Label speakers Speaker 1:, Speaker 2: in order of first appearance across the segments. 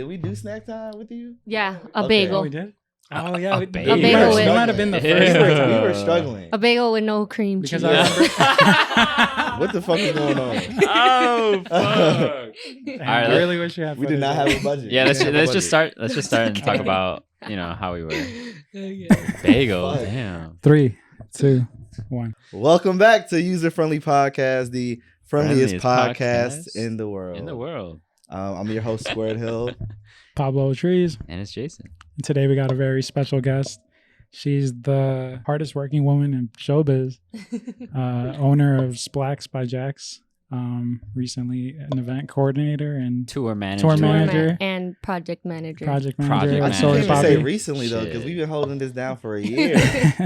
Speaker 1: Did we do snack time with you?
Speaker 2: Yeah, a bagel.
Speaker 3: Oh, we did. Oh yeah,
Speaker 2: a bagel. We
Speaker 3: might have been the first.
Speaker 1: We were struggling.
Speaker 2: A bagel with no cream cheese.
Speaker 3: Because I remember.
Speaker 1: What the fuck is going on?
Speaker 4: Oh fuck!
Speaker 3: I really wish we had.
Speaker 1: We did not have a budget.
Speaker 4: Yeah, let's just start and talk about how we were. Bagel,
Speaker 1: Fuck.
Speaker 4: damn.
Speaker 3: 3, 2, 1.
Speaker 1: Welcome back to User Friendly Podcast, the friendliest podcast
Speaker 4: podcast
Speaker 1: in the world.
Speaker 4: In the world.
Speaker 1: I'm your host, Squared Hill.
Speaker 3: Pablo Trees.
Speaker 4: And it's Jason.
Speaker 3: And today we got a very special guest. She's the hardest working woman in showbiz. Owner of Splax by Jax. Recently an event coordinator and
Speaker 4: Tour manager.
Speaker 2: And project manager.
Speaker 3: Project
Speaker 4: Project
Speaker 3: manager.
Speaker 4: manager.
Speaker 1: I
Speaker 3: Sorry,
Speaker 1: should say
Speaker 3: Papi.
Speaker 1: recently though, because
Speaker 4: Shit.
Speaker 1: we've been holding this down for a year.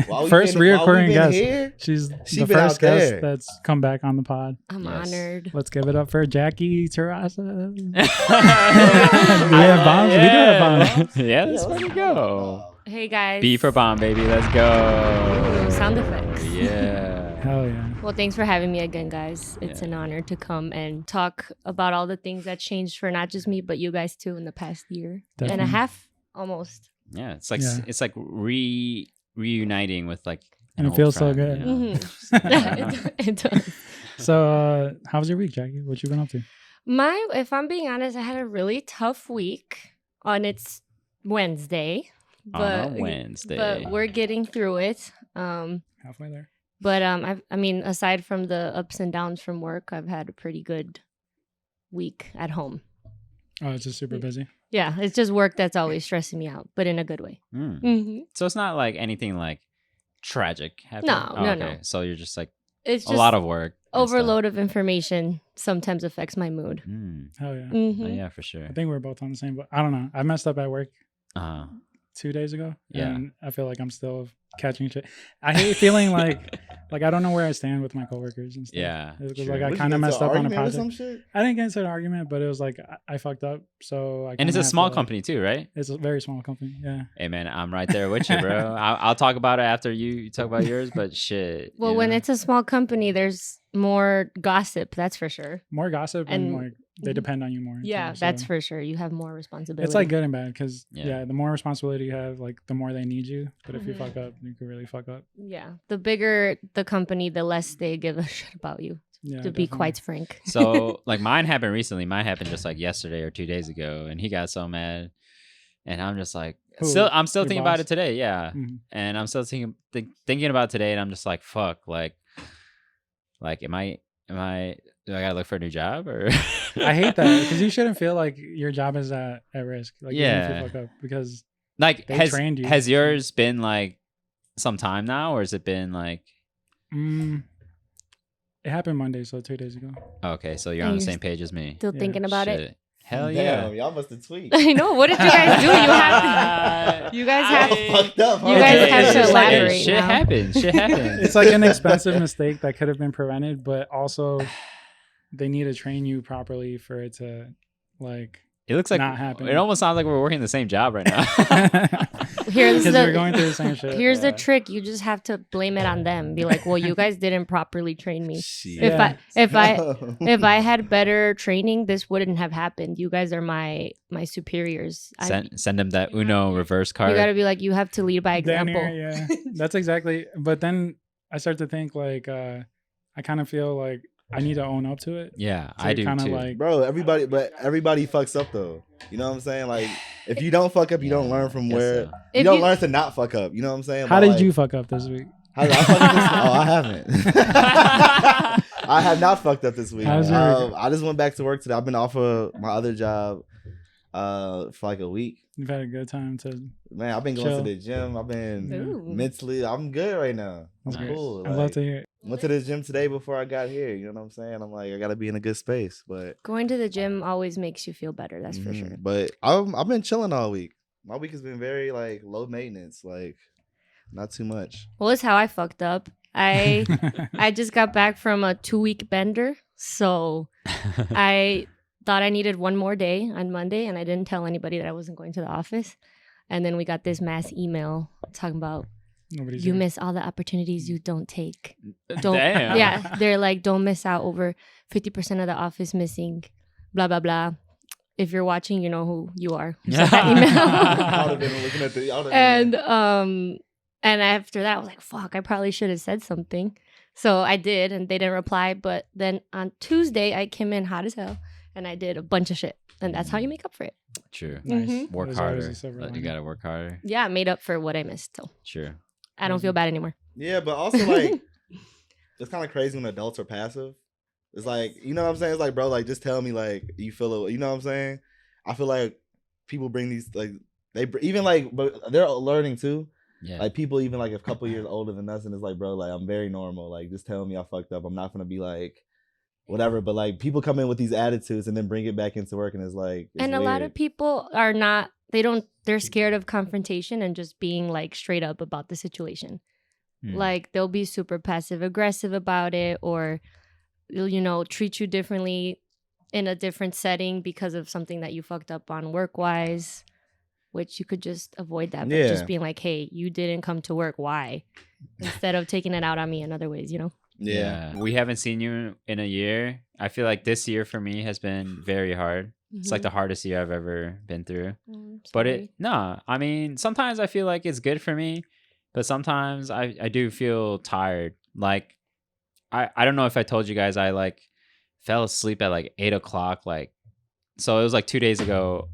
Speaker 1: While we
Speaker 3: First
Speaker 1: been- while we
Speaker 3: reoccurring
Speaker 1: been
Speaker 3: guest.
Speaker 1: here,
Speaker 3: She's
Speaker 1: She
Speaker 3: the
Speaker 1: been
Speaker 3: first
Speaker 1: out there.
Speaker 3: guest that's come back on the pod.
Speaker 2: I'm
Speaker 4: Yes.
Speaker 2: honored.
Speaker 3: Let's give it up for Jackie Terrasa. We have bombs. We do have bombs.
Speaker 4: Yeah, let's fucking go.
Speaker 2: Hey guys.
Speaker 4: B for bomb, baby. Let's go.
Speaker 2: Ooh, sound effects.
Speaker 4: Yeah.
Speaker 3: Hell yeah.
Speaker 2: Well, thanks for having me again, guys. It's an honor to come and talk about all the things that changed for not just me, but you guys too in the past year and
Speaker 3: Definitely.
Speaker 2: a half, almost.
Speaker 4: Yeah, it's like
Speaker 3: Yeah.
Speaker 4: it's like reuniting with like an
Speaker 3: And it
Speaker 4: old
Speaker 3: feels so
Speaker 4: friend,
Speaker 3: good.
Speaker 4: you know?
Speaker 2: It does.
Speaker 3: So, how was your week, Jackie? What you been up to?
Speaker 2: If I'm being honest, I had a really tough week on its Wednesday.
Speaker 4: On a Wednesday.
Speaker 2: But we're getting through it.
Speaker 3: Halfway there.
Speaker 2: But I mean, aside from the ups and downs from work, I've had a pretty good week at home.
Speaker 3: Oh, it's just super busy.
Speaker 2: Yeah, it's just work that's always stressing me out, but in a good way.
Speaker 4: Mm.
Speaker 2: Mm-hmm.
Speaker 4: So it's not like anything like tragic happening.
Speaker 2: No, no, no.
Speaker 4: So you're just like
Speaker 2: It's
Speaker 4: a
Speaker 2: just
Speaker 4: lot of work. and
Speaker 2: overload of information sometimes affects my mood.
Speaker 4: stuff. Mm.
Speaker 3: Hell yeah.
Speaker 2: Mm-hmm.
Speaker 4: Oh, yeah, for sure.
Speaker 3: I think we're both on the same, but I don't know. I messed up at work
Speaker 4: Uh,
Speaker 3: 2 days ago.
Speaker 4: Yeah.
Speaker 3: And I feel like I'm still catching shit. I hate feeling like I don't know where I stand with my coworkers and stuff.
Speaker 4: Yeah,
Speaker 3: It was
Speaker 4: true.
Speaker 3: like
Speaker 1: What,
Speaker 3: I
Speaker 1: you
Speaker 3: kind
Speaker 1: get
Speaker 3: of
Speaker 1: into
Speaker 3: messed
Speaker 1: an
Speaker 3: up on a
Speaker 1: argument or
Speaker 3: project.
Speaker 1: some shit?
Speaker 3: I didn't get into an argument, but it was like I fucked up. So I
Speaker 4: and
Speaker 3: kinda
Speaker 4: it's a
Speaker 3: have
Speaker 4: small
Speaker 3: to-
Speaker 4: company too, right?
Speaker 3: It's a very small company. Yeah.
Speaker 4: Hey man, I'm right there with you, bro. I'll talk about it after you talk about yours, but shit.
Speaker 2: Well,
Speaker 4: you
Speaker 2: when
Speaker 4: know?
Speaker 2: it's a small company, there's more gossip, that's for sure.
Speaker 3: More gossip and,
Speaker 2: And-
Speaker 3: like they depend on you more.
Speaker 2: Yeah,
Speaker 3: too,
Speaker 2: that's
Speaker 3: so
Speaker 2: for sure. You have more responsibility.
Speaker 3: It's like good and bad because
Speaker 4: Yeah.
Speaker 3: the more responsibility you have, like the more they need you. But if you
Speaker 2: Mhm.
Speaker 3: fuck up, you could really fuck up.
Speaker 2: Yeah, the bigger the company, the less they give a shit about you,
Speaker 3: Yeah.
Speaker 2: to be
Speaker 3: definitely.
Speaker 2: quite frank.
Speaker 4: So like mine happened recently. Mine happened just like yesterday or 2 days ago, and he got so mad, and I'm just like,
Speaker 3: Who?
Speaker 4: I'm still
Speaker 3: Your
Speaker 4: thinking about
Speaker 3: boss?
Speaker 4: it today, yeah,
Speaker 3: Mhm.
Speaker 4: and I'm still thinking about it today, and I'm just like, fuck, like, am I? Do I gotta look for a new job or?
Speaker 3: I hate that because you shouldn't feel like your job is at risk. Like even if
Speaker 4: Yeah.
Speaker 3: you fuck up because
Speaker 4: Like
Speaker 3: They trained you.
Speaker 4: has yours been like some time now, or has it been like?
Speaker 3: it happened Monday, so 2 days ago.
Speaker 4: Okay, so you're
Speaker 2: And
Speaker 4: on the
Speaker 2: you're
Speaker 4: same page as me.
Speaker 2: Still
Speaker 3: Yeah.
Speaker 2: thinking about it?
Speaker 4: Shit. Hell
Speaker 1: Damn,
Speaker 4: yeah.
Speaker 1: y'all must have tweaked.
Speaker 2: I know. What did you guys do? You guys have.
Speaker 1: Fucked up. Huh?
Speaker 2: You guys
Speaker 4: Hey,
Speaker 2: have
Speaker 4: it's
Speaker 2: to
Speaker 4: just like,
Speaker 2: elaborate
Speaker 4: shit
Speaker 2: now.
Speaker 4: happens. Shit happens.
Speaker 3: It's like an expensive mistake that could have been prevented, but also they need to train you properly for it to like
Speaker 4: It looks like
Speaker 3: not happen.
Speaker 4: it almost sounds like we're working the same job right now.
Speaker 2: Here's
Speaker 3: because
Speaker 2: the
Speaker 3: we're going through the same shit.
Speaker 2: Here's
Speaker 4: Yeah.
Speaker 2: the trick. You just have to blame it on them. Be like, well, you guys didn't properly train me.
Speaker 1: Shit.
Speaker 3: Yeah.
Speaker 2: If I had better training, this wouldn't have happened. You guys are my superiors.
Speaker 4: Send them that Uno reverse card.
Speaker 2: You gotta be like, you have to lead by
Speaker 3: Damn
Speaker 2: example.
Speaker 3: near, yeah, that's exactly. But then I start to think like I kind of feel like I need to own up to it.
Speaker 4: Yeah,
Speaker 3: To
Speaker 4: I do
Speaker 3: kinda
Speaker 4: too.
Speaker 3: like
Speaker 1: Bro, everybody fucks up though. You know what I'm saying? Like, if you don't fuck up, you don't learn from
Speaker 4: guess
Speaker 1: where.
Speaker 4: so.
Speaker 1: You
Speaker 2: If
Speaker 1: don't
Speaker 2: you-
Speaker 1: learn to not fuck up. You know what I'm saying?
Speaker 3: how
Speaker 1: But,
Speaker 3: did
Speaker 1: like,
Speaker 3: you fuck up this week?
Speaker 1: How did I fuck up this? Oh, I haven't. I have not fucked up this week.
Speaker 3: How's your-
Speaker 1: I just went back to work today. I've been off of my other job for like a week.
Speaker 3: You've had a good time to.
Speaker 1: Man, I've been going
Speaker 3: Chill.
Speaker 1: to the gym. I've been
Speaker 2: Ooh.
Speaker 1: mentally. I'm good right now. I'm
Speaker 3: That's
Speaker 4: great.
Speaker 1: cool.
Speaker 3: I'd love
Speaker 1: Like,
Speaker 3: to hear it.
Speaker 1: went to the gym today before I got here. You know what I'm saying? I'm like, I gotta be in a good space. But
Speaker 2: Going to the gym always makes you feel better. That's for sure.
Speaker 1: But I've been chilling all week. My week has been very like low maintenance. Like, not too much.
Speaker 2: Well, it's how I fucked up. I just got back from a 2-week bender, so I thought I needed one more day on Monday, and I didn't tell anybody that I wasn't going to the office. And then we got this mass email talking about
Speaker 3: Nobody's
Speaker 2: you
Speaker 3: here.
Speaker 2: miss all the opportunities you don't take. Don't
Speaker 4: Damn.
Speaker 2: Yeah, they're like, don't miss out. Over 50% of the office missing, blah blah blah. if you're watching, you know who you are. Who
Speaker 4: Yeah.
Speaker 2: sent that
Speaker 1: I would
Speaker 2: email.
Speaker 1: have been looking at the.
Speaker 2: And after that, I was like, fuck, I probably should have said something. So I did, and they didn't reply. But then on Tuesday, I came in hot as hell, and I did a bunch of shit. And that's how you make up for it.
Speaker 4: True.
Speaker 3: Nice.
Speaker 2: Mhm.
Speaker 4: Work
Speaker 3: There's always
Speaker 4: harder.
Speaker 3: a silver
Speaker 4: You
Speaker 3: lining.
Speaker 4: gotta work harder.
Speaker 2: Yeah, I made up for what I missed. So
Speaker 4: Sure.
Speaker 2: I don't feel bad anymore.
Speaker 1: Yeah, but also like it's kind of crazy when adults are passive. It's like, you know what I'm saying? It's like, bro, like just tell me like you feel it. You know what I'm saying? I feel like people bring these like even like, but they're learning too.
Speaker 4: Yeah.
Speaker 1: Like people even like a couple years older than us, and it's like, bro, like I'm very normal. Like just tell me I fucked up. I'm not gonna be like whatever. But like people come in with these attitudes and then bring it back into work, and it's like, it's
Speaker 2: And a lot
Speaker 1: weird.
Speaker 2: of people are not. They're scared of confrontation and just being like straight up about the situation.
Speaker 4: Mm.
Speaker 2: Like they'll be super passive aggressive about it, or you know, treat you differently in a different setting because of something that you fucked up on work wise, which you could just avoid that. But
Speaker 1: Yeah.
Speaker 2: just being like, hey, you didn't come to work. Why? Instead of taking it out on me in other ways, you know?
Speaker 1: Yeah.
Speaker 4: We haven't seen you in a year. I feel like this year for me has been very hard. It's like the hardest year I've ever been through. But I mean, sometimes I feel like it's good for me, but sometimes I do feel tired. Like, I don't know if I told you guys, I like fell asleep at like 8 o'clock. Like, so it was like 2 days ago.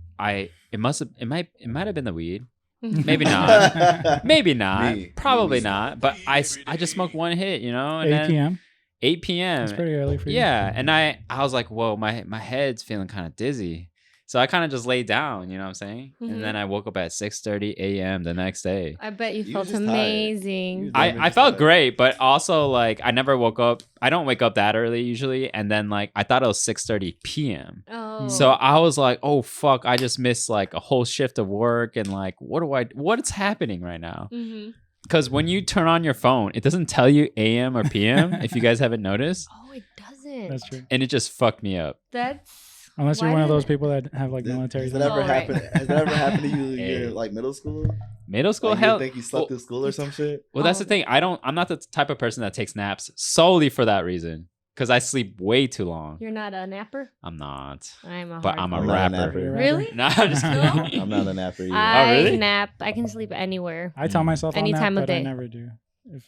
Speaker 4: It might have been the weed. Maybe not. Maybe not.
Speaker 1: Me.
Speaker 4: Probably
Speaker 1: Me.
Speaker 4: not. But I just smoked one hit, you know? And
Speaker 3: 8
Speaker 4: then
Speaker 3: p.m.
Speaker 4: 8 p.m.
Speaker 3: It's pretty early for you.
Speaker 4: Yeah, and I was like, whoa, my head's feeling kind of dizzy. So I kind of just laid down, you know what I'm saying? And then I woke up at 6:30 a.m. the next day.
Speaker 2: I bet you
Speaker 1: You
Speaker 2: felt
Speaker 1: just tired.
Speaker 2: amazing.
Speaker 1: You-
Speaker 4: I felt great, but also like I never woke up. I don't wake up that early usually. And then like I thought it was 6:30 p.m.
Speaker 2: Oh.
Speaker 4: So I was like, oh fuck, I just missed like a whole shift of work and like what's happening right now?
Speaker 2: Mm-hmm.
Speaker 4: Because when you turn on your phone, it doesn't tell you AM or PM if you guys haven't noticed.
Speaker 2: Oh, it doesn't.
Speaker 3: That's true.
Speaker 4: And it just fucked me up.
Speaker 2: That's
Speaker 3: Unless you're
Speaker 2: why
Speaker 3: one of those
Speaker 2: doesn't it-
Speaker 3: people that have like military.
Speaker 1: Has that ever
Speaker 2: Oh, right.
Speaker 1: happened? Has that ever happened to you in
Speaker 4: Hey.
Speaker 1: your like middle school?
Speaker 4: Middle school,
Speaker 1: Like,
Speaker 4: hell.
Speaker 1: you think you slept through school or some shit?
Speaker 4: Well, that's the
Speaker 2: Oh.
Speaker 4: thing. I'm not the type of person that takes naps solely for that reason. Because I sleep way too long.
Speaker 2: You're not a napper.
Speaker 4: I'm not.
Speaker 2: I'm a.
Speaker 4: But I'm a
Speaker 1: I'm not a
Speaker 4: rapper.
Speaker 1: napper.
Speaker 2: Really?
Speaker 4: No, I'm just
Speaker 2: No?
Speaker 4: kidding.
Speaker 1: I'm not a napper either.
Speaker 2: I
Speaker 4: really?
Speaker 2: nap. I can sleep anywhere.
Speaker 3: I tell myself
Speaker 2: Any
Speaker 3: I'll nap,
Speaker 2: time of
Speaker 3: but I
Speaker 2: day.
Speaker 3: never do. If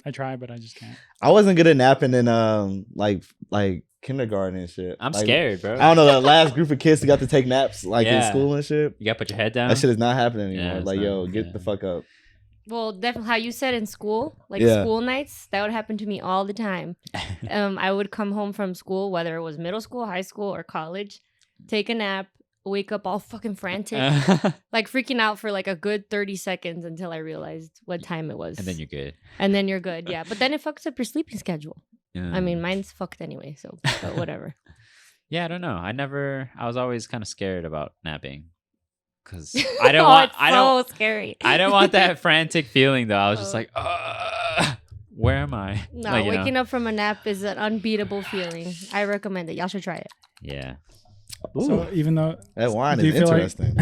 Speaker 3: I try, but I just can't.
Speaker 1: I wasn't good at napping in like kindergarten and shit.
Speaker 4: I'm
Speaker 1: Like,
Speaker 4: scared, bro.
Speaker 1: I don't know, the last group of kids who got to take naps like in
Speaker 4: Yeah.
Speaker 1: school and shit.
Speaker 4: You gotta put your head down.
Speaker 1: That shit is not happening
Speaker 4: Yeah,
Speaker 1: anymore.
Speaker 4: it's
Speaker 1: Like,
Speaker 4: not-
Speaker 1: yo, get
Speaker 4: yeah.
Speaker 1: the fuck up.
Speaker 2: Well, definitely how you said in school, like
Speaker 1: Yeah.
Speaker 2: school nights, that would happen to me all the time. I would come home from school, whether it was middle school, high school, or college, take a nap, wake up all fucking frantic, like freaking out for like a good 30 seconds until I realized what time it was.
Speaker 4: and then you're good.
Speaker 2: And then you're good, yeah. But then it fucks up your sleeping schedule. I
Speaker 4: Yeah.
Speaker 2: mean, mine's fucked anyway, so but whatever.
Speaker 4: Yeah, I don't know. I was always kind of scared about napping. Because I don't
Speaker 2: Oh,
Speaker 4: want,
Speaker 2: it's
Speaker 4: I don't,
Speaker 2: so scary.
Speaker 4: I don't want that frantic feeling though. I was just
Speaker 2: Oh.
Speaker 4: like, where am I?
Speaker 2: No,
Speaker 4: Like, you know?
Speaker 2: waking up from a nap is an unbeatable feeling. I recommend it. Y'all should try it.
Speaker 4: Yeah.
Speaker 1: Ooh,
Speaker 3: So even though
Speaker 1: that wine
Speaker 3: do you
Speaker 1: is
Speaker 3: feel like-
Speaker 1: interesting.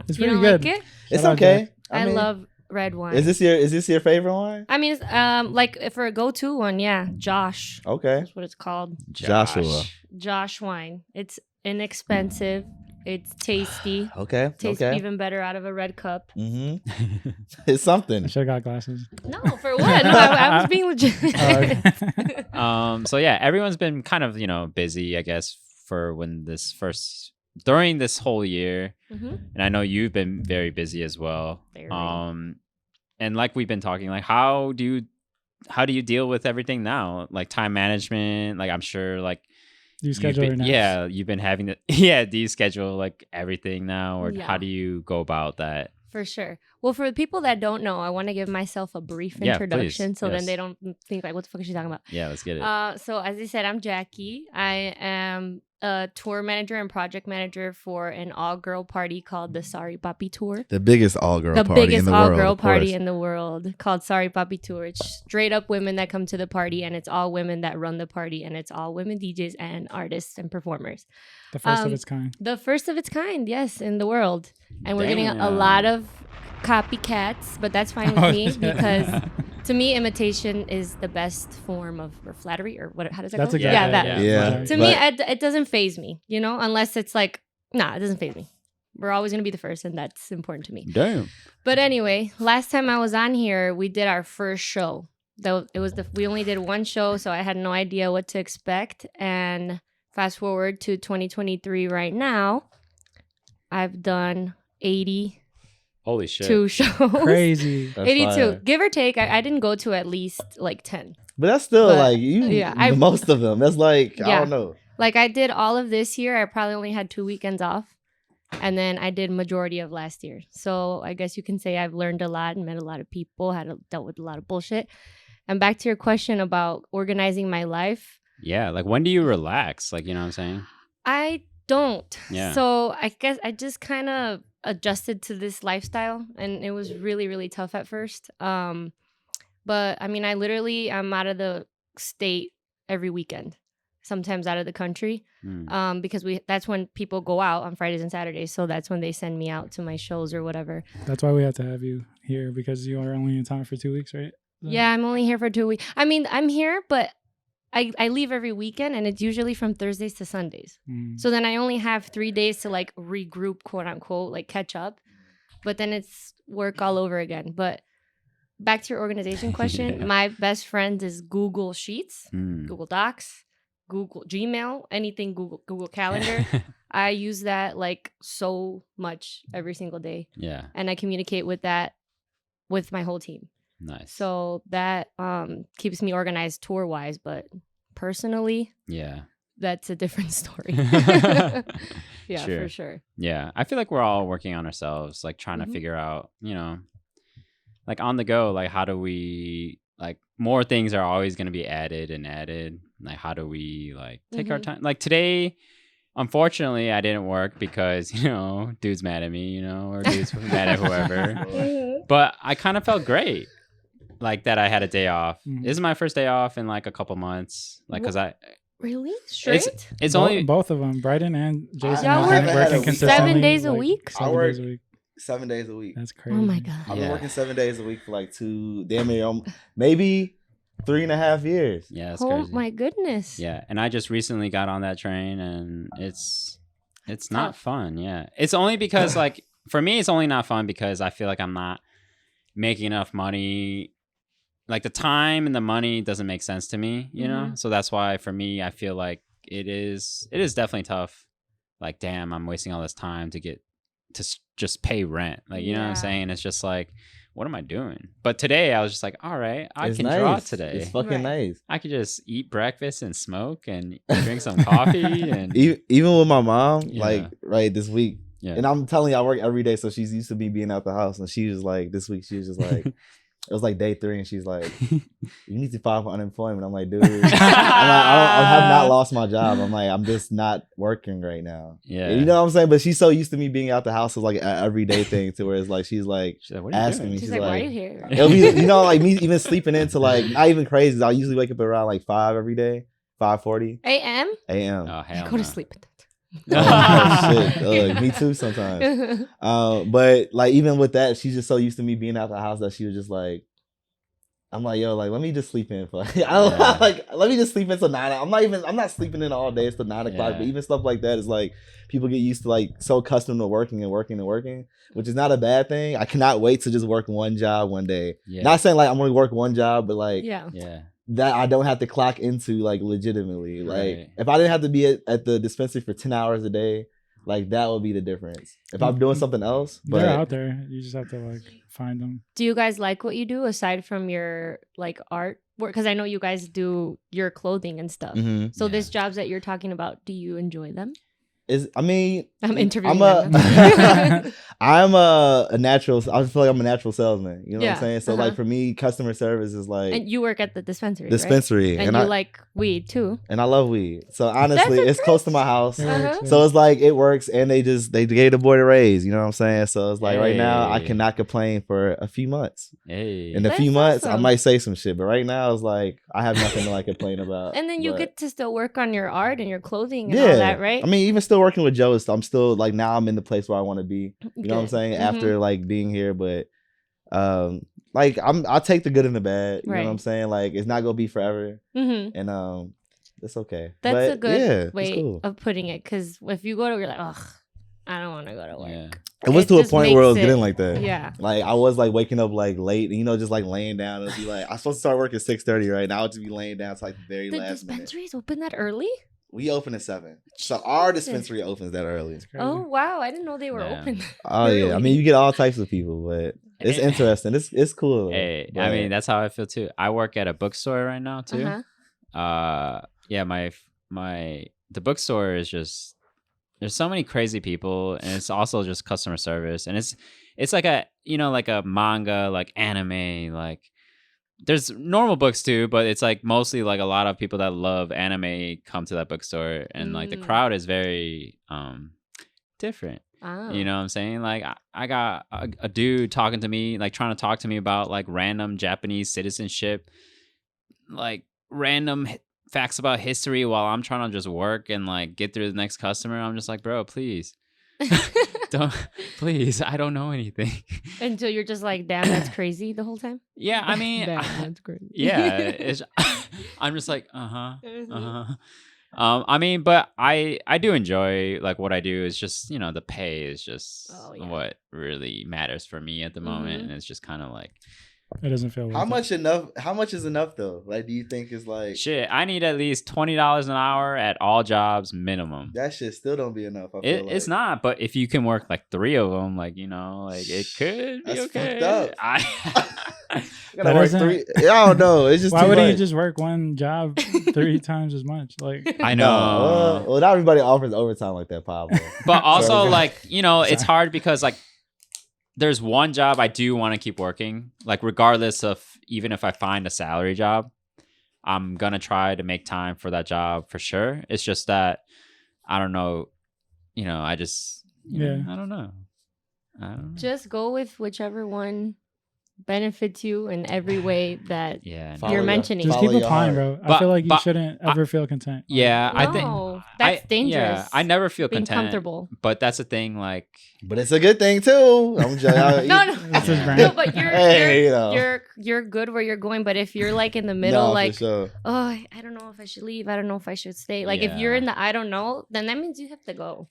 Speaker 3: it's
Speaker 2: You
Speaker 3: pretty
Speaker 2: don't
Speaker 3: good.
Speaker 2: like it?
Speaker 1: It's
Speaker 3: Shout out,
Speaker 1: okay.
Speaker 2: I
Speaker 1: mean,
Speaker 2: love red wine.
Speaker 1: Is this your favorite wine?
Speaker 2: I mean, it's, like for a go-to one, yeah, Josh.
Speaker 1: Okay.
Speaker 2: That's what it's called.
Speaker 1: Joshua.
Speaker 2: Josh wine. It's inexpensive. It's tasty.
Speaker 1: Okay.
Speaker 2: Tastes
Speaker 1: okay.
Speaker 2: even better out of a red cup.
Speaker 1: Mm-hmm. It's something.
Speaker 3: I should have got glasses.
Speaker 2: No, for what? No, I was being legit.
Speaker 3: Oh, okay.
Speaker 4: So yeah, everyone's been kind of, busy, I guess, for during this whole year.
Speaker 2: Mhm.
Speaker 4: And I know you've been very busy as well.
Speaker 2: Very.
Speaker 4: And like we've been talking, like how do you deal with everything now? Like time management, like I'm sure like
Speaker 3: Do you schedule your naps?
Speaker 4: yeah, you've been having to do you schedule like everything now, or
Speaker 2: Yeah.
Speaker 4: how do you go about that?
Speaker 2: For sure. Well, for the people that don't know, I want to give myself a brief
Speaker 4: Yeah,
Speaker 2: introduction
Speaker 4: please.
Speaker 2: so then
Speaker 4: Yes.
Speaker 2: they don't think like, what the fuck is she talking about?
Speaker 4: Yeah, let's get it.
Speaker 2: So as I said, I'm Jackie. I am a tour manager and project manager for an all-girl party called the Sorry Papi Tour.
Speaker 1: The biggest all-girl
Speaker 2: The
Speaker 1: party
Speaker 2: biggest
Speaker 1: in the world.
Speaker 2: all-girl
Speaker 1: of
Speaker 2: party
Speaker 1: course.
Speaker 2: in the world called Sorry Papi Tour. It's straight up women that come to the party, and it's all women that run the party, and it's all women DJs and artists and performers.
Speaker 3: The first of
Speaker 2: Um,
Speaker 3: its kind.
Speaker 2: The first of its kind, yes, in the world. And we're getting a lot of copycats, but that's fine with
Speaker 3: Oh,
Speaker 2: me
Speaker 3: shit.
Speaker 2: because to me, imitation is the best form of or flattery, or what? How does that
Speaker 3: That's
Speaker 2: go?
Speaker 3: a good
Speaker 2: Yeah, that.
Speaker 1: Yeah.
Speaker 2: To me, it doesn't phase me, unless it's like Nah, it doesn't faze me. We're always going to be the first, and that's important to me.
Speaker 4: Damn.
Speaker 2: But anyway, last time I was on here, we did our first show. Though we only did one show, so I had no idea what to expect. And fast forward to 2023 right now, I've done 82
Speaker 4: Holy shit.
Speaker 2: shows.
Speaker 3: Crazy.
Speaker 1: That's
Speaker 2: 82,
Speaker 1: fire.
Speaker 2: give or take. I didn't go to at least like 10.
Speaker 1: But that's still
Speaker 2: But,
Speaker 1: like you.
Speaker 2: yeah,
Speaker 1: Most of them. That's like I
Speaker 2: Yeah.
Speaker 1: don't know.
Speaker 2: Like I did all of this year. I probably only had 2 weekends off. And then I did majority of last year. So I guess you can say I've learned a lot and met a lot of people, dealt with a lot of bullshit. And back to your question about organizing my life.
Speaker 4: Yeah. Like, when do you relax? Like, you know what I'm saying?
Speaker 2: I don't.
Speaker 4: Yeah.
Speaker 2: So I guess I just kind of adjusted to this lifestyle, and it was really, really tough at first. But I mean, I'm out of the state every weekend, sometimes out of the country, because that's when people go out on Fridays and Saturdays. So that's when they send me out to my shows or whatever.
Speaker 3: That's why we have to have you here, because you are only in town for 2 weeks, right?
Speaker 2: Yeah, I'm only here for 2 weeks. I mean, I'm here, but I leave every weekend, and it's usually from Thursdays to Sundays. So then I only have 3 days to like regroup, quote unquote, like catch up. But then it's work all over again. But back to your organization question,
Speaker 4: Yeah.
Speaker 2: my best friend is Google Sheets,
Speaker 4: Mm.
Speaker 2: Google Docs, Google Gmail, anything Google Calendar. I use that like so much every single day,
Speaker 4: Yeah.
Speaker 2: and I communicate with that with my whole team.
Speaker 4: Nice.
Speaker 2: So that keeps me organized tour wise, but personally,
Speaker 4: yeah.
Speaker 2: that's a different story. Yeah,
Speaker 4: Sure.
Speaker 2: for sure.
Speaker 4: Yeah. I feel like we're all working on ourselves, like trying to
Speaker 2: Mhm.
Speaker 4: figure out, you know, like on the go, like how do we, like more things are always going to be added and added. Like how do we like take our
Speaker 2: Mhm.
Speaker 4: time? Like today, unfortunately, I didn't work because, you know, dude's mad at me, you know, or dude's mad at whoever. But I kind of felt great, like that I had a day off.
Speaker 3: Mhm.
Speaker 4: This is my first day off in like a couple months, like because
Speaker 2: Really? Straight?
Speaker 4: it's only
Speaker 3: both of them, Bryden and Jason,
Speaker 2: Y'all
Speaker 3: have
Speaker 2: work
Speaker 3: been working
Speaker 1: 7
Speaker 3: consistently.
Speaker 2: days a week?
Speaker 3: 7
Speaker 1: I work-
Speaker 3: days a week.
Speaker 1: 7 days a week.
Speaker 3: That's crazy.
Speaker 2: Oh my God.
Speaker 1: I've
Speaker 4: Yeah.
Speaker 1: been working 7 days a week for like maybe 3.5 years.
Speaker 4: yeah, it's
Speaker 2: Oh
Speaker 4: crazy.
Speaker 2: my goodness.
Speaker 4: Yeah, and I just recently got on that train, and it's not
Speaker 2: Tough.
Speaker 4: fun. Yeah, it's only because like for me, it's only not fun because I feel like I'm not making enough money. Like the time and the money doesn't make sense to me, you know. So that's why for me, I feel like it is definitely tough. Like, damn, I'm wasting all this time to get to just pay rent. Like, you know what I'm
Speaker 2: Yeah.
Speaker 4: saying? It's just like, what am I doing? But today I was just like, all right, I
Speaker 1: It's
Speaker 4: can
Speaker 1: nice.
Speaker 4: draw today.
Speaker 1: It's fucking
Speaker 2: Right.
Speaker 1: nice.
Speaker 4: I could just eat breakfast and smoke and drink some coffee and
Speaker 1: Even with my mom,
Speaker 4: Yeah.
Speaker 1: like right this week,
Speaker 4: yeah.
Speaker 1: and I'm telling you, I work every day, so she's used to me being out the house, and she was like, this week she was just like, it was like day 3, and she's like, you need to file for unemployment. I'm like, dude, I have not lost my job. I'm like, I'm just not working right now.
Speaker 4: Yeah.
Speaker 1: You know what I'm saying? But she's so used to me being out the house as like an everyday thing, to where it's like she's like
Speaker 4: She's like, what are you
Speaker 1: asking
Speaker 4: doing?
Speaker 1: me.
Speaker 2: She's
Speaker 1: She's
Speaker 2: like, why are
Speaker 1: like,
Speaker 2: you here?
Speaker 1: it'll be, you know, like me even sleeping into like not even crazy. I usually wake up around like 5 every day, 5:40
Speaker 2: AM?
Speaker 1: a.m.
Speaker 4: Oh, hell
Speaker 2: Go
Speaker 4: no.
Speaker 2: to sleep.
Speaker 1: Oh, shit. Me too sometimes. But like even with that, she's just so used to me being out the house that she was just like, I'm like, yo, like let me just sleep in for
Speaker 4: Yeah.
Speaker 1: like let me just sleep in till 9. I'm not sleeping in all day. It's till 9 o'clock.
Speaker 4: Yeah.
Speaker 1: But even stuff like that is like people get used to like so accustomed to working, which is not a bad thing. I cannot wait to just work one job one day.
Speaker 4: Yeah.
Speaker 1: Not saying like I'm gonna work one job, but like
Speaker 2: Yeah.
Speaker 4: yeah.
Speaker 1: that I don't have to clock into like legitimately. Like
Speaker 4: Right.
Speaker 1: if I didn't have to be at the dispensary for 10 hours a day, like that would be the difference. If I'm doing something else, but
Speaker 3: They're out there. You just have to like find them.
Speaker 2: Do you guys like what you do aside from your like art work? Because I know you guys do your clothing and stuff.
Speaker 1: Mhm.
Speaker 2: So
Speaker 4: Yeah.
Speaker 2: these jobs that you're talking about, do you enjoy them?
Speaker 1: I mean,
Speaker 2: I'm interviewing
Speaker 1: I'm
Speaker 2: them.
Speaker 1: I'm a natural. I just feel like I'm a natural salesman. You know what
Speaker 2: Yeah,
Speaker 1: I'm saying? So like for me, customer service is like
Speaker 2: And you work at the dispensary,
Speaker 1: dispensary,
Speaker 2: right? And you like weed too.
Speaker 1: and I love weed. So honestly,
Speaker 2: That's
Speaker 1: it's close to my house.
Speaker 3: It
Speaker 2: Uh-huh.
Speaker 3: works,
Speaker 1: So it's like it works, and they gave the boy the raise. You know what I'm saying? So it's like right now I
Speaker 4: Hey.
Speaker 1: cannot complain for a few months.
Speaker 4: Hey.
Speaker 1: In a few
Speaker 2: That's
Speaker 1: months, I
Speaker 2: awesome.
Speaker 1: might say some shit, but right now it's like I have nothing to like complain about.
Speaker 2: And then you
Speaker 1: But-
Speaker 2: get to still work on your art and your clothing and all that, right?
Speaker 1: I mean, even still working with Joe, I'm still like now I'm in the place where I want to be. You know what I'm
Speaker 2: Good.
Speaker 1: saying?
Speaker 2: Mhm.
Speaker 1: After like being here, but like I'll take the good and the bad. You know what I'm
Speaker 2: Right.
Speaker 1: saying? Like it's not gonna be forever,
Speaker 2: Mhm.
Speaker 1: and it's okay.
Speaker 2: That's
Speaker 1: But,
Speaker 2: a good
Speaker 1: yeah, it's
Speaker 2: way
Speaker 1: cool.
Speaker 2: of putting it. Because if you go to, you're like, ugh, I don't want to go to work.
Speaker 4: Yeah.
Speaker 1: It was to a
Speaker 2: just
Speaker 1: point where it was
Speaker 2: makes
Speaker 1: getting like that.
Speaker 2: Yeah.
Speaker 1: Like I was like waking up like late, you know, just like laying down. It'd be like I'm supposed to start work at 6:30 right now. I'll just be laying down to like the very
Speaker 2: The
Speaker 1: last minute.
Speaker 2: dispensaries open that early?
Speaker 1: We open at 7, so our
Speaker 2: Jesus.
Speaker 1: dispensary opens that early.
Speaker 3: It's crazy.
Speaker 2: Oh wow, I didn't know they were
Speaker 4: Yeah.
Speaker 2: open.
Speaker 1: Oh yeah, I mean you get all types of people, but it's interesting. It's cool.
Speaker 4: Hey,
Speaker 1: but-
Speaker 4: I mean that's how I feel too. I work at a bookstore right now too.
Speaker 2: Uh-huh.
Speaker 4: Yeah, the bookstore is just there's so many crazy people, and it's also just customer service, and it's like a like a manga, like anime, like there's normal books too, but it's like mostly like a lot of people that love anime come to that bookstore, and like the crowd is very different.
Speaker 2: Oh.
Speaker 4: You know what I'm saying? Like I got a dude talking to me, like trying to talk to me about like random Japanese citizenship, like random facts about history while I'm trying to just work and like get through the next customer. I'm just like, bro, please. Please, I don't know anything.
Speaker 2: Until you're just like, damn, that's crazy the whole time.
Speaker 4: Yeah, I mean,
Speaker 2: That's crazy.
Speaker 4: yeah, I'm just like, I mean, but I do enjoy like what I do. Is just the pay is just what really matters for me at the moment, and it's just kind of like
Speaker 3: it doesn't feel.
Speaker 1: How much is enough though? Like, do you think is like
Speaker 4: shit? I need at least $20 an hour at all jobs minimum.
Speaker 1: That shit still don't be enough. I feel
Speaker 4: It's not, but if you can work like 3 of them, like like it could be
Speaker 1: That's
Speaker 4: okay.
Speaker 1: fucked up.
Speaker 3: That
Speaker 1: gotta work
Speaker 3: isn't-
Speaker 1: 3. I don't know. It's just
Speaker 3: Why
Speaker 1: too
Speaker 3: wouldn't
Speaker 1: much.
Speaker 3: you just work one job 3 times as much? Like
Speaker 4: I know.
Speaker 1: Well, not everybody offers overtime like that, Pablo.
Speaker 4: But also,
Speaker 1: So-
Speaker 4: like, it's hard because, like, there's one job I do want to keep working. Like, regardless of even if I find a salary job, I'm going to try to make time for that job for sure. It's just that, I don't know, I just, I don't know.
Speaker 2: Just go with whichever one benefits you in every way that
Speaker 1: Follow
Speaker 2: you're
Speaker 1: your-
Speaker 2: mentioning.
Speaker 3: just
Speaker 1: Follow
Speaker 3: keep
Speaker 1: your
Speaker 3: applying,
Speaker 1: heart.
Speaker 3: bro. I feel like you
Speaker 4: But
Speaker 3: shouldn't ever feel content.
Speaker 4: Yeah, I think
Speaker 2: No, that's dangerous.
Speaker 4: Yeah, I never feel
Speaker 2: Being
Speaker 4: content.
Speaker 2: comfortable.
Speaker 4: But that's the thing, like,
Speaker 1: But it's a good thing too. I'm just,
Speaker 2: No,
Speaker 3: That's his brand.
Speaker 2: no, but
Speaker 1: Hey,
Speaker 2: you're good where you're going. But if you're like in the middle,
Speaker 1: No,
Speaker 2: like,
Speaker 1: for sure.
Speaker 2: oh, I don't know if I should leave. I don't know if I should stay. Like, if you're
Speaker 4: Yeah.
Speaker 2: in the I don't know, then that means you have to go.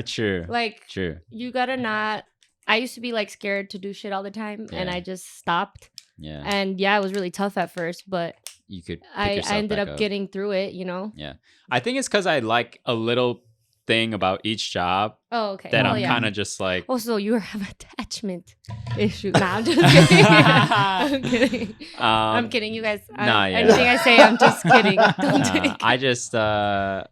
Speaker 4: true.
Speaker 2: Like,
Speaker 4: True.
Speaker 2: you gotta not. I used to be like scared to do shit all the time, and
Speaker 4: Yeah.
Speaker 2: I just stopped.
Speaker 4: Yeah.
Speaker 2: And yeah, it was really tough at first, but
Speaker 4: You could pick
Speaker 2: I
Speaker 4: yourself
Speaker 2: ended
Speaker 4: back
Speaker 2: up getting through it.
Speaker 4: Yeah. I think it's because I like a little thing about each job
Speaker 2: Oh, okay.
Speaker 4: that
Speaker 2: Oh,
Speaker 4: I'm
Speaker 2: yeah.
Speaker 4: kind of just like,
Speaker 2: Oh, so you have attachment issue? Nah, I'm just kidding. I'm kidding. I'm kidding. You guys.
Speaker 4: Nah, yeah.
Speaker 2: Anything I say, I'm just kidding. Don't take.
Speaker 4: I just I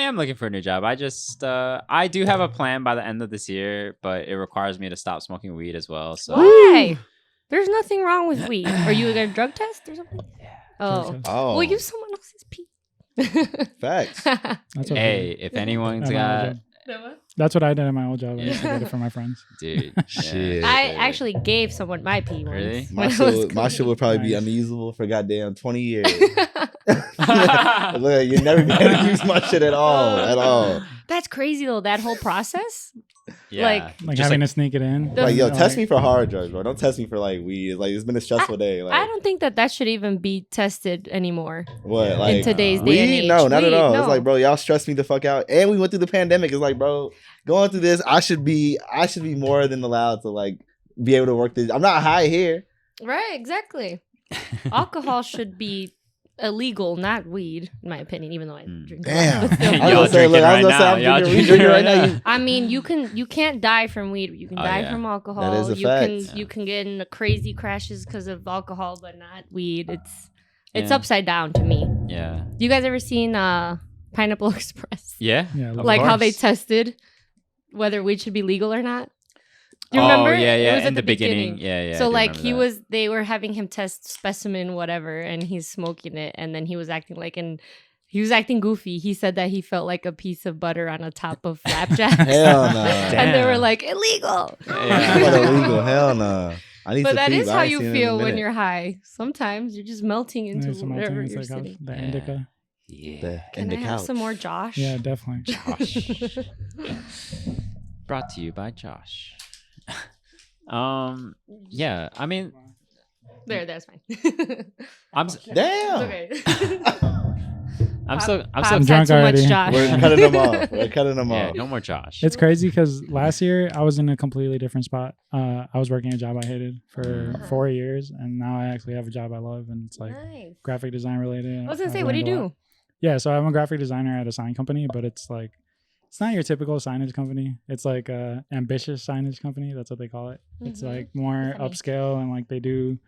Speaker 4: am looking for a new job. I just I do have a plan by the end of this year, but it requires me to stop smoking weed as well. So
Speaker 2: Why? There's nothing wrong with weed. Are you gonna drug test or something? Oh.
Speaker 1: Oh,
Speaker 2: We'll use someone else's pee.
Speaker 1: facts.
Speaker 3: That's what
Speaker 4: hey, if anyone's
Speaker 3: at my old
Speaker 4: got
Speaker 3: job. That's what I did at my old job. I used to
Speaker 4: Yeah.
Speaker 3: get it from my friends.
Speaker 4: dude,
Speaker 1: Shit.
Speaker 2: I actually gave someone my pee once.
Speaker 4: Really?
Speaker 1: My
Speaker 2: when I was
Speaker 1: shit would probably be
Speaker 3: Nice.
Speaker 1: unusable for goddamn 20 years. Look, you're never gonna use my shit at all.
Speaker 2: That's crazy though. That whole process.
Speaker 4: yeah,
Speaker 2: Like-
Speaker 3: Like
Speaker 4: just
Speaker 3: having to sneak it in.
Speaker 2: The-
Speaker 1: Like, yo,
Speaker 3: Like-
Speaker 1: test me for hard drugs, bro. Don't test me for like weed. Like, it's been a stressful day. Like,
Speaker 2: I don't think that should even be tested anymore
Speaker 1: what?
Speaker 4: in
Speaker 1: Like,
Speaker 2: today's day
Speaker 1: weed?
Speaker 2: and age.
Speaker 1: No, not at
Speaker 2: Weed,
Speaker 1: all.
Speaker 2: no.
Speaker 1: It's like, bro, y'all stressed me the fuck out, and we went through the pandemic. It's like, bro, going through this, I should be more than allowed to like be able to work this. I'm not high here.
Speaker 2: Right, exactly. Alcohol should be illegal, not weed, in my opinion, even though I drink.
Speaker 1: Damn.
Speaker 2: A lot, but still.
Speaker 1: I was
Speaker 4: Y'all
Speaker 1: gonna say, look,
Speaker 4: drinking
Speaker 1: I was
Speaker 4: right
Speaker 1: gonna say,
Speaker 4: now.
Speaker 1: I'm
Speaker 4: Y'all
Speaker 1: drinking
Speaker 4: drinking
Speaker 1: right
Speaker 4: right
Speaker 1: now.
Speaker 4: now.
Speaker 2: I mean, you can't die from weed. You can
Speaker 4: Oh,
Speaker 2: die
Speaker 4: yeah.
Speaker 2: from alcohol.
Speaker 1: That is a
Speaker 2: you
Speaker 1: fact.
Speaker 2: can you can get into crazy crashes because of alcohol, but not weed. It's
Speaker 4: Yeah.
Speaker 2: upside down to me.
Speaker 4: yeah,
Speaker 2: You guys ever seen Pineapple Express?
Speaker 4: yeah.
Speaker 3: Yeah,
Speaker 4: Of
Speaker 2: Like how they
Speaker 4: course.
Speaker 2: tested whether weed should be legal or not. Do you
Speaker 4: Oh,
Speaker 2: remember?
Speaker 4: yeah,
Speaker 2: It
Speaker 4: yeah.
Speaker 2: was at
Speaker 4: In the beginning, yeah. I
Speaker 2: So
Speaker 4: do
Speaker 2: like
Speaker 4: remember that.
Speaker 2: they were having him test specimen whatever, and he's smoking it, and then he was acting goofy. He said that he felt like a piece of butter on a top of flapjacks.
Speaker 1: Hell no.
Speaker 2: And they were
Speaker 4: Damn.
Speaker 2: like illegal.
Speaker 4: Yeah.
Speaker 1: What illegal? Hell no. I need
Speaker 2: But
Speaker 1: to
Speaker 2: that
Speaker 1: peep.
Speaker 2: is
Speaker 1: I
Speaker 2: how
Speaker 1: ain't
Speaker 2: you
Speaker 1: seen it in a
Speaker 2: feel when
Speaker 1: minute.
Speaker 2: you're high. Sometimes you're just melting into
Speaker 3: There's some
Speaker 2: whatever
Speaker 3: alternatives
Speaker 2: you're
Speaker 3: like
Speaker 2: sitting.
Speaker 3: the
Speaker 4: Yeah.
Speaker 3: indica.
Speaker 4: Yeah.
Speaker 1: The
Speaker 2: Can I have
Speaker 1: couch.
Speaker 2: some more Josh?
Speaker 3: Yeah, definitely.
Speaker 4: Josh. Brought to you by Josh. Yeah, I mean,
Speaker 2: There, that's fine.
Speaker 4: I'm
Speaker 2: It's
Speaker 1: Damn.
Speaker 2: okay.
Speaker 4: I'm still
Speaker 2: Pop's
Speaker 3: I'm
Speaker 2: had
Speaker 3: drunk
Speaker 2: too much
Speaker 3: already.
Speaker 2: Josh.
Speaker 1: We're cutting them off. We're cutting them
Speaker 4: yeah,
Speaker 1: off.
Speaker 4: no more Josh.
Speaker 3: It's crazy because last year I was in a completely different spot. I was working a job I hated for 4 years, and now I actually have a job I love, and it's like
Speaker 2: Nice.
Speaker 3: graphic design related.
Speaker 2: I was gonna say, what do you
Speaker 3: learned a lot.
Speaker 2: do?
Speaker 3: Yeah, so I'm a graphic designer at a sign company, but it's like it's not your typical signage company. It's like a ambitious signage company. That's what they call it. It's
Speaker 2: Mhm.
Speaker 3: like more
Speaker 2: Funny.
Speaker 3: upscale, and like they do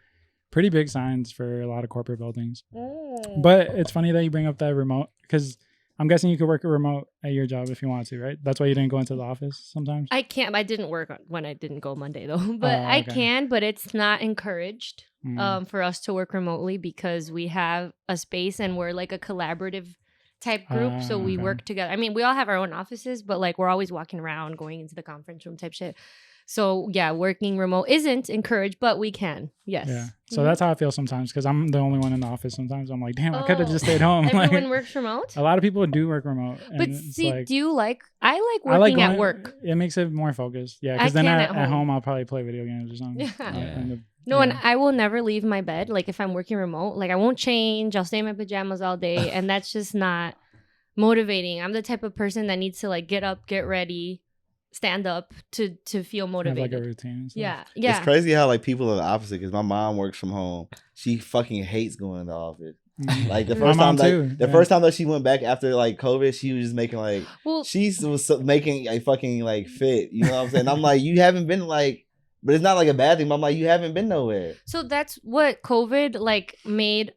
Speaker 3: pretty big signs for a lot of corporate buildings.
Speaker 2: Mm.
Speaker 3: But it's funny that you bring up that remote because I'm guessing you could work a remote at your job if you want to, right? That's why you didn't go into the office sometimes.
Speaker 2: I can't. I didn't work when I didn't go Monday though, but I
Speaker 3: okay.
Speaker 2: can. But it's not encouraged
Speaker 3: Mm.
Speaker 2: for us to work remotely because we have a space and we're like a collaborative type group. So we
Speaker 3: okay.
Speaker 2: work together. I mean, we all have our own offices, but like we're always walking around, going into the conference room type shit. So yeah, working remote isn't encouraged, but we can. Yes.
Speaker 3: Yeah. So
Speaker 2: Mhm.
Speaker 3: that's how I feel sometimes because I'm the only one in the office. Sometimes I'm like, damn, I could have
Speaker 2: Oh.
Speaker 3: just stayed home. Like,
Speaker 2: Everyone works remote.
Speaker 3: a lot of people do work remote. And
Speaker 2: But
Speaker 3: it's
Speaker 2: see,
Speaker 3: like,
Speaker 2: do you like? I like
Speaker 3: I
Speaker 2: working
Speaker 3: like
Speaker 2: at
Speaker 3: going-
Speaker 2: work.
Speaker 3: It makes it more focused. Yeah,
Speaker 2: I
Speaker 3: because then
Speaker 2: can
Speaker 3: at
Speaker 2: at
Speaker 3: home.
Speaker 2: home.
Speaker 3: I'll probably play video games or something.
Speaker 2: Yeah.
Speaker 4: Yeah.
Speaker 2: No, and
Speaker 3: yeah.
Speaker 2: I will never leave my bed. Like if I'm working remote, like I won't change. I'll stay in my pajamas all day, and that's just not motivating. I'm the type of person that needs to like get up, get ready, stand up to feel
Speaker 3: Have
Speaker 2: motivated.
Speaker 3: like a routine. And stuff.
Speaker 2: Yeah, yeah.
Speaker 1: It's crazy how like people are the opposite because my mom works from home. She fucking hates going to the office.
Speaker 3: Mhm.
Speaker 1: Like the
Speaker 2: My
Speaker 1: first
Speaker 3: mom
Speaker 1: time,
Speaker 3: too,
Speaker 1: like, the
Speaker 3: yeah.
Speaker 1: first time that she went back after like COVID, she was just making like
Speaker 2: Well,
Speaker 1: making a fucking like fit. You know what I'm saying? I'm like, you haven't been like, but it's not like a bad thing. But I'm like, you haven't been nowhere.
Speaker 2: so that's what COVID like made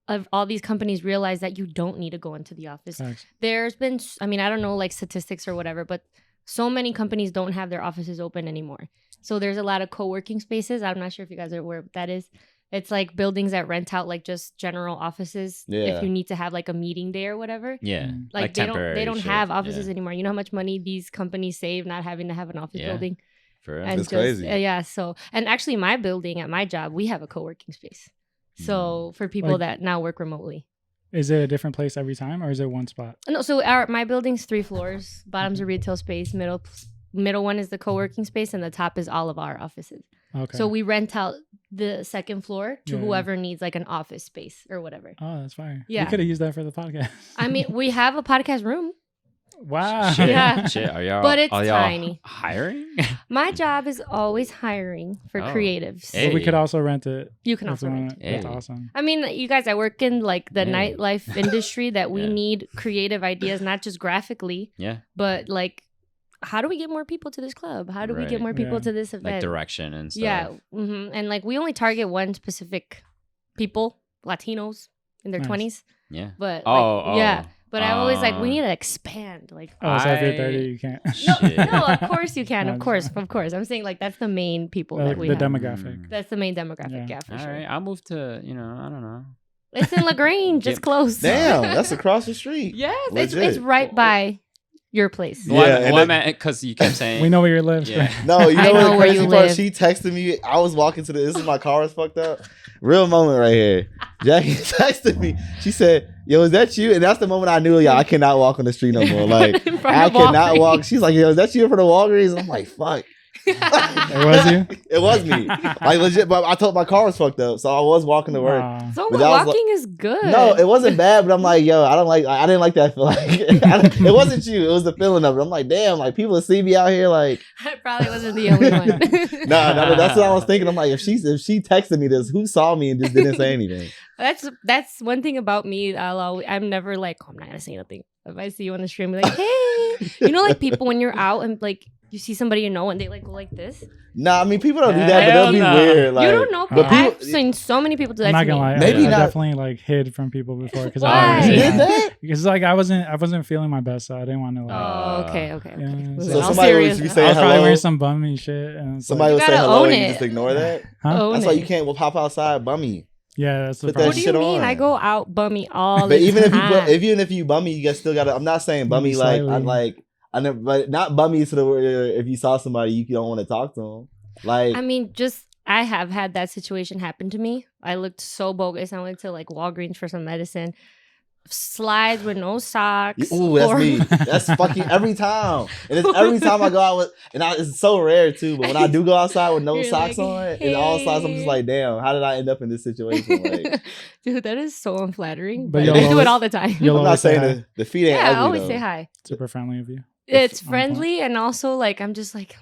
Speaker 2: of all these companies realize that you don't need to go into the office.
Speaker 3: Facts.
Speaker 2: There's been, I mean, I don't know like statistics or whatever, but so many companies don't have their offices open anymore. So there's a lot of co-working spaces. I'm not sure if you guys are aware what that is. It's like buildings that rent out like just general offices
Speaker 1: Yeah.
Speaker 2: if you need to have like a meeting day or whatever.
Speaker 4: Yeah.
Speaker 3: Mm.
Speaker 2: Like they don't
Speaker 4: temporary shit.
Speaker 2: have offices
Speaker 4: Yeah.
Speaker 2: anymore. You know how much money these companies save not having to have an office
Speaker 4: Yeah.
Speaker 2: building?
Speaker 4: For real.
Speaker 2: And
Speaker 1: It's crazy.
Speaker 2: Yeah. So, and actually, my building at my job, we have a co-working space. So for people
Speaker 3: Like-
Speaker 2: that now work remotely.
Speaker 3: Is it a different place every time, or is it one spot?
Speaker 2: No, so my building's 3 floors. Bottom's a retail space. Middle one is the co-working space, and the top is all of our offices.
Speaker 3: Okay.
Speaker 2: So we rent out the second floor to
Speaker 3: Yeah.
Speaker 2: whoever needs like an office space or whatever.
Speaker 3: Oh, that's fire.
Speaker 2: Yeah.
Speaker 3: We could have used that for the podcast.
Speaker 2: I mean, we have a podcast room.
Speaker 3: wow.
Speaker 4: Shit.
Speaker 2: Yeah.
Speaker 4: Shit. Are y'all?
Speaker 2: But it's
Speaker 4: are y'all
Speaker 2: tiny.
Speaker 4: hiring?
Speaker 2: My job is always hiring for
Speaker 4: Oh.
Speaker 2: creatives.
Speaker 4: Hey.
Speaker 3: But we could also rent it.
Speaker 2: You can
Speaker 3: if
Speaker 2: also
Speaker 3: we
Speaker 2: rent.
Speaker 3: wanna- That's
Speaker 4: Hey.
Speaker 3: awesome.
Speaker 2: I mean, you guys, I work in like the
Speaker 4: Yeah.
Speaker 2: nightlife industry that we
Speaker 4: Yeah.
Speaker 2: need creative ideas, not just graphically,
Speaker 4: Yeah.
Speaker 2: but like, how do we get more people to this club? How do we get
Speaker 4: Right.
Speaker 2: more people
Speaker 3: Yeah.
Speaker 2: to this
Speaker 4: Like
Speaker 2: event?
Speaker 4: direction and stuff.
Speaker 2: Yeah. And like, we only target one specific people, Latinos in their
Speaker 3: Nice.
Speaker 2: 20s.
Speaker 4: Yeah.
Speaker 2: But
Speaker 4: Oh.
Speaker 2: like, yeah. But I'm always like, we
Speaker 4: Uh,
Speaker 2: need to expand. Like,
Speaker 3: Oh, so if you're
Speaker 4: I-
Speaker 3: 30, you can't.
Speaker 2: no,
Speaker 4: Shit.
Speaker 2: no, of course you can.
Speaker 3: No,
Speaker 2: Of
Speaker 3: I'm
Speaker 2: course.
Speaker 3: just-
Speaker 2: Of course. I'm saying like, that's the main people
Speaker 3: the
Speaker 2: that we
Speaker 3: the
Speaker 2: have.
Speaker 3: demographic.
Speaker 2: That's the main demographic.
Speaker 3: Yeah.
Speaker 2: Yeah, for
Speaker 4: All
Speaker 2: sure.
Speaker 4: right. I'll move to, I don't know.
Speaker 2: It's in LaGrange. It's
Speaker 4: Get-
Speaker 2: close.
Speaker 1: Damn, that's across the street.
Speaker 2: Yes, it's
Speaker 1: Legit.
Speaker 2: right by your place.
Speaker 1: Yeah,
Speaker 4: Well,
Speaker 1: and
Speaker 4: well, I
Speaker 1: then-
Speaker 4: meant because you kept saying.
Speaker 3: We know where you live.
Speaker 4: Yeah.
Speaker 1: No, you know
Speaker 2: I
Speaker 1: what
Speaker 2: know
Speaker 1: the
Speaker 2: where
Speaker 1: crazy
Speaker 2: you
Speaker 1: part?
Speaker 2: live.
Speaker 1: She texted me. I was walking to this is my car was fucked up. Real moment right here. Jackie texted me. She said, "Yo, is that you?" And that's the moment I knew, y'all, I cannot walk on the street no more. Like
Speaker 2: In front
Speaker 1: I
Speaker 2: of
Speaker 1: cannot
Speaker 2: Walgreens.
Speaker 1: walk. She's like, "Yo, is that you in front of Walgreens?" And I'm like, "Fuck."
Speaker 3: It was you?
Speaker 1: It was me. Like legit, but I told my car was fucked up, so I was walking to work.
Speaker 3: Aw.
Speaker 2: So
Speaker 1: But that was
Speaker 2: walking is good.
Speaker 1: No, it wasn't bad, but I'm like, yo, I didn't like that feel. Like, it wasn't you. It was the feeling of it. I'm like, damn, like people see me out here, like,
Speaker 2: I probably wasn't the only one.
Speaker 1: no, that's what I was thinking. I'm like, if she texted me this, who saw me and just didn't say anything?
Speaker 2: That's one thing about me. I'm never like, oh, I'm not gonna say nothing. If I see you on the street, I'm like, hey, like people when you're out and like you see somebody you know and they like go like this.
Speaker 1: Nah, I mean, people don't do that, but
Speaker 4: Hell
Speaker 1: they'll be
Speaker 4: no.
Speaker 1: weird. Like,
Speaker 2: You don't know.
Speaker 3: but
Speaker 2: I've
Speaker 1: people-
Speaker 2: seen so many people do that.
Speaker 3: I'm not
Speaker 2: to
Speaker 3: gonna
Speaker 2: me.
Speaker 3: lie.
Speaker 1: Maybe
Speaker 3: I
Speaker 1: not-
Speaker 3: definitely like hid from people before because
Speaker 2: Why?
Speaker 3: I
Speaker 1: You
Speaker 3: always
Speaker 1: did that?
Speaker 3: because like I wasn't feeling my best, so I didn't want to like.
Speaker 2: Oh, okay.
Speaker 3: Yeah.
Speaker 2: Listen,
Speaker 1: So
Speaker 2: all
Speaker 1: somebody would
Speaker 2: serious
Speaker 1: be
Speaker 2: now.
Speaker 1: saying
Speaker 3: I was probably
Speaker 1: hello.
Speaker 3: wearing some bummy shit, and it's
Speaker 1: Somebody
Speaker 3: like,
Speaker 1: would say
Speaker 2: gotta
Speaker 1: hello
Speaker 2: own
Speaker 1: and you
Speaker 2: it.
Speaker 1: just ignore that.
Speaker 3: huh?
Speaker 2: Own
Speaker 1: That's why you
Speaker 2: it.
Speaker 1: can't pop outside bummy.
Speaker 3: Yeah, that's the
Speaker 1: Put that
Speaker 2: What
Speaker 3: problem.
Speaker 2: do you
Speaker 1: shit
Speaker 2: mean?
Speaker 1: on.
Speaker 2: I go out bummy all
Speaker 1: But
Speaker 2: the
Speaker 1: even
Speaker 2: time.
Speaker 1: if you bummy, you guys still gotta. I'm not saying bummy like
Speaker 3: Slightly.
Speaker 1: I like. I never, but not bummy to the where if you saw somebody you don't want to talk to them. Like
Speaker 2: I mean, I have had that situation happen to me. I looked so bogus. I went to like Walgreens for some medicine. slides with no socks.
Speaker 1: Ooh, that's me. That's fucking every time. And it's every time I go out with, and it's so rare too, but when I do go outside with no
Speaker 2: You're
Speaker 1: socks
Speaker 2: like,
Speaker 1: on, and all slides, I'm just like, damn, how did I end up in this situation? Like,
Speaker 2: dude, that is so unflattering.
Speaker 3: But
Speaker 2: But
Speaker 3: you'll
Speaker 2: I do it all the time.
Speaker 3: you'll
Speaker 1: I'm not
Speaker 3: always say
Speaker 1: saying
Speaker 3: hi.
Speaker 1: the feet ain't
Speaker 2: Yeah, I
Speaker 1: ugly
Speaker 2: always
Speaker 1: though.
Speaker 2: say hi.
Speaker 3: Super friendly of you.
Speaker 2: It's
Speaker 3: on point.
Speaker 2: friendly, and also like I'm just like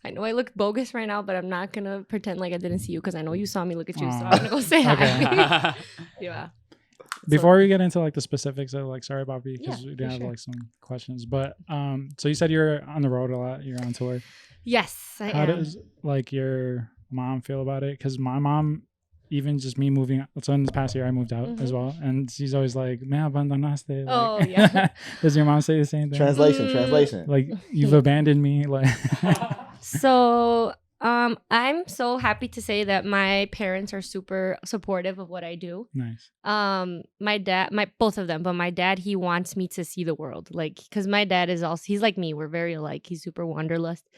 Speaker 2: I know I look bogus right now, but I'm not gonna pretend like I didn't see you because I know you saw me look at you, so I'm gonna go say hi.
Speaker 3: Okay.
Speaker 2: Yeah.
Speaker 3: Before we get into like the specifics of like Sorry Papi, because
Speaker 2: Yeah,
Speaker 3: we do
Speaker 2: for
Speaker 3: have
Speaker 2: sure.
Speaker 3: like some questions. But so you said you're on the road a lot. You're on tour.
Speaker 2: Yes, I
Speaker 3: How
Speaker 2: am.
Speaker 3: does like your mom feel about it? Because my mom, even just me moving, so in this past year I moved out as well, and she's always like, "Me abandonaste." Like,
Speaker 2: Oh, yeah.
Speaker 3: Does your mom say the same thing?
Speaker 1: Translation.
Speaker 3: Like you've abandoned me. Like
Speaker 2: So I'm so happy to say that my parents are super supportive of what I do.
Speaker 3: nice.
Speaker 2: My dad, both of them, but my dad, he wants me to see the world, like, because my dad is also, he's like me, we're very alike. He's super wanderlust,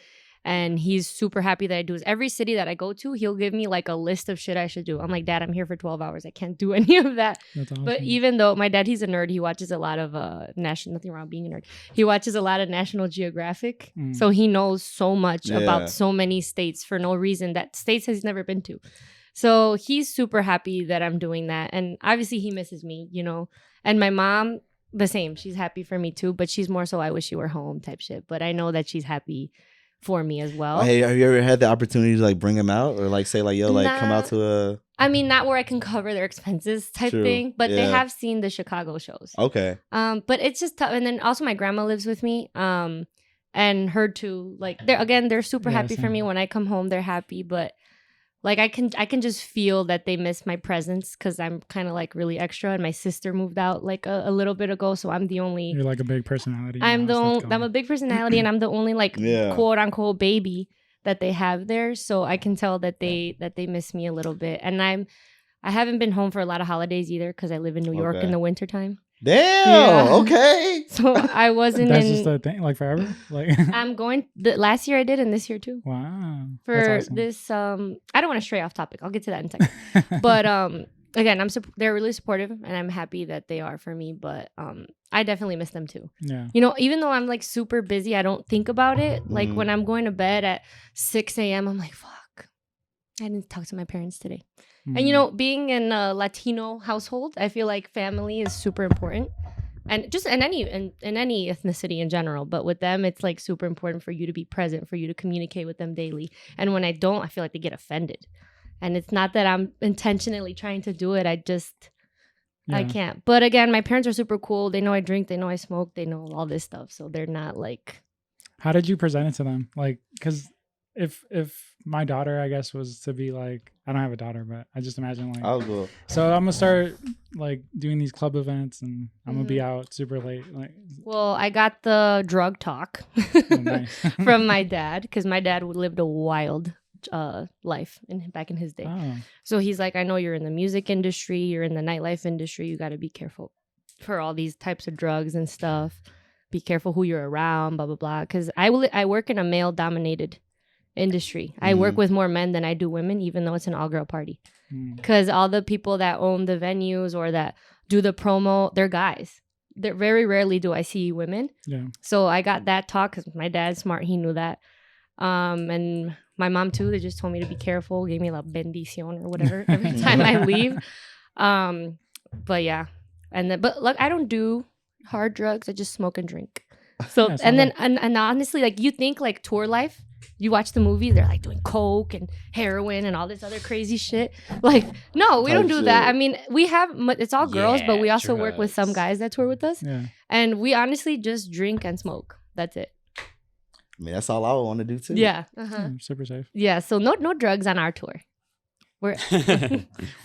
Speaker 2: and he's super happy that I do this. Every city that I go to, he'll give me like a list of shit I should do. I'm like, Dad, I'm here for 12 hours, I can't do any of that.
Speaker 3: That's awesome.
Speaker 2: But even though my dad, he's a nerd, he watches a lot of nothing wrong being a nerd. He watches a lot of National Geographic, so he knows so much
Speaker 1: Yeah.
Speaker 2: about so many states for no reason, that states he's never been to. So he's super happy that I'm doing that, and obviously he misses me, you know. And my mom, the same. She's happy for me too, but she's more so I wish you were home type shit. But I know that she's happy for me as well.
Speaker 1: Hey, have you ever had the opportunity to like bring them out or like say like, yo, like come
Speaker 2: Nah.
Speaker 1: out to a?
Speaker 2: I mean, not where I can cover their expenses type
Speaker 1: True.
Speaker 2: thing, but they
Speaker 1: Yeah.
Speaker 2: have seen the Chicago shows.
Speaker 1: Okay.
Speaker 2: But it's just tough. And then also my grandma lives with me. And her too. Like they're super
Speaker 3: Yeah,
Speaker 2: happy for
Speaker 3: same.
Speaker 2: me when I come home. They're happy, but like I can just feel that they miss my presence because I'm kind of like really extra. And my sister moved out like a little bit ago, so I'm the only.
Speaker 3: You're like a big personality.
Speaker 2: I'm the
Speaker 3: now, so
Speaker 2: only.
Speaker 3: that's
Speaker 2: I'm a
Speaker 3: going.
Speaker 2: big personality, and I'm the only like
Speaker 1: Yeah.
Speaker 2: quote unquote baby that they have there. So I can tell that they miss me a little bit, and I haven't been home for a lot of holidays either because I live in New York
Speaker 1: Okay.
Speaker 2: in the wintertime.
Speaker 1: Damn.
Speaker 2: Yeah.
Speaker 1: Okay.
Speaker 2: So I wasn't
Speaker 3: That's
Speaker 2: in.
Speaker 3: just a thing, like forever. Like
Speaker 2: I'm going. Last year I did, and this year too.
Speaker 3: wow.
Speaker 2: For
Speaker 3: That's awesome.
Speaker 2: this, I don't want to stray off topic. I'll get to that in a second. But again, they're really supportive, and I'm happy that they are for me. But I definitely miss them too.
Speaker 3: Yeah.
Speaker 2: You know, even though I'm like super busy, I don't think about it. Like
Speaker 1: Mhm.
Speaker 2: when I'm going to bed at 6 a.m., I'm like, fuck, I didn't talk to my parents today. And you know, being in a Latino household, I feel like family is super important. And just in any ethnicity in general, but with them, it's like super important for you to be present, for you to communicate with them daily. And when I don't, I feel like they get offended. And it's not that I'm intentionally trying to do it. I
Speaker 3: Yeah.
Speaker 2: can't. But again, my parents are super cool. They know I drink. They know I smoke. They know all this stuff. So they're not like.
Speaker 3: How did you present it to them? Like, because if my daughter, I guess, was to be like, I don't have a daughter, but I just imagine like,
Speaker 1: Oh, cool.
Speaker 3: so I'm gonna start like doing these club events, and I'm gonna
Speaker 2: Mm-hmm.
Speaker 3: be out super late. Like,
Speaker 2: Well, I got the drug talk
Speaker 3: oh, nice.
Speaker 2: from my dad because my dad lived a wild life back in his day.
Speaker 3: Oh,
Speaker 2: So he's like, I know you're in the music industry, you're in the nightlife industry, you got to be careful for all these types of drugs and stuff. Be careful who you're around, blah, blah, blah. Because I work in a male-dominated industry. I work with more men than I do women, even though it's an all-girl party. Because all the people that own the venues or that do the promo, they're guys. They're very rarely do I see women.
Speaker 3: yeah.
Speaker 2: So I got that talk because my dad's smart. He knew that. And my mom too. They just told me to be careful. Gave me la bendición or whatever every time I leave. But yeah. But look, I don't do hard drugs. I just smoke and drink. So
Speaker 3: Yeah, it's
Speaker 2: and
Speaker 3: not
Speaker 2: then and honestly, like you think like tour life. You watch the movies, they're like doing coke and heroin and all this other crazy shit. Like, no, we
Speaker 1: Type
Speaker 2: don't do that.
Speaker 1: shit.
Speaker 2: I mean, we have, it's all girls, but we
Speaker 4: Yeah,
Speaker 2: also work with some
Speaker 4: drugs.
Speaker 2: guys that tour with us.
Speaker 3: Yeah.
Speaker 2: And we honestly just drink and smoke. That's it.
Speaker 1: I mean, that's all I would want to do too.
Speaker 2: Yeah.
Speaker 3: Super safe.
Speaker 2: Yeah. So no drugs on our tour. We're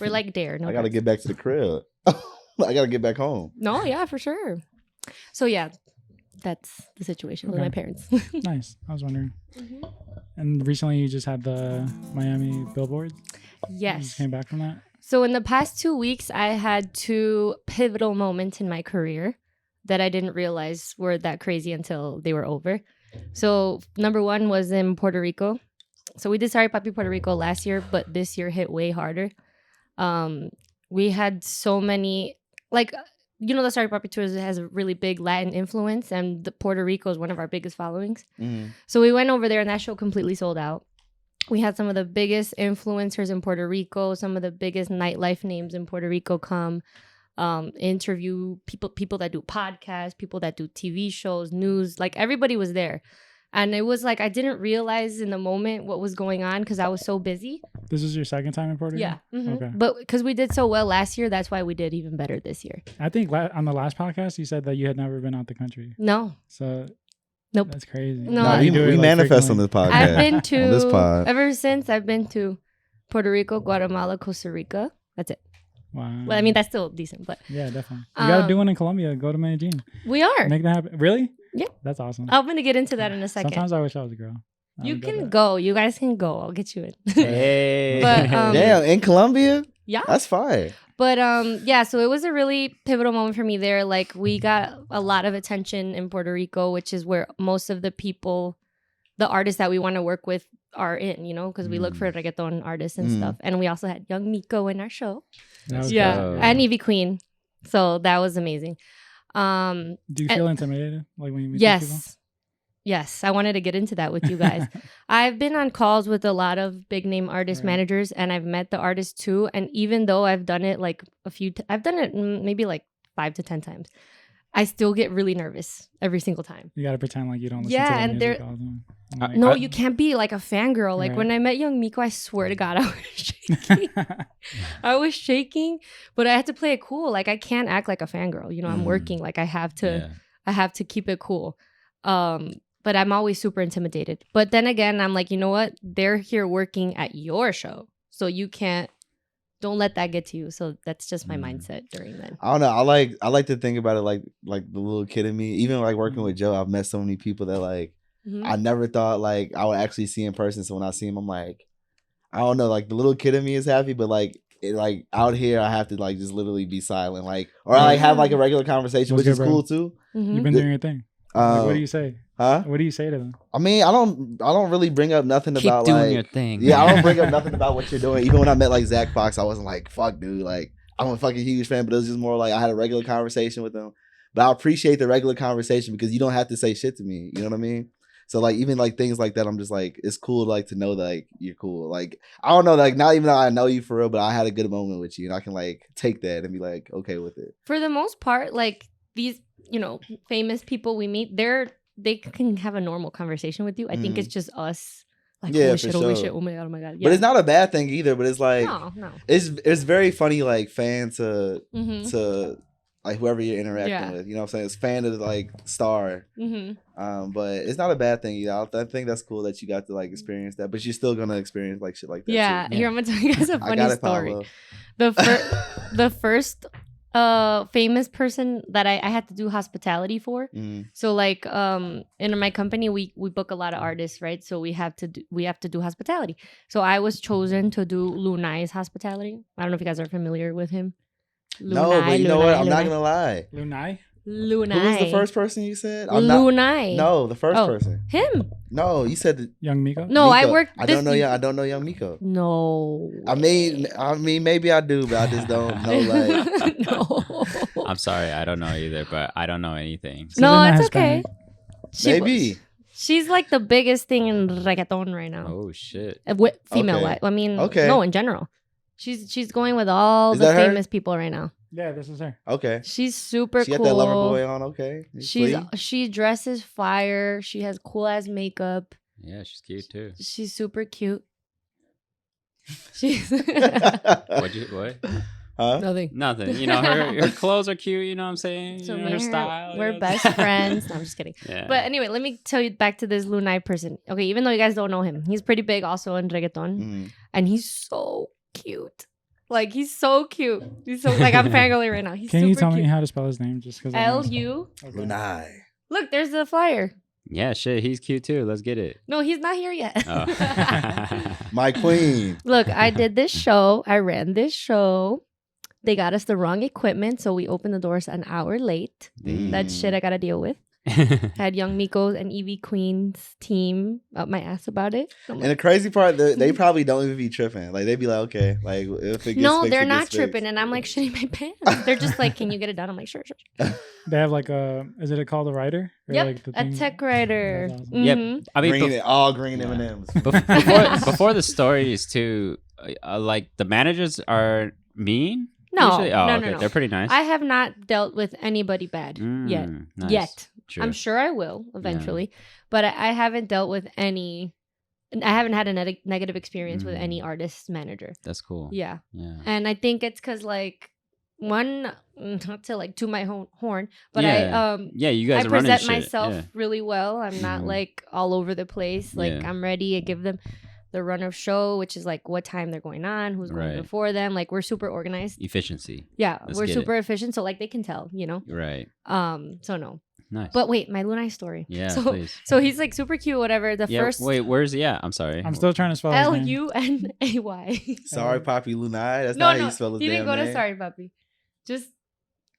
Speaker 2: we're like Dare. No
Speaker 1: I gotta
Speaker 2: drugs.
Speaker 1: get back to the crib. I gotta get back home.
Speaker 2: No, yeah, for sure. So yeah, that's the situation with
Speaker 3: Okay.
Speaker 2: my parents.
Speaker 3: Nice. I was wondering. And recently, you just had the Miami billboard. You
Speaker 2: Yes.
Speaker 3: just came back from that.
Speaker 2: So in the past 2 weeks, I had 2 pivotal moments in my career that I didn't realize were that crazy until they were over. So number 1 was in Puerto Rico. So we did Sorry Papi Puerto Rico last year, but this year hit way harder. We had so many, like you know, the Sorry Papi Tour has a really big Latin influence, and the Puerto Rico is one of our biggest followings. So we went over there, and that show completely sold out. We had some of the biggest influencers in Puerto Rico, some of the biggest nightlife names in Puerto Rico come interview people that do podcasts, people that do TV shows, news, like everybody was there. And it was like I didn't realize in the moment what was going on because I was so busy.
Speaker 3: This is your second time in Puerto Rico?
Speaker 2: Yeah. Mm-hmm.
Speaker 3: Okay.
Speaker 2: But because we did so well last year, that's why we did even better this year.
Speaker 3: I think on the last podcast, you said that you had never been out the country.
Speaker 2: No.
Speaker 3: So
Speaker 2: nope.
Speaker 3: That's crazy.
Speaker 2: No,
Speaker 1: we manifest on this podcast.
Speaker 2: I've been to,
Speaker 1: on this pod.
Speaker 2: ever since I've been to Puerto Rico, Guatemala, Costa Rica. That's it.
Speaker 3: Wow.
Speaker 2: Well, I mean, that's still decent, but.
Speaker 3: Yeah, definitely. You got to do one in Colombia. Go to Medellin.
Speaker 2: We are.
Speaker 3: Make that happen. Really?
Speaker 2: Yeah.
Speaker 3: That's awesome.
Speaker 2: I'm going to get into that in a second.
Speaker 3: Sometimes I wish I was a girl.
Speaker 2: You can go. You guys can go. I'll get you in.
Speaker 4: Hey.
Speaker 2: But,
Speaker 1: damn, in Colombia?
Speaker 2: Yeah.
Speaker 1: That's fire.
Speaker 2: But yeah, so it was a really pivotal moment for me there. Like we got a lot of attention in Puerto Rico, which is where most of the people, the artists that we want to work with are in, you know, because we look for reggaeton artists and stuff. And we also had Young Miko in our show.
Speaker 4: Yeah.
Speaker 2: And Evie Queen. So that was amazing.
Speaker 3: Do you feel intimidated? Like when you meet these people?
Speaker 2: Yes, I wanted to get into that with you guys. I've been on calls with a lot of big name artist managers, and I've met the artists too. And even though I've done it like I've done it maybe like 5 to 10 times, I still get really nervous every single time.
Speaker 3: You got to pretend like you don't listen to the music all the time. Like,
Speaker 2: no, you can't be like a fangirl. Like when I met Young Miko, I swear to God, I was shaking. I was shaking, but I had to play it cool. Like I can't act like a fangirl. You know, I'm working. Like I have to keep it cool. But I'm always super intimidated. But then again, I'm like, you know what? They're here working at your show. So don't let that get to you. So that's just my mindset during that.
Speaker 1: I don't know. I like to think about it like the little kid in me. Even like working with Joe, I've met so many people that like I never thought like I would actually see in person. So when I see him, I'm like, I don't know, like the little kid in me is happy, but like like out here I have to like just literally be silent. Like or I like have like a regular conversation, which is cool too.
Speaker 3: You've been doing your thing. Like, what do you say?
Speaker 1: Huh?
Speaker 3: What do you say to them?
Speaker 1: I mean, I don't really bring up nothing
Speaker 4: Keep
Speaker 1: about
Speaker 4: doing
Speaker 1: like
Speaker 4: your thing.
Speaker 1: Yeah, I don't bring up nothing about what you're doing. Even when I met like Zach Fox, I wasn't like, fuck dude, like I'm a fucking huge fan, but it was just more like I had a regular conversation with him. But I appreciate the regular conversation because you don't have to say shit to me. You know what I mean? So like even like things like that, I'm just like, it's cool like to know that like you're cool. Like I don't know, like not even though I know you for real, but I had a good moment with you and I can like take that and be like okay with it.
Speaker 2: For the most part, like these, you know, famous people we meet, they can have a normal conversation with you. I think it's just us. Like, holy shit, holy shit, oh my god, oh my god. Yeah.
Speaker 1: But it's not a bad thing either. But it's like
Speaker 2: no.
Speaker 1: It's very funny, like fan to like whoever you're interacting with. You know what I'm saying? It's fan to like star. But it's not a bad thing either. I think that's cool that you got to like experience that. But you're still gonna experience like shit like that.
Speaker 2: Yeah.
Speaker 1: Too.
Speaker 2: Here, I'm gonna tell you guys a funny story. The first famous person that I had to do hospitality for. So like in my company we book a lot of artists, right? So we have to do hospitality. So I was chosen to do Lunai's hospitality. I don't know if you guys are familiar with him.
Speaker 1: No, but you know what? I'm not gonna lie.
Speaker 3: Lunai?
Speaker 2: Lunai.
Speaker 1: Who was the first person you said?
Speaker 2: Lunai.
Speaker 1: No, the first person.
Speaker 2: Him.
Speaker 1: No, you said
Speaker 3: Young Miko.
Speaker 2: No,
Speaker 1: Miko.
Speaker 2: I worked.
Speaker 1: I don't know. I don't know Young Miko.
Speaker 2: No.
Speaker 1: I mean, maybe I do, but I just don't know. Like,
Speaker 2: no.
Speaker 4: I'm sorry, I don't know either, but I don't know anything.
Speaker 2: So. No, it's okay.
Speaker 1: Maybe.
Speaker 2: She's like the biggest thing in reggaeton right now.
Speaker 4: Oh shit.
Speaker 2: Female wise. I mean, no, in general. She's going with all the famous people right now.
Speaker 3: Yeah, this is her.
Speaker 1: Okay.
Speaker 2: She's super cool.
Speaker 1: She got that lover boy on. Okay.
Speaker 2: She dresses fire. She has cool ass makeup.
Speaker 4: Yeah, she's cute too.
Speaker 2: She's super cute. She's
Speaker 4: what?
Speaker 1: Huh?
Speaker 2: Nothing.
Speaker 4: You know, her clothes are cute. You know what I'm saying?
Speaker 2: So
Speaker 4: you know, her style.
Speaker 2: We're best friends. No, I'm just kidding.
Speaker 4: Yeah.
Speaker 2: But anyway, let me tell you back to this Lunai person. Okay, even though you guys don't know him, he's pretty big also in reggaeton, and he's so cute. Like he's so cute. He's so like I'm fangirling right now. He's
Speaker 3: Can
Speaker 2: super
Speaker 3: you tell
Speaker 2: cute.
Speaker 3: me how to spell his name? Just because
Speaker 2: Lu.
Speaker 1: Lunai.
Speaker 2: Look, there's the flyer.
Speaker 4: Yeah, shit, he's cute too. Let's get it.
Speaker 2: No, he's not here yet.
Speaker 4: Oh.
Speaker 1: My queen.
Speaker 2: Look, I did this show. I ran this show. They got us the wrong equipment, so we opened the doors an hour late. That shit I gotta deal with. Had Young Miko's and Evie Queen's team up my ass about it.
Speaker 1: And the crazy part, they probably don't even be tripping. Like they be like, okay, like if it gets
Speaker 2: no,
Speaker 1: fixed,
Speaker 2: they're
Speaker 1: it
Speaker 2: not
Speaker 1: gets
Speaker 2: tripping,
Speaker 1: fixed.
Speaker 2: and I'm like shitting my pants. They're just like, "Can you get it done?" I'm like, "Sure."
Speaker 3: They have like is it called a writer? Or
Speaker 2: Yep,
Speaker 3: like the
Speaker 2: a
Speaker 3: thing?
Speaker 2: tech writer.
Speaker 3: That's awesome.
Speaker 4: Yep.
Speaker 2: Mhm.
Speaker 4: I mean,
Speaker 1: Green, all green
Speaker 4: Yeah.
Speaker 1: M&Ms.
Speaker 4: before the stories too, like the managers are mean.
Speaker 2: No,
Speaker 4: usually? Oh,
Speaker 2: no,
Speaker 4: okay.
Speaker 2: no.
Speaker 4: They're pretty nice.
Speaker 2: I have not dealt with anybody bad yet.
Speaker 4: Nice.
Speaker 2: Yet.
Speaker 4: True.
Speaker 2: I'm sure I will eventually, but I haven't dealt with any. I haven't had a negative experience with any artist manager.
Speaker 4: That's cool.
Speaker 2: Yeah,
Speaker 4: Yeah.
Speaker 2: and I think it's because like one, not to like to my horn, but
Speaker 4: Yeah. Yeah, you guys
Speaker 2: I
Speaker 4: are running
Speaker 2: present
Speaker 4: shit.
Speaker 2: myself
Speaker 4: Yeah.
Speaker 2: really well. I'm not
Speaker 4: Mhm.
Speaker 2: like all over the place. Like
Speaker 4: Yeah.
Speaker 2: I'm ready. I give them the run of show, which is like what time they're going on, who's going
Speaker 4: Right.
Speaker 2: before them. Like we're super organized.
Speaker 4: Efficiency.
Speaker 2: Yeah,
Speaker 4: Let's
Speaker 2: we're
Speaker 4: get
Speaker 2: super efficient. So like they can tell,
Speaker 4: Right.
Speaker 2: So no.
Speaker 4: Nice.
Speaker 2: But wait, my Lunai story.
Speaker 4: yeah,
Speaker 2: so
Speaker 4: please.
Speaker 2: so he's like super cute, whatever. The
Speaker 4: Yeah,
Speaker 2: first
Speaker 4: wait, where's he at? I'm sorry.
Speaker 3: I'm still trying to spell his name.
Speaker 2: Lunay.
Speaker 1: Sorry, Papi Lunai. That's
Speaker 2: No,
Speaker 1: not how
Speaker 2: no,
Speaker 1: you spell his
Speaker 2: he didn't
Speaker 1: damn
Speaker 2: go
Speaker 1: name.
Speaker 2: to Sorry Papi. Just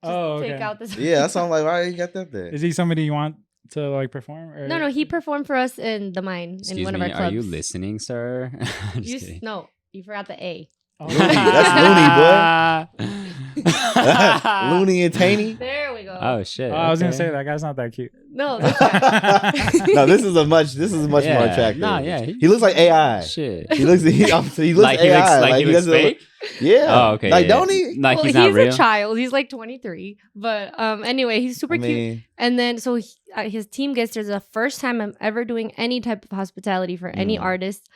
Speaker 3: Oh,
Speaker 2: take
Speaker 3: okay.
Speaker 2: out the.
Speaker 1: Yeah, that's why I'm like, why you got that there?
Speaker 3: Is he somebody you want to like perform? Or?
Speaker 2: No, he performed for us in the Mine in
Speaker 4: Excuse
Speaker 2: one
Speaker 4: me,
Speaker 2: of our clubs.
Speaker 4: are you listening, sir? Just
Speaker 2: You
Speaker 4: kidding.
Speaker 2: no, you forgot the A.
Speaker 3: Oh.
Speaker 1: Looney, that's Looney and Taney.
Speaker 2: There we go.
Speaker 4: Oh shit.
Speaker 3: Oh, I was gonna
Speaker 4: okay.
Speaker 3: say that guy's not that cute.
Speaker 2: No, this guy.
Speaker 1: No, this is much more
Speaker 4: Yeah.
Speaker 1: attractive.
Speaker 4: Nah, yeah,
Speaker 1: he looks like AI.
Speaker 4: Shit.
Speaker 1: He looks looks
Speaker 4: like he
Speaker 1: AI.
Speaker 4: looks, like he looks
Speaker 1: doesn't
Speaker 4: fake.
Speaker 1: Yeah.
Speaker 4: Oh, okay.
Speaker 1: Like
Speaker 4: yeah.
Speaker 1: don't he?
Speaker 4: Like
Speaker 2: Well,
Speaker 4: he's not real.
Speaker 2: a child. He's like 23. But anyway, he's super
Speaker 1: I
Speaker 2: cute.
Speaker 1: mean,
Speaker 2: And then so his team gets there. It's the first time I'm ever doing any type of hospitality for any artist.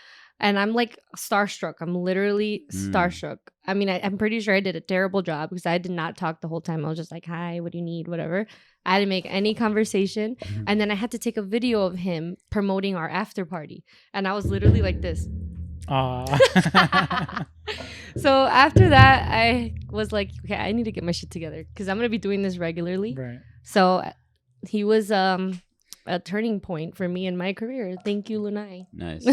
Speaker 2: And I'm like starstruck. I'm literally starstruck. I mean, I'm pretty sure I did a terrible job because I did not talk the whole time. I was just like, hi, what do you need? Whatever. I didn't make any conversation. And then I had to take a video of him promoting our after party. And I was literally like this. So after that, I was like, okay, I need to get my shit together because I'm going to be doing this regularly.
Speaker 3: Right.
Speaker 2: So he was a turning point for me in my career. Thank you, Lunai.
Speaker 4: Nice.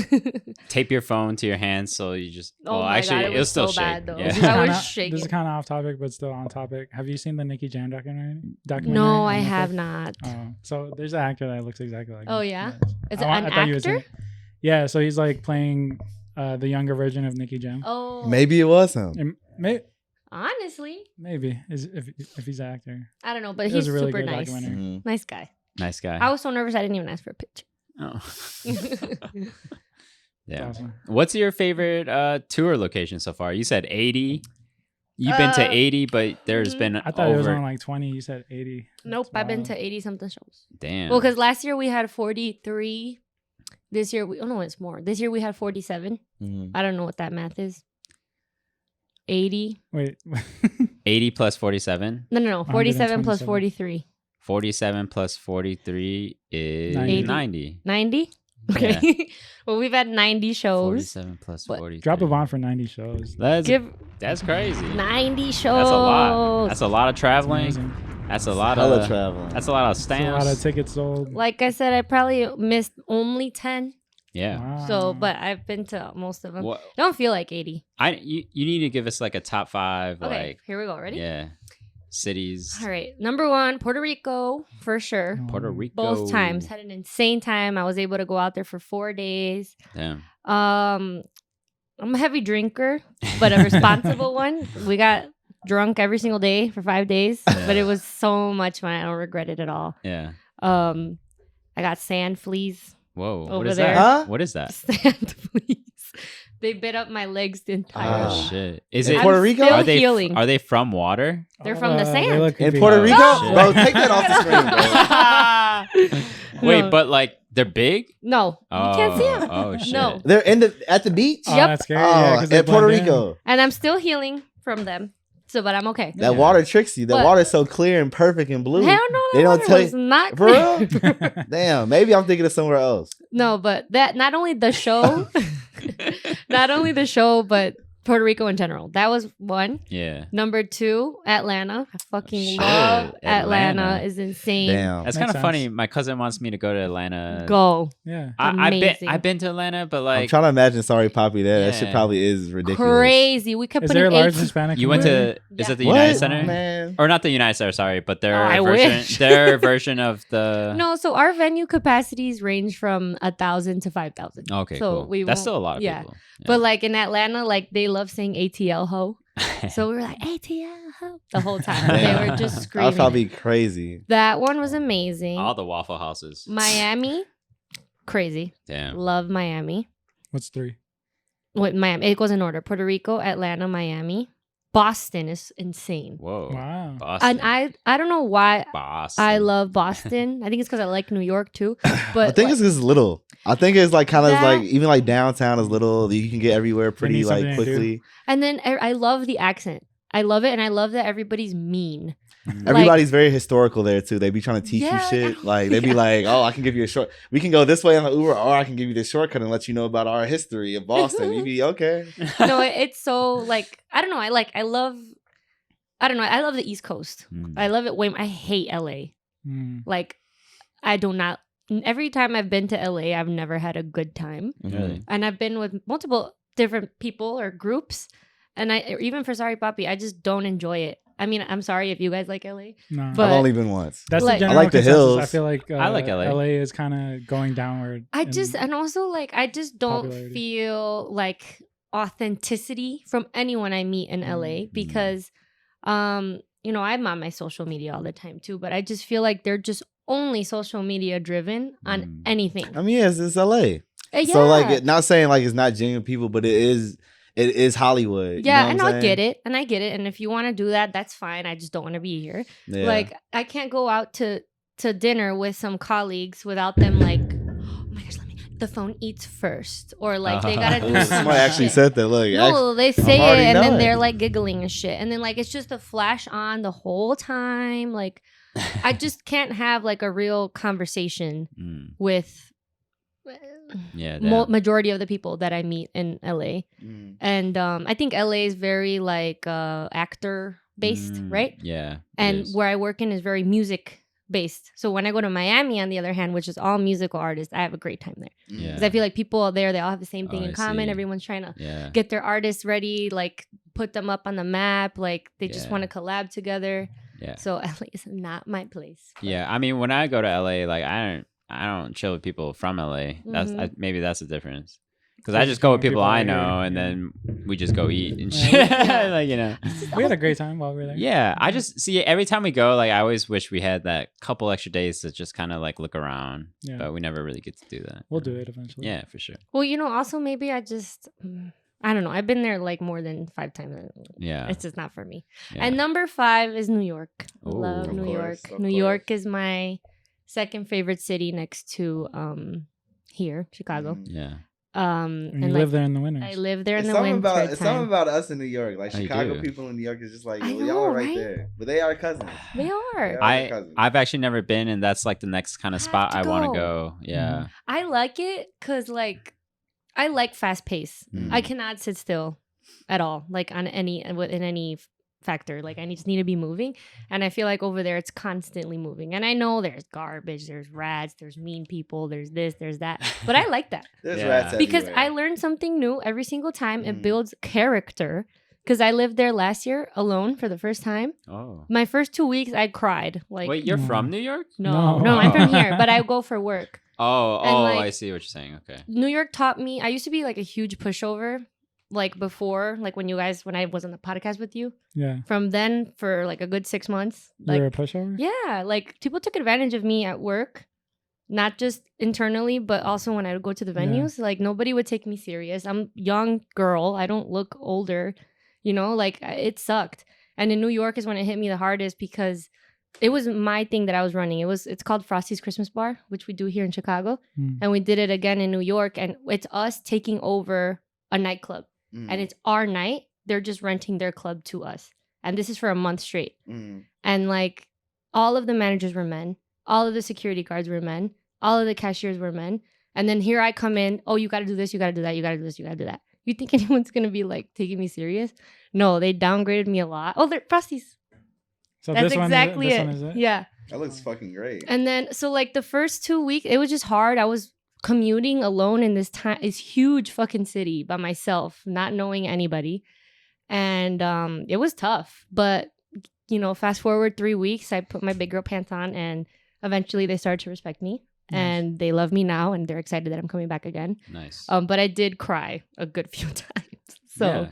Speaker 4: Tape your phone to your hand so you just.
Speaker 2: Oh
Speaker 4: well,
Speaker 2: my
Speaker 4: actually,
Speaker 2: God, it
Speaker 4: it'll
Speaker 2: was
Speaker 4: still
Speaker 2: so
Speaker 4: shake.
Speaker 2: bad, though.
Speaker 4: Yeah.
Speaker 2: I was
Speaker 3: Kinda-
Speaker 2: shaking.
Speaker 3: This is kind of off topic, but still on topic. Have you seen the Nicky Jam documentary?
Speaker 2: No,
Speaker 3: on
Speaker 2: I
Speaker 3: Netflix?
Speaker 2: have not.
Speaker 3: Oh, so there's an actor that looks exactly like
Speaker 2: Oh,
Speaker 3: him.
Speaker 2: yeah?
Speaker 3: Yes.
Speaker 2: Is it
Speaker 3: I
Speaker 2: an
Speaker 3: thought you had seen
Speaker 2: actor?
Speaker 3: it. Yeah, so he's like playing the younger version of Nicky Jam.
Speaker 2: Oh,
Speaker 1: maybe it was him.
Speaker 3: And
Speaker 2: honestly,
Speaker 3: maybe if he's an actor.
Speaker 2: I don't know, but
Speaker 3: It
Speaker 2: he's
Speaker 3: was a really
Speaker 2: super
Speaker 3: good
Speaker 2: nice.
Speaker 3: documentary.
Speaker 1: Mhm.
Speaker 2: Nice guy.
Speaker 4: Nice guy.
Speaker 2: I was so nervous I didn't even ask for a picture.
Speaker 4: Oh. Yeah.
Speaker 3: Awesome.
Speaker 4: What's your favorite tour location so far? You said 80. You've been to 80, but there's been
Speaker 3: I thought it was
Speaker 4: over.
Speaker 3: on like 20. You said 80.
Speaker 2: Nope,
Speaker 3: That's
Speaker 2: I've been
Speaker 3: wild.
Speaker 2: to 80 something shows.
Speaker 4: Damn.
Speaker 2: Well, because last year we had 43. This year oh no, it's more. This year we had 47.
Speaker 1: Mhm.
Speaker 2: I don't know what that math is. 80.
Speaker 3: Wait.
Speaker 4: 80 plus 47.
Speaker 2: No. 47 plus
Speaker 3: 127.
Speaker 2: 43.
Speaker 4: 47 plus 43 is
Speaker 3: 90.
Speaker 4: 90.
Speaker 2: 90? Okay. Well, we've had 90 shows.
Speaker 4: 47 plus
Speaker 2: What?
Speaker 4: 43.
Speaker 3: Drop a bomb for 90 shows.
Speaker 4: That's crazy.
Speaker 2: 90 shows.
Speaker 4: That's a lot. That's a lot of
Speaker 3: That's
Speaker 4: traveling.
Speaker 3: amazing.
Speaker 4: That's a lot
Speaker 1: Hella
Speaker 4: of
Speaker 1: traveling.
Speaker 4: That's a lot of
Speaker 3: That's a
Speaker 4: stamps.
Speaker 3: lot of tickets sold.
Speaker 2: Like I said, I probably missed only 10.
Speaker 4: Yeah.
Speaker 3: Wow.
Speaker 2: So, but I've been to most of them.
Speaker 4: What
Speaker 2: I don't feel like 80.
Speaker 4: you need to give us like a top 5
Speaker 2: Okay,
Speaker 4: like
Speaker 2: here we go. Ready?
Speaker 4: yeah, cities.
Speaker 2: All right. Number 1, Puerto Rico, for sure.
Speaker 4: Puerto Rico.
Speaker 2: Both times. Had an insane time. I was able to go out there for 4 days.
Speaker 4: Damn.
Speaker 2: I'm a heavy drinker, but a responsible one. We got drunk every single day for 5 days, but it was so much fun. I don't regret it at all.
Speaker 4: Yeah.
Speaker 2: I got sand fleas.
Speaker 4: Whoa. What
Speaker 2: Over
Speaker 4: is
Speaker 2: there.
Speaker 4: that?
Speaker 1: Huh?
Speaker 4: What is that?
Speaker 2: Sand fleas. They bit up my legs the entire
Speaker 4: Oh
Speaker 1: Ah.
Speaker 4: shit. Is
Speaker 1: In
Speaker 4: it
Speaker 1: Puerto Rico?
Speaker 2: Still
Speaker 4: Are they
Speaker 2: healing.
Speaker 4: are they from water?
Speaker 2: They're from the
Speaker 3: they
Speaker 2: sand.
Speaker 3: look
Speaker 1: In
Speaker 3: creepy.
Speaker 1: Puerto
Speaker 4: Oh,
Speaker 1: Rico?
Speaker 4: shit.
Speaker 1: Bro, take that off the screen, bro.
Speaker 4: Wait,
Speaker 2: No.
Speaker 4: but like they're big?
Speaker 2: No, you can't see them.
Speaker 4: Oh shit.
Speaker 2: No.
Speaker 1: They're at the beach?
Speaker 3: Oh,
Speaker 2: Yep.
Speaker 3: that's scary. Yeah, 'cause they
Speaker 1: at Puerto
Speaker 3: blend in.
Speaker 1: Rico.
Speaker 2: And I'm still healing from them. So, but I'm okay.
Speaker 1: That
Speaker 4: Yeah.
Speaker 1: water tricks you. That
Speaker 2: What?
Speaker 1: water's so clear and perfect and blue.
Speaker 2: Hell no,
Speaker 1: They
Speaker 2: that
Speaker 1: don't
Speaker 2: water
Speaker 1: tell
Speaker 2: was
Speaker 1: you-
Speaker 2: not
Speaker 1: For
Speaker 2: clear.
Speaker 1: real? Damn, maybe I'm thinking of somewhere else.
Speaker 2: No, but that not only the show, but Puerto Rico in general. That was one.
Speaker 4: Yeah.
Speaker 2: Number 2, Atlanta. I fucking
Speaker 4: Shit,
Speaker 2: love
Speaker 4: Atlanta.
Speaker 2: Atlanta. Is insane.
Speaker 1: Damn.
Speaker 4: That's
Speaker 3: Makes
Speaker 4: kind of funny.
Speaker 3: sense.
Speaker 4: My cousin wants me to go to Atlanta.
Speaker 2: Go.
Speaker 3: Yeah.
Speaker 2: Amazing.
Speaker 4: I've been to Atlanta, but
Speaker 1: I'm
Speaker 4: like
Speaker 1: trying to imagine Sorry Papi there. That shit
Speaker 4: Yeah.
Speaker 1: probably is ridiculous.
Speaker 2: Crazy. We kept
Speaker 3: Is
Speaker 2: putting
Speaker 3: there a large
Speaker 2: 18
Speaker 3: Hispanic
Speaker 4: you went
Speaker 3: community?
Speaker 4: to is it the
Speaker 1: What?
Speaker 4: United Center?
Speaker 1: Man.
Speaker 4: Or not the United Center, sorry, but their
Speaker 2: I
Speaker 4: version
Speaker 2: wish.
Speaker 4: their version of the
Speaker 2: No, so our venue capacities range from 1,000 to 5,000.
Speaker 4: Okay,
Speaker 2: so
Speaker 4: cool.
Speaker 2: we
Speaker 4: That's
Speaker 2: won't-
Speaker 4: still a lot of
Speaker 2: yeah.
Speaker 4: people.
Speaker 2: But like in Atlanta, like they love saying ATL ho. So we were like ATL ho the whole time.
Speaker 1: Damn.
Speaker 2: They were just
Speaker 1: That
Speaker 2: screaming.
Speaker 1: was probably crazy.
Speaker 2: That one was amazing.
Speaker 4: all the Waffle Houses.
Speaker 2: Miami, crazy.
Speaker 4: Damn.
Speaker 2: Love Miami.
Speaker 3: What's 3?
Speaker 2: Wait, Miami. It goes in order. Puerto Rico, Atlanta, Miami. Boston is insane.
Speaker 4: Whoa.
Speaker 3: Wow.
Speaker 4: Boston.
Speaker 2: And I don't know why
Speaker 4: Boston.
Speaker 2: I love Boston. I think it's because I like New York too.
Speaker 1: I
Speaker 2: But
Speaker 1: think it's just little. I think it's like kind of
Speaker 2: That-
Speaker 1: like even like downtown is little. You can get everywhere pretty
Speaker 3: need
Speaker 1: like
Speaker 3: something to do.
Speaker 1: quickly.
Speaker 2: and then I love the accent. I love it, and I love that everybody's mean.
Speaker 1: Everybody's very historical there too. They be trying to teach
Speaker 2: Yeah,
Speaker 1: you shit. Like they be
Speaker 2: yeah.
Speaker 1: like, "Oh, I can give you a short. We can go this way on the Uber, or I can give you this shortcut and let you know about our history of Boston." You be okay.
Speaker 2: No, it's so like I don't know. I love. I don't know. I love the East Coast.
Speaker 4: Mm.
Speaker 2: I love it way. I hate LA.
Speaker 3: Mm.
Speaker 2: Like I do not. Every time I've been to LA, I've never had a good time,
Speaker 4: Really?
Speaker 2: and I've been with multiple different people or groups, and I even for Sorry Papi, I just don't enjoy it. I mean, I'm sorry if you guys like LA.
Speaker 3: No.
Speaker 2: But-
Speaker 1: I've only been once.
Speaker 3: That's
Speaker 2: like-
Speaker 3: the
Speaker 2: I
Speaker 3: general
Speaker 1: like the
Speaker 3: consensus.
Speaker 1: hills.
Speaker 3: I feel like
Speaker 4: I like LA.
Speaker 3: LA is kind of going downward.
Speaker 2: And also like I just don't
Speaker 3: Popularity.
Speaker 2: feel like authenticity from anyone I meet in LA because you know, I'm on my social media all the time too, but I just feel like they're just only social media driven on
Speaker 4: Mm.
Speaker 2: anything.
Speaker 1: I mean, yes, it's LA.
Speaker 2: Yeah.
Speaker 1: So like, not saying like it's not genuine people, but it is Hollywood.
Speaker 2: yeah,
Speaker 1: you know
Speaker 2: and
Speaker 1: what I'm
Speaker 2: I
Speaker 1: saying?
Speaker 2: get it. And I get it. And if you want to do that, that's fine. I just don't want to be here.
Speaker 1: Yeah.
Speaker 2: Like I can't go out to dinner with some colleagues without them like, oh my gosh, the phone eats first. Or like they gotta do some
Speaker 1: somebody actually
Speaker 2: shit.
Speaker 1: said that. Look,
Speaker 2: No, they say
Speaker 1: already
Speaker 2: it and then
Speaker 1: knowing.
Speaker 2: they're like giggling and shit. And then like it's just a flash on the whole time. Like I just can't have like a real conversation
Speaker 4: Mm.
Speaker 2: with
Speaker 4: Yeah.
Speaker 2: majority of the people that I meet in LA.
Speaker 1: Mm.
Speaker 2: And I think LA is very like actor based, right?
Speaker 4: Yeah. it
Speaker 2: And
Speaker 4: is.
Speaker 2: where I work in is very music based. So when I go to Miami, on the other hand, which is all musical artists, I have a great time there.
Speaker 4: Yeah.
Speaker 2: Because I feel like people there, they all have the same thing
Speaker 4: Oh,
Speaker 2: in
Speaker 4: I
Speaker 2: common.
Speaker 4: see.
Speaker 2: Everyone's trying to
Speaker 4: Yeah.
Speaker 2: get their artists ready, like put them up on the map. Like they just
Speaker 4: Yeah.
Speaker 2: want to collab together.
Speaker 4: Yeah.
Speaker 2: So LA is not my place.
Speaker 4: Yeah. I mean, when I go to LA, like I don't chill with people from LA. That's
Speaker 2: Mhm.
Speaker 4: maybe that's the difference. Because
Speaker 3: So
Speaker 4: I
Speaker 3: just
Speaker 4: just go with
Speaker 3: when
Speaker 4: people
Speaker 3: people
Speaker 4: I
Speaker 3: are here,
Speaker 4: know, and
Speaker 3: yeah.
Speaker 4: then we just go eat and
Speaker 3: Yeah.
Speaker 4: shit.
Speaker 2: Yeah.
Speaker 4: Like, you know.
Speaker 3: We had a great time while we were there.
Speaker 4: Yeah, I just see every time we go, like I always wish we had that couple extra days to just kind of like look around,
Speaker 3: Yeah.
Speaker 4: but we never really get to do that.
Speaker 3: We'll do it eventually.
Speaker 4: Yeah, for sure.
Speaker 2: Well, you know, also maybe I just, I don't know. I've been there like more than 5 times.
Speaker 4: Yeah.
Speaker 2: It's just not for me.
Speaker 4: yeah.
Speaker 2: And number 5 is New York. I
Speaker 4: Ooh.
Speaker 2: love
Speaker 4: Of
Speaker 2: New
Speaker 1: course,
Speaker 2: York.
Speaker 1: of
Speaker 2: New
Speaker 1: course.
Speaker 2: York is my second favorite city next to here, Chicago.
Speaker 1: Mm.
Speaker 4: yeah.
Speaker 3: And you
Speaker 2: And
Speaker 3: live
Speaker 2: like
Speaker 3: there in the winters.
Speaker 2: I live there in
Speaker 1: It's
Speaker 2: the
Speaker 1: something
Speaker 2: winter
Speaker 1: about it's something
Speaker 2: time.
Speaker 1: about us in New York. Like
Speaker 4: Oh, you
Speaker 1: Chicago
Speaker 4: do?
Speaker 1: people in New York is just like
Speaker 2: I
Speaker 1: y'all
Speaker 2: know,
Speaker 1: are right
Speaker 2: right?
Speaker 1: there, but they are cousins.
Speaker 2: They are.
Speaker 1: Yeah. cousins.
Speaker 4: I've actually never been, and that's like the next kind of
Speaker 2: Have
Speaker 4: spot
Speaker 2: to
Speaker 4: I want to
Speaker 2: go.
Speaker 4: go. Yeah.
Speaker 2: I like it because like I like fast pace.
Speaker 4: Mm.
Speaker 2: I cannot sit still at all. Like on any in any factor. Like I just need to be moving, and I feel like over there it's constantly moving. And I know there's garbage, there's rats, there's mean people, there's this, there's that. But I like that
Speaker 1: There's
Speaker 4: Yeah.
Speaker 1: rats
Speaker 2: because
Speaker 1: everywhere.
Speaker 2: I learn something new every single time. It
Speaker 1: Mm.
Speaker 2: builds character. Because I lived there last year alone for the first time.
Speaker 4: Oh.
Speaker 2: My first 2 weeks, I cried. Like,
Speaker 4: Wait, you're
Speaker 3: No.
Speaker 4: from New York?
Speaker 2: no,
Speaker 3: No.
Speaker 2: I'm from here, but I go for work.
Speaker 4: Oh,
Speaker 2: And, like,
Speaker 4: I see what you're saying. Okay.
Speaker 2: New York taught me. I used to be like a huge pushover, like before, like when I was on the podcast with you.
Speaker 3: Yeah.
Speaker 2: From then, for like a good 6 months,
Speaker 3: You're a
Speaker 2: like
Speaker 3: pushover?
Speaker 2: yeah, like people took advantage of me at work, not just internally, but also when I would go to the
Speaker 3: Yeah.
Speaker 2: venues. Like nobody would take me serious. I'm a young girl. I don't look older, you know. Like it sucked. And in New York is when it hit me the hardest because it was my thing that I was running. It's called Frosty's Christmas Bar, which we do here in Chicago.
Speaker 3: Mm.
Speaker 2: And we did it again in New York. And it's us taking over a nightclub.
Speaker 1: Mm.
Speaker 2: And it's our night. They're just renting their club to us. And this is for a month straight.
Speaker 1: Mm.
Speaker 2: And like all of the managers were men. All of the security guards were men. All of the cashiers were men. And then here I come in. Oh, you got to do this. You got to do that. You got to do this. You got to do that. You think anyone's gonna be like taking me serious? No, they downgraded me a lot. Oh, they're Frosties.
Speaker 3: So
Speaker 2: That's
Speaker 3: this
Speaker 2: exactly
Speaker 3: one is it.
Speaker 2: Yeah.
Speaker 1: That looks fucking great.
Speaker 2: And then so like the first 2 weeks, it was just hard. I was commuting alone in this huge fucking city by myself, not knowing anybody. And it was tough. But fast forward 3 weeks, I put my big girl pants on and eventually they started to respect me. Nice. And they love me now and they're excited that I'm coming back again.
Speaker 4: Nice.
Speaker 2: But I did cry a good few times. So
Speaker 4: yeah.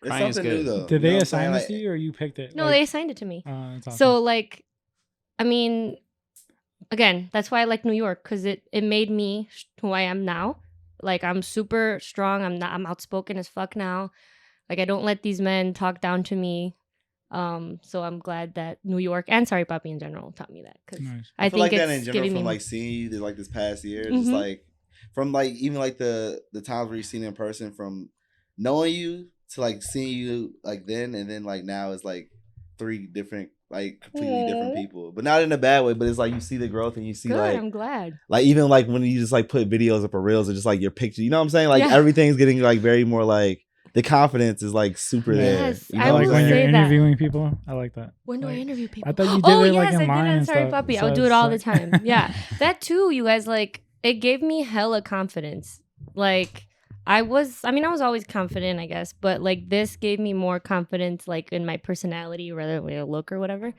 Speaker 1: It's something new though.
Speaker 3: Did they assign this to you or you picked it?
Speaker 2: No, they assigned it to me.
Speaker 3: That's awesome.
Speaker 2: So like, I mean, again, that's why I like New York, because it made me who I am now. Like, I'm super strong. I'm outspoken as fuck now. Like, I don't let these men talk down to me. So I'm glad that New York and Sorry Papi in general taught me that, because nice. I feel think like
Speaker 1: that in general from like seeing you like this past year, just like from like even like the times where you've seen in person, from knowing you to like seeing you like then and then like now is like 3 different like completely different people, but not in a bad way. But it's like you see the growth and you see like
Speaker 2: I'm glad.
Speaker 1: Like even like when you just like put videos up or reels or just like your picture, you know what I'm saying? Like everything's getting like very more like the confidence is like super there. You know
Speaker 3: I like when you're interviewing people. I like that.
Speaker 2: When do I interview people?
Speaker 3: I thought you did it like in line and
Speaker 2: Sorry,
Speaker 3: stuff.
Speaker 2: Papi. I would do it all the time. Yeah, that too. You guys, like, it gave me hella confidence. Like I was always confident, I guess, but like this gave me more confidence, like in my personality rather than my look or whatever.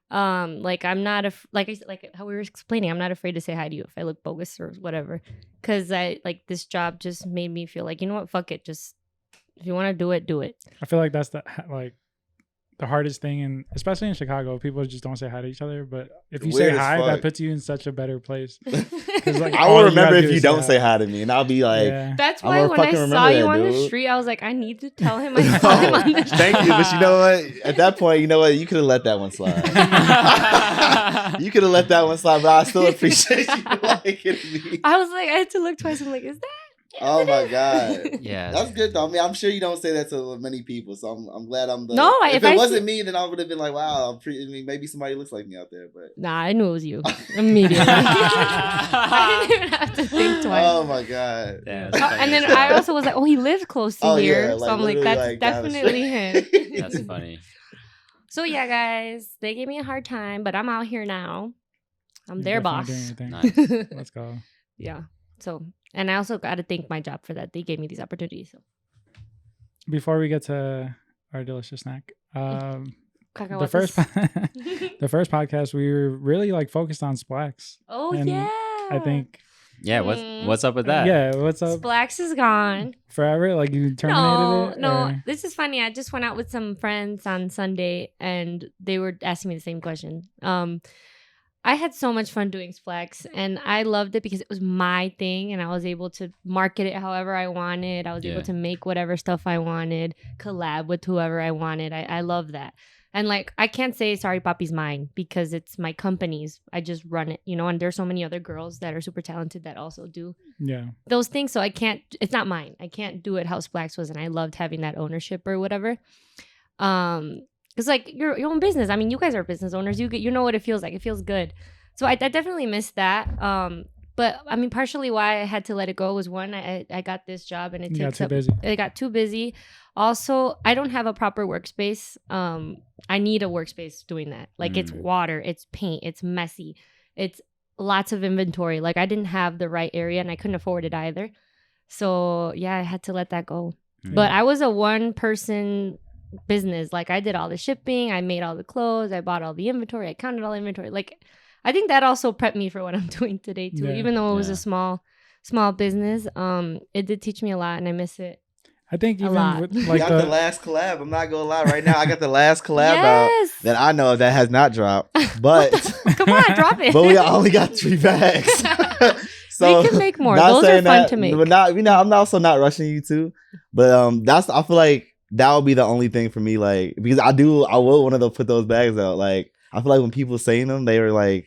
Speaker 2: Like I'm not like how we were explaining, I'm not afraid to say hi to you if I look bogus or whatever, because I like this job just made me feel like, you know what, fuck it, just if you want to do it, do it.
Speaker 3: I feel like that's the hardest thing, and especially in Chicago, people just don't say hi to each other. But if you say hi, that puts you in such a better place. Like,
Speaker 1: I will remember if you don't say hi to me, and I'll be like,
Speaker 2: that's why when I saw you on the street, I was like, I need to tell him I saw him on the street.
Speaker 1: Thank you, but you know what? At that point, you know what? You could have let that one slide. You could have let that one slide, but I still appreciate you liking me.
Speaker 2: I was like, I had to look twice. I'm like, is that?
Speaker 1: Oh my god!
Speaker 4: Yeah,
Speaker 1: that's good though. I mean, I'm sure you don't say that to many people, so I'm glad I'm the.
Speaker 2: No,
Speaker 1: if it wasn't me, then I would have been like, wow. I mean, maybe somebody looks like me out there, but
Speaker 2: nah, I knew it was you immediately. I didn't even have to think twice.
Speaker 1: Oh my god!
Speaker 4: Yeah,
Speaker 2: and then I also was like, oh, he lives close to here,
Speaker 1: yeah,
Speaker 2: so I'm like, that's like definitely him.
Speaker 4: That's funny.
Speaker 2: So yeah, guys, they gave me a hard time, but I'm out here now. I'm their boss.
Speaker 3: Nice. Let's go.
Speaker 2: Yeah. So. And I also got to thank my job for that. They gave me these opportunities. So.
Speaker 3: Before we get to our delicious snack, the first podcast we were really like focused on Splax.
Speaker 2: Oh
Speaker 3: and
Speaker 2: yeah.
Speaker 3: I think.
Speaker 4: Yeah. What's up with that?
Speaker 3: Yeah. What's up?
Speaker 2: Splax is gone
Speaker 3: forever. Like you terminated it.
Speaker 2: No.
Speaker 3: Or?
Speaker 2: This is funny. I just went out with some friends on Sunday, and they were asking me the same question. I had so much fun doing Splax, and I loved it because it was my thing, and I was able to market it however I wanted. I was able to make whatever stuff I wanted, collab with whoever I wanted. I love that. And like, I can't say Sorry Papi's mine because it's my company's. I just run it, and there's so many other girls that are super talented that also do those things. So I can't, it's not mine. I can't do it how Splax was, and I loved having that ownership or whatever. Because like your own business. I mean, you guys are business owners. You know what it feels like. It feels good. So I definitely missed that. But I mean, partially why I had to let it go was one, I got this job and it got too busy. Also, I don't have a proper workspace. I need a workspace doing that. Like it's water, it's paint, it's messy, it's lots of inventory. Like I didn't have the right area and I couldn't afford it either. So yeah, I had to let that go. But I was a one-person business. Like I did all the shipping, I made all the clothes, I bought all the inventory, I counted all the inventory. Like I think that also prepped me for what I'm doing today too. Even though it was a small business, it did teach me a lot, and I miss it.
Speaker 3: I think even with,
Speaker 1: like got the last collab. I'm not gonna lie, right now I got the last collab out that I know that has not dropped. But
Speaker 2: come on, drop it.
Speaker 1: But we only got 3 bags. So
Speaker 2: we can make more. Those are fun to make.
Speaker 1: But I'm also not rushing you to. But I feel like that would be the only thing for me, like, because I will want to put those bags out. Like I feel like when people saying them, they were like,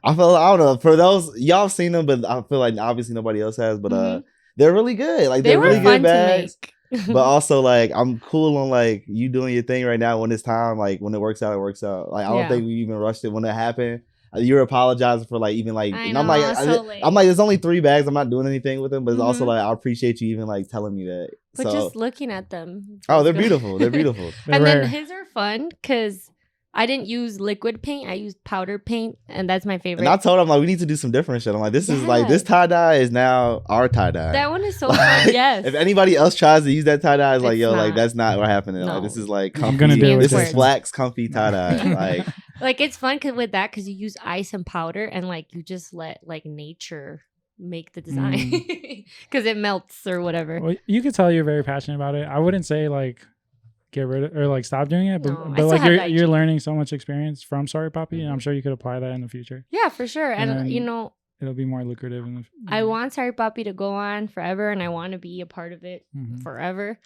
Speaker 1: I don't know, for those y'all seen them, but I feel like obviously nobody else has. But they're really good. Like they're really good bags. But also like I'm cool on like you doing your thing right now when it's time. Like when it works out, it works out. Like I don't think we even rushed it when it happened. you're apologizing for like even like,
Speaker 2: I
Speaker 1: and I'm
Speaker 2: know,
Speaker 1: like,
Speaker 2: so late.
Speaker 1: I'm like, there's only 3 bags. I'm not doing anything with them, but it's also
Speaker 2: Mhm.
Speaker 1: like I appreciate you even like telling me that.
Speaker 2: But
Speaker 1: So,
Speaker 2: just looking at them.
Speaker 1: oh, they're
Speaker 2: feels good.
Speaker 1: beautiful. They're beautiful.
Speaker 3: They're
Speaker 2: And
Speaker 3: rare.
Speaker 2: then his are fun because I didn't use liquid paint. I used powder paint, and that's my favorite.
Speaker 1: And I told him like we need to do some different shit. I'm like, this is like
Speaker 2: Yeah.
Speaker 1: this tie dye is now our tie dye.
Speaker 2: That one is so fun. Yes.
Speaker 1: If anybody else tries to use that tie dye, it's like,
Speaker 2: It's
Speaker 1: yo, like
Speaker 2: not.
Speaker 1: that's not what happened.
Speaker 2: No.
Speaker 1: Like this is like
Speaker 3: I'm
Speaker 1: comfy.
Speaker 3: gonna do it
Speaker 1: This
Speaker 3: with
Speaker 1: is
Speaker 2: Jason.
Speaker 1: Splax comfy tie dye. Like
Speaker 2: Like it's fun with that because you use ice and powder, and like you just let like nature make the design because it melts or whatever.
Speaker 3: Well, you could tell you're very passionate about it. I wouldn't say like get rid of or like stop doing it, but,
Speaker 2: No, I
Speaker 3: but
Speaker 2: still
Speaker 3: like
Speaker 2: have
Speaker 3: you're
Speaker 2: IG.
Speaker 3: learning so much experience from Sorry Papi, and I'm sure you could apply that in the future.
Speaker 2: Yeah, for sure.
Speaker 3: And
Speaker 2: And
Speaker 3: then-
Speaker 2: you know,
Speaker 3: It'll be more lucrative in the.
Speaker 2: I want Sorry Papi to go on forever, and I want to be a part of it
Speaker 3: Mhm.
Speaker 2: forever.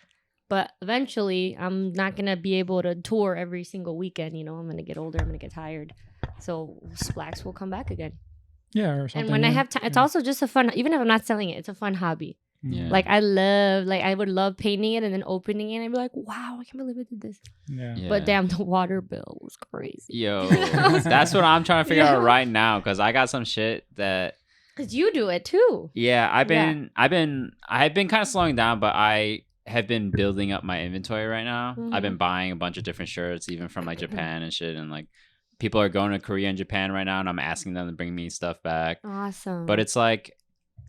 Speaker 2: But eventually, I'm not gonna be able to tour every single weekend. You know, I'm gonna get older. I'm gonna get tired. So Splax will come back again.
Speaker 3: Yeah, or something.
Speaker 2: And when I
Speaker 3: yeah.
Speaker 2: have time, it's
Speaker 3: Yeah.
Speaker 2: also just a fun. Even if I'm not selling it, it's a fun hobby.
Speaker 3: Mhm.
Speaker 4: Yeah.
Speaker 2: Like I would love painting it and then opening it and be like, wow, I can't believe I did this.
Speaker 3: Yeah.
Speaker 4: Yeah.
Speaker 2: But damn, the water bill was crazy.
Speaker 4: Yo, that's what I'm trying to figure out
Speaker 2: Yeah.
Speaker 4: right now because I got some shit that
Speaker 2: Cause you do it too.
Speaker 4: yeah, I've
Speaker 2: Yeah.
Speaker 4: been kind of slowing down, but I have been building up my inventory right now. I've been buying a bunch of different shirts, even from like Japan and shit, and like people are going to Korea and Japan right now, and I'm asking them to bring me stuff back.
Speaker 2: Awesome.
Speaker 4: But it's like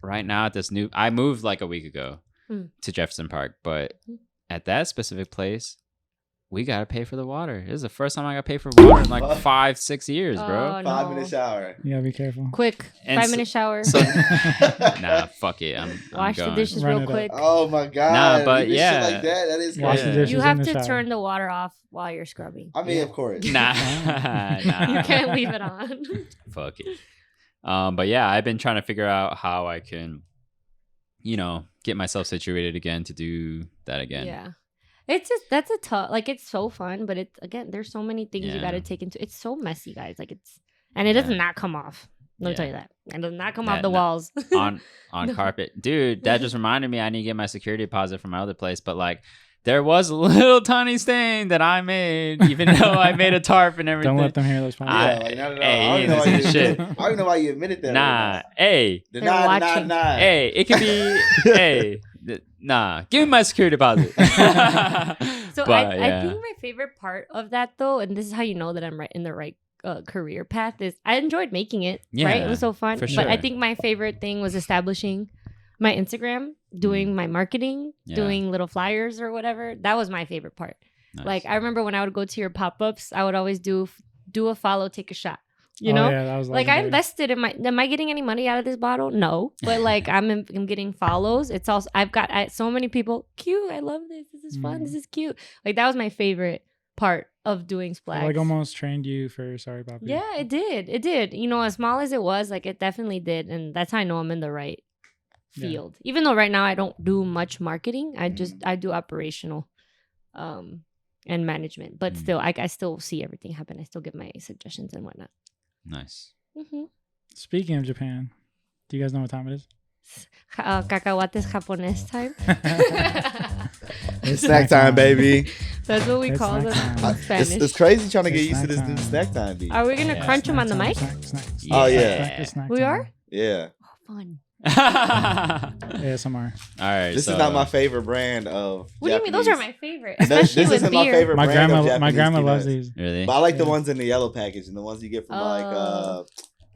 Speaker 4: right now at this new, I moved like a week ago
Speaker 2: Mm.
Speaker 4: to Jefferson Park, but at that specific place, we gotta pay for the water. This is the first time I got paid for water in like 5-6 years, bro.
Speaker 2: Oh,
Speaker 1: 5-minute shower.
Speaker 3: You gotta be careful.
Speaker 2: quick,
Speaker 4: And
Speaker 2: 5-minute shower.
Speaker 4: So nah, fuck it. I'm
Speaker 2: Wash the
Speaker 4: going.
Speaker 2: dishes
Speaker 3: Run
Speaker 2: real
Speaker 3: it up.
Speaker 2: quick.
Speaker 1: Oh my god.
Speaker 4: Nah, but
Speaker 1: Even
Speaker 4: yeah.
Speaker 1: shit like that is
Speaker 3: Wash the
Speaker 1: crazy.
Speaker 3: dishes
Speaker 2: You
Speaker 3: in
Speaker 2: have
Speaker 3: the
Speaker 2: to
Speaker 3: shower.
Speaker 2: turn the water off while you're scrubbing.
Speaker 1: I mean, of course.
Speaker 4: Nah, nah.
Speaker 2: You can't leave it on.
Speaker 4: Fuck it. But yeah, I've been trying to figure out how I can, you know, get myself situated again to do that again.
Speaker 2: Yeah. It's just that's a tough like it's so fun, but it's again there's so many things you
Speaker 4: Yeah.
Speaker 2: gotta take into it's so messy, guys. Like it's and it does
Speaker 4: Yeah.
Speaker 2: not come off. Let me
Speaker 4: Yeah.
Speaker 2: tell you that. It does not come
Speaker 4: That-
Speaker 2: off the
Speaker 4: no.
Speaker 2: walls.
Speaker 4: on
Speaker 2: No.
Speaker 4: carpet, dude. That just reminded me I need to get my security deposit from my other place, but like. There was a little tiny stain that I made, even though I made a tarp and everything.
Speaker 3: Don't let them hear those podcasts.
Speaker 1: Yeah, like, not at all.
Speaker 4: Hey,
Speaker 1: I
Speaker 4: you
Speaker 1: don't know
Speaker 4: ain't
Speaker 1: why
Speaker 4: listening to
Speaker 1: you
Speaker 4: shit.
Speaker 1: I don't even know why you admitted that.
Speaker 4: Nah, hey,
Speaker 1: The
Speaker 2: They're
Speaker 1: nod,
Speaker 2: watching.
Speaker 1: nod.
Speaker 4: hey, it could be, hey, nah, give me my security deposit.
Speaker 2: So
Speaker 4: But,
Speaker 2: I
Speaker 4: yeah.
Speaker 2: think my favorite part of that though, and this is how you know that I'm right in the right career path, is I enjoyed making it. Right,
Speaker 4: Yeah,
Speaker 2: it was so fun.
Speaker 4: for
Speaker 2: But I
Speaker 4: sure.
Speaker 2: think my favorite thing was establishing my Instagram, doing my marketing,
Speaker 4: Yeah.
Speaker 2: doing little flyers or whatever. That was my favorite part.
Speaker 4: Nice.
Speaker 2: Like I remember when I would go to your pop-ups, I would always do a follow, take a shot. You
Speaker 3: Oh,
Speaker 2: know,
Speaker 3: yeah, that was
Speaker 2: like I
Speaker 3: legendary.
Speaker 2: invested in my. Am I getting any money out of this bottle? No, but like I'm getting follows. It's also I've got so many people. Cute. I love this. This is fun.
Speaker 3: Mm.
Speaker 2: This is cute. Like that was my favorite part of doing Splax.
Speaker 3: I, like almost trained you for Sorry Papi.
Speaker 2: Yeah, it did. It did. You know, as small as it was, like it definitely did, and that's how I know I'm in the right
Speaker 3: Yeah.
Speaker 2: field. Even though right now I don't do much marketing, I do operational, and management. But still, I still see everything happen. I still give my suggestions and whatnot.
Speaker 4: Nice.
Speaker 2: Mm-hmm.
Speaker 3: Speaking of Japan, do you guys know what time it is?
Speaker 2: Cacahuates Japones time.
Speaker 1: It's snack time, baby.
Speaker 2: That's what we
Speaker 3: It's
Speaker 2: call them
Speaker 3: snack time.
Speaker 2: in Spanish.
Speaker 1: It's crazy trying to get
Speaker 3: It's
Speaker 1: used to this
Speaker 3: snack
Speaker 1: new
Speaker 3: time.
Speaker 1: snack time beat.
Speaker 2: Are we gonna
Speaker 4: Yeah,
Speaker 2: crunch them on the mic?
Speaker 3: Snack.
Speaker 1: Oh, yeah.
Speaker 3: Snack
Speaker 2: We
Speaker 3: time.
Speaker 2: are?
Speaker 1: Yeah.
Speaker 2: Fun.
Speaker 4: All
Speaker 3: ASMR.
Speaker 4: right.
Speaker 1: This
Speaker 4: so,
Speaker 1: is not my favorite brand of
Speaker 2: What do you mean? Those are
Speaker 1: Japanese-
Speaker 2: my favorite,
Speaker 1: This
Speaker 2: especially with
Speaker 1: isn't my
Speaker 2: beer.
Speaker 1: favorite
Speaker 3: My
Speaker 1: brand of
Speaker 3: grandma
Speaker 1: Japanese
Speaker 3: loves
Speaker 1: peanuts.
Speaker 3: these.
Speaker 4: Really?
Speaker 1: But I like the
Speaker 3: Yeah.
Speaker 1: ones in the yellow package and the ones you get from like
Speaker 2: Oh.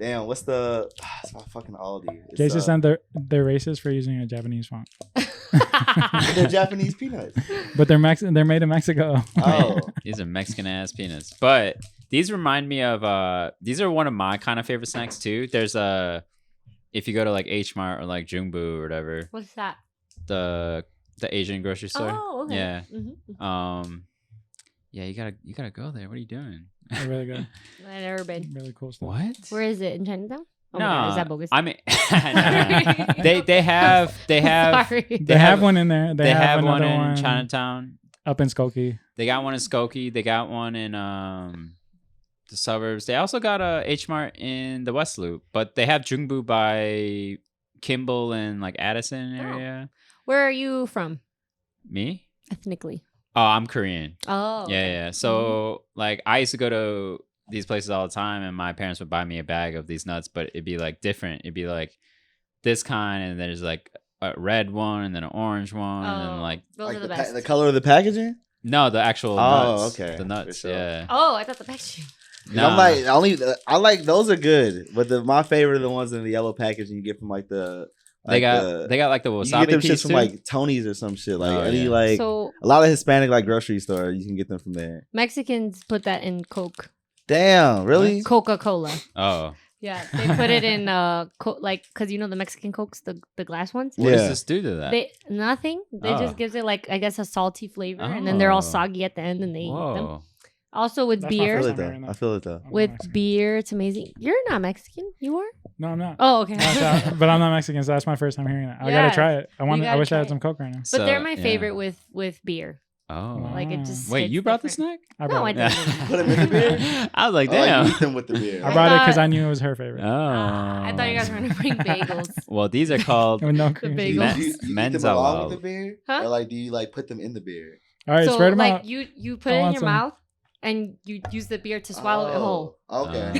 Speaker 1: damn, what's the it's my fucking Aldi. It's,
Speaker 3: Jason said they're racist for using a Japanese font,
Speaker 1: they're Japanese peanuts.
Speaker 3: but they're They're made in Mexico.
Speaker 1: Oh.
Speaker 4: These are Mexican ass peanuts. But these remind me of these are one of my kind of favorite snacks too. There's if you go to like H Mart or like Jumbo or whatever,
Speaker 2: What's that?
Speaker 4: the Asian grocery store.
Speaker 2: Oh, okay.
Speaker 4: Yeah.
Speaker 2: Mm-hmm.
Speaker 4: Yeah, you gotta go there. What are you doing?
Speaker 3: They're really good.
Speaker 2: I've never been.
Speaker 3: Really cool stuff.
Speaker 4: What?
Speaker 2: Where is it? In Chinatown? Oh
Speaker 4: no,
Speaker 2: my God, is that bogus?
Speaker 4: I mean, no. they have
Speaker 2: Sorry.
Speaker 3: They have one in there.
Speaker 4: they have one
Speaker 3: another
Speaker 4: in Chinatown.
Speaker 3: up in Skokie.
Speaker 4: They got one in Skokie. They got one in the suburbs. They also got a H Mart in the West Loop, but they have Jungbu by Kimball and like Addison area.
Speaker 2: Where are you from?
Speaker 4: Me?
Speaker 2: Ethnically.
Speaker 4: Oh, I'm Korean.
Speaker 2: Oh.
Speaker 4: Yeah, yeah. So like I used to go to these places all the time, and my parents would buy me a bag of these nuts, but it'd be like different. It'd be like this kind, and there's like a red one, and then an orange one, and then like
Speaker 2: those
Speaker 1: Like
Speaker 2: are the best.
Speaker 1: the color of the packaging.
Speaker 4: no, the actual
Speaker 1: Oh,
Speaker 4: nuts.
Speaker 1: okay,
Speaker 4: The
Speaker 1: for
Speaker 4: nuts,
Speaker 1: sure.
Speaker 4: yeah.
Speaker 2: Oh, I thought the packaging.
Speaker 4: Nah.
Speaker 1: I'm like I like those are good, but my favorite are the ones in the yellow packaging you get from like the.
Speaker 4: They
Speaker 1: Like
Speaker 4: got like the
Speaker 1: you
Speaker 4: wasabi
Speaker 1: can get them
Speaker 4: piece
Speaker 1: shits from
Speaker 4: too.
Speaker 1: like Tony's or some shit. Like
Speaker 4: Oh,
Speaker 1: any
Speaker 4: yeah.
Speaker 1: like
Speaker 2: So
Speaker 1: a lot of Hispanic like grocery store, you can get them from there.
Speaker 2: Mexicans put that in Coke,
Speaker 1: Damn, really?
Speaker 2: Coca-Cola.
Speaker 4: Oh,
Speaker 2: Yeah, they put it in like because you know the Mexican Cokes, the glass ones.
Speaker 4: what
Speaker 1: Yeah.
Speaker 4: does this do to that?
Speaker 2: They nothing. They
Speaker 4: Oh.
Speaker 2: just gives it like I guess a salty flavor, and then they're all
Speaker 4: Oh.
Speaker 2: soggy at the end, and they eat them.
Speaker 4: Whoa.
Speaker 2: Also with
Speaker 3: That's my
Speaker 1: I
Speaker 2: beer,
Speaker 1: feel
Speaker 3: first
Speaker 1: it
Speaker 3: time hearing
Speaker 1: though.
Speaker 3: that.
Speaker 1: I feel it though.
Speaker 3: I'm not
Speaker 2: with
Speaker 3: Mexican.
Speaker 2: beer, it's amazing. You're not Mexican, you are.
Speaker 3: No, I'm not.
Speaker 2: Oh, okay.
Speaker 3: But I'm not Mexican, so that's my first time hearing that. I
Speaker 2: Yeah,
Speaker 3: gotta try it. I
Speaker 2: gotta
Speaker 3: wish I
Speaker 2: try
Speaker 3: had
Speaker 2: it.
Speaker 3: some Coke right now.
Speaker 2: But
Speaker 4: So,
Speaker 2: they're my
Speaker 4: yeah.
Speaker 2: favorite with beer.
Speaker 4: Oh.
Speaker 2: Like it
Speaker 3: Wow.
Speaker 2: just.
Speaker 4: Wait,
Speaker 2: hits
Speaker 4: you brought
Speaker 2: different.
Speaker 3: I
Speaker 2: No,
Speaker 3: brought
Speaker 2: I
Speaker 3: it.
Speaker 2: didn't.
Speaker 1: Put 'em in the beer?
Speaker 4: I was like,
Speaker 1: I like
Speaker 4: damn.
Speaker 1: eat them with the beer.
Speaker 3: I brought it because
Speaker 2: thought-
Speaker 3: I knew it was her favorite.
Speaker 4: Oh.
Speaker 2: I thought you guys were gonna bring bagels.
Speaker 4: Well, these are called
Speaker 3: With no
Speaker 2: The
Speaker 3: cream
Speaker 2: bagels.
Speaker 3: cheese.
Speaker 4: Men-
Speaker 1: Do you eat them
Speaker 4: Mensa
Speaker 1: along
Speaker 4: Wow.
Speaker 1: with the beer?
Speaker 2: Huh?
Speaker 1: Or like do you like put them in the beer?
Speaker 3: All right,
Speaker 2: So
Speaker 3: spread them
Speaker 2: like
Speaker 3: out.
Speaker 2: you put
Speaker 3: I
Speaker 2: it in
Speaker 3: want
Speaker 2: your
Speaker 3: some.
Speaker 2: mouth and you use the beer to swallow it whole.
Speaker 1: Okay.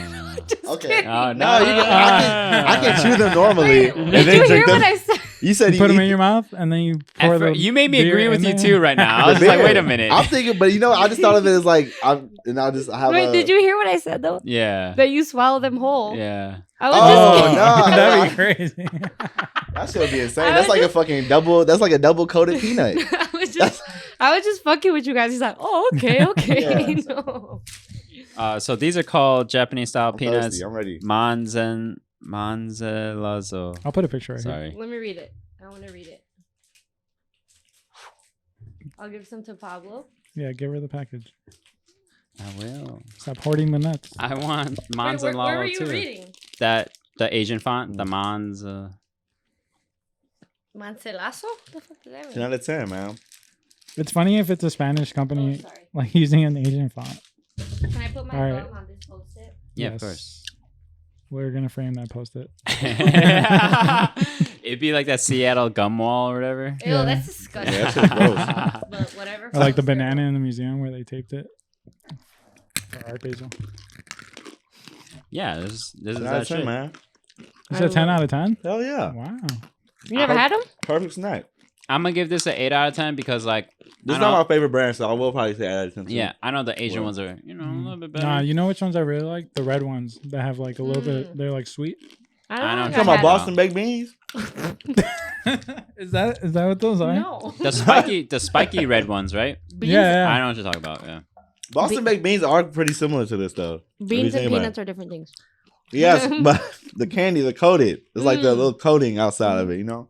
Speaker 2: Just
Speaker 1: Okay.
Speaker 2: kidding.
Speaker 4: Oh,
Speaker 1: No, I can chew them normally.
Speaker 2: Wait,
Speaker 1: and
Speaker 2: did
Speaker 1: then
Speaker 2: you hear
Speaker 1: drink them.
Speaker 2: what I said?
Speaker 1: You said
Speaker 3: You put them
Speaker 1: eat
Speaker 3: in your mouth and then you pour
Speaker 4: At
Speaker 3: the.
Speaker 4: fir- you made me
Speaker 3: beer
Speaker 4: agree with
Speaker 3: in
Speaker 4: you
Speaker 3: there.
Speaker 4: too right now. I
Speaker 1: the
Speaker 4: was like,
Speaker 1: beer.
Speaker 4: wait a minute.
Speaker 1: I'm thinking, but I just thought of it as like I have
Speaker 2: Wait,
Speaker 1: a.
Speaker 2: did you hear what I said though?
Speaker 4: Yeah.
Speaker 2: That you swallow them whole.
Speaker 4: Yeah.
Speaker 2: I was
Speaker 1: Oh,
Speaker 2: just
Speaker 1: no.
Speaker 3: That'd be crazy.
Speaker 1: That should be insane.
Speaker 2: I
Speaker 1: That's
Speaker 2: was
Speaker 1: like a fucking double. That's like a double coated peanut.
Speaker 2: I was just fucking with you guys. He's like, oh, okay.
Speaker 1: Yeah.
Speaker 2: No.
Speaker 4: So these are called Japanese style
Speaker 1: I'm
Speaker 4: peanuts.
Speaker 1: thirsty. I'm ready.
Speaker 4: Manzelazo.
Speaker 3: I'll put a picture right here.
Speaker 4: Sorry.
Speaker 2: Let me read it. I want to read it. I'll give some to Pablo.
Speaker 3: Yeah, give her the package.
Speaker 4: I will.
Speaker 3: Stop hoarding the nuts.
Speaker 4: I want
Speaker 2: Wait, where were
Speaker 4: Manzelazo
Speaker 2: you
Speaker 4: too.
Speaker 2: reading?
Speaker 4: The Asian font, the Manza.
Speaker 2: Mancelazo? What the fuck does that
Speaker 1: 10
Speaker 2: mean?
Speaker 1: out of 10, man.
Speaker 3: It's funny if it's a Spanish
Speaker 2: Oh,
Speaker 3: company
Speaker 2: sorry.
Speaker 3: like using an Asian font.
Speaker 2: Can I put my
Speaker 3: All right.
Speaker 2: thumb on this post-it?
Speaker 4: Yeah, of
Speaker 3: Yes.
Speaker 4: course.
Speaker 3: We're gonna frame that post-it.
Speaker 4: It'd be like that Seattle gum wall or whatever.
Speaker 2: Ew,
Speaker 3: Yeah.
Speaker 2: that's disgusting.
Speaker 1: Yeah, that shit's gross.
Speaker 2: But whatever.
Speaker 3: Or like the
Speaker 2: floats your
Speaker 3: banana
Speaker 2: boat.
Speaker 3: in the museum where they taped it. For art Basil.
Speaker 4: Yeah, this is
Speaker 1: 10 out
Speaker 4: that
Speaker 1: of 10,
Speaker 4: shit.
Speaker 1: man.
Speaker 3: Is that 10
Speaker 2: love-
Speaker 3: out of 10?
Speaker 1: Hell yeah.
Speaker 3: Wow.
Speaker 2: You never had them?
Speaker 1: Perfect snack.
Speaker 4: I'm gonna give this an 8 out of 10 because like
Speaker 1: This
Speaker 4: I
Speaker 1: is not
Speaker 4: know-
Speaker 1: my favorite brand, so I will probably say 8 out of 10. too.
Speaker 4: yeah, I know the Asian
Speaker 1: Well.
Speaker 4: ones are a little bit better.
Speaker 3: Nah, you know which ones I really like? The red ones that have like a little bit. They're like sweet.
Speaker 2: I
Speaker 4: I know.
Speaker 2: think
Speaker 1: You talking
Speaker 2: had
Speaker 1: about Boston baked beans?
Speaker 3: Is that what those
Speaker 2: them.
Speaker 3: are?
Speaker 2: No.
Speaker 4: the spiky red ones, right?
Speaker 2: Beans,
Speaker 3: Yeah,
Speaker 4: I know what you're talking about. Yeah.
Speaker 1: Boston baked beans are pretty similar to this, though.
Speaker 2: Beans
Speaker 1: think
Speaker 2: and
Speaker 1: about
Speaker 2: peanuts are different things.
Speaker 1: Yes, but the candy, the coated. It's like the
Speaker 2: Mm.
Speaker 1: little coating outside of it, you know?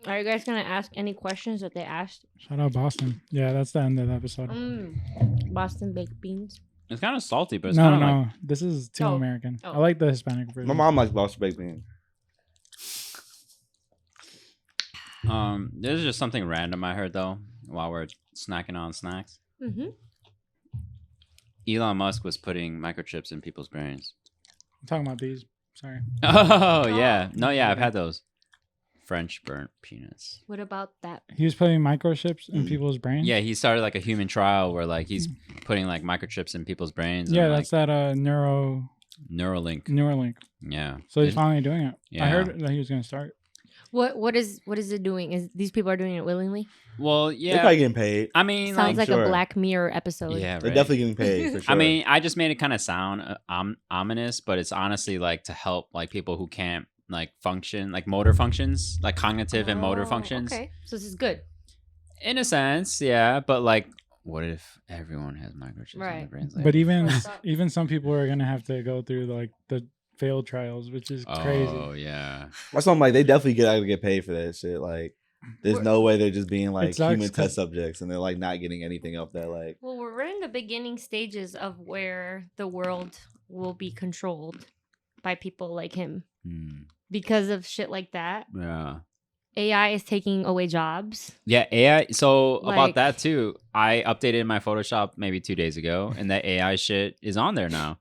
Speaker 2: Are you guys gonna ask any questions that they asked?
Speaker 3: Shout out Boston. Yeah, that's the end of the episode.
Speaker 2: Boston baked beans.
Speaker 4: It's kind of salty, but it's
Speaker 3: No,
Speaker 4: kind
Speaker 3: no,
Speaker 4: of like
Speaker 3: this is too
Speaker 2: Oh.
Speaker 3: American.
Speaker 2: Oh.
Speaker 3: I like the Hispanic version.
Speaker 1: My mom likes Boston baked beans.
Speaker 4: This is just something random I heard though while we're snacking on snacks.
Speaker 2: Mm-hmm.
Speaker 4: Elon Musk was putting microchips in people's brains.
Speaker 3: I'm talking about these. Sorry.
Speaker 4: Oh yeah, no, yeah, I've had those French burnt peanuts.
Speaker 2: What about that?
Speaker 3: He was putting microchips in people's brains.
Speaker 4: Yeah, he started like a human trial where like he's putting like microchips in people's brains.
Speaker 3: Yeah,
Speaker 4: and,
Speaker 3: that's
Speaker 4: like,
Speaker 3: that
Speaker 4: Neuralink.
Speaker 3: Neuralink.
Speaker 4: Yeah.
Speaker 3: So he's
Speaker 4: It-
Speaker 3: finally doing it. I
Speaker 4: Yeah.
Speaker 3: heard that he was gonna start.
Speaker 2: What is it doing? Is these people are doing it willingly?
Speaker 4: Well,
Speaker 1: They're
Speaker 4: yeah.
Speaker 1: probably getting paid.
Speaker 4: I mean,
Speaker 2: Sounds like
Speaker 1: sure.
Speaker 2: a Black Mirror episode.
Speaker 4: yeah,
Speaker 1: They're
Speaker 4: right.
Speaker 1: definitely getting paid, for sure.
Speaker 4: I mean, I just made it kind of sound ominous, but it's honestly like to help like people who can't like function, like motor functions, like cognitive and motor
Speaker 2: Oh,
Speaker 4: functions.
Speaker 2: Okay, so this is good.
Speaker 4: In a sense, yeah. But like, what if everyone has microchips in their
Speaker 2: Right.
Speaker 4: brains? Like,
Speaker 3: But even
Speaker 2: What's up?
Speaker 3: even some people are gonna have to go through like the failed trials, which is crazy.
Speaker 4: Oh yeah.
Speaker 1: that's why I'm like, they definitely get paid for that shit. Like, there's
Speaker 2: We're-
Speaker 1: no way they're just being like
Speaker 3: It sucks
Speaker 1: human
Speaker 3: 'cause-
Speaker 1: test subjects and they're like not getting anything off that. Like,
Speaker 2: Well, we're in the beginning stages of where the world will be controlled by people like him
Speaker 4: Hmm.
Speaker 2: because of shit like that.
Speaker 4: Yeah.
Speaker 2: AI is taking away jobs.
Speaker 4: Yeah, AI. So about
Speaker 2: Like-
Speaker 4: that too, I updated my Photoshop maybe 2 days ago, and that AI shit is on there now.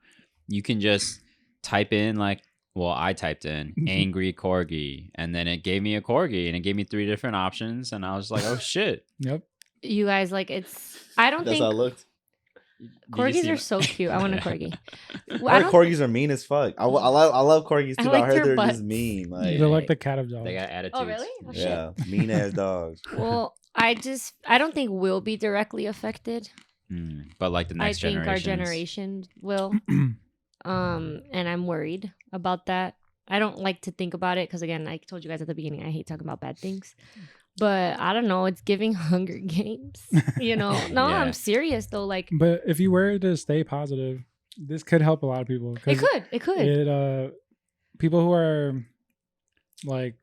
Speaker 4: You can just type in like, well, I typed in angry corgi, and then it gave me a corgi, and it gave me 3 different options, and I was like, oh shit.
Speaker 3: Yep.
Speaker 2: You guys like it's. I don't
Speaker 1: that's how it
Speaker 2: think.
Speaker 1: looked.
Speaker 2: Corgis are so cute. I want a corgi. Well,
Speaker 1: Our corgis are mean as fuck. I love corgis too.
Speaker 2: I
Speaker 1: But I
Speaker 2: like
Speaker 1: heard
Speaker 2: their
Speaker 1: they're
Speaker 2: butts.
Speaker 1: just mean. Like,
Speaker 3: They're like the cat of dogs.
Speaker 4: They got attitudes.
Speaker 2: Oh, really? Oh, shit.
Speaker 1: yeah, mean ass dogs.
Speaker 2: Well, I don't think we'll be directly affected.
Speaker 4: But like the next
Speaker 2: I think our
Speaker 4: generations.
Speaker 2: generation will. And I'm worried about that. I don't like to think about it because, again, I told you guys at the beginning, I hate talking about bad things. But I don't know. It's giving Hunger Games. You know? No,
Speaker 4: Yeah.
Speaker 2: I'm serious though. Like,
Speaker 3: But if you were to stay positive, this could help a lot of people.
Speaker 2: it could. It could.
Speaker 3: People who are like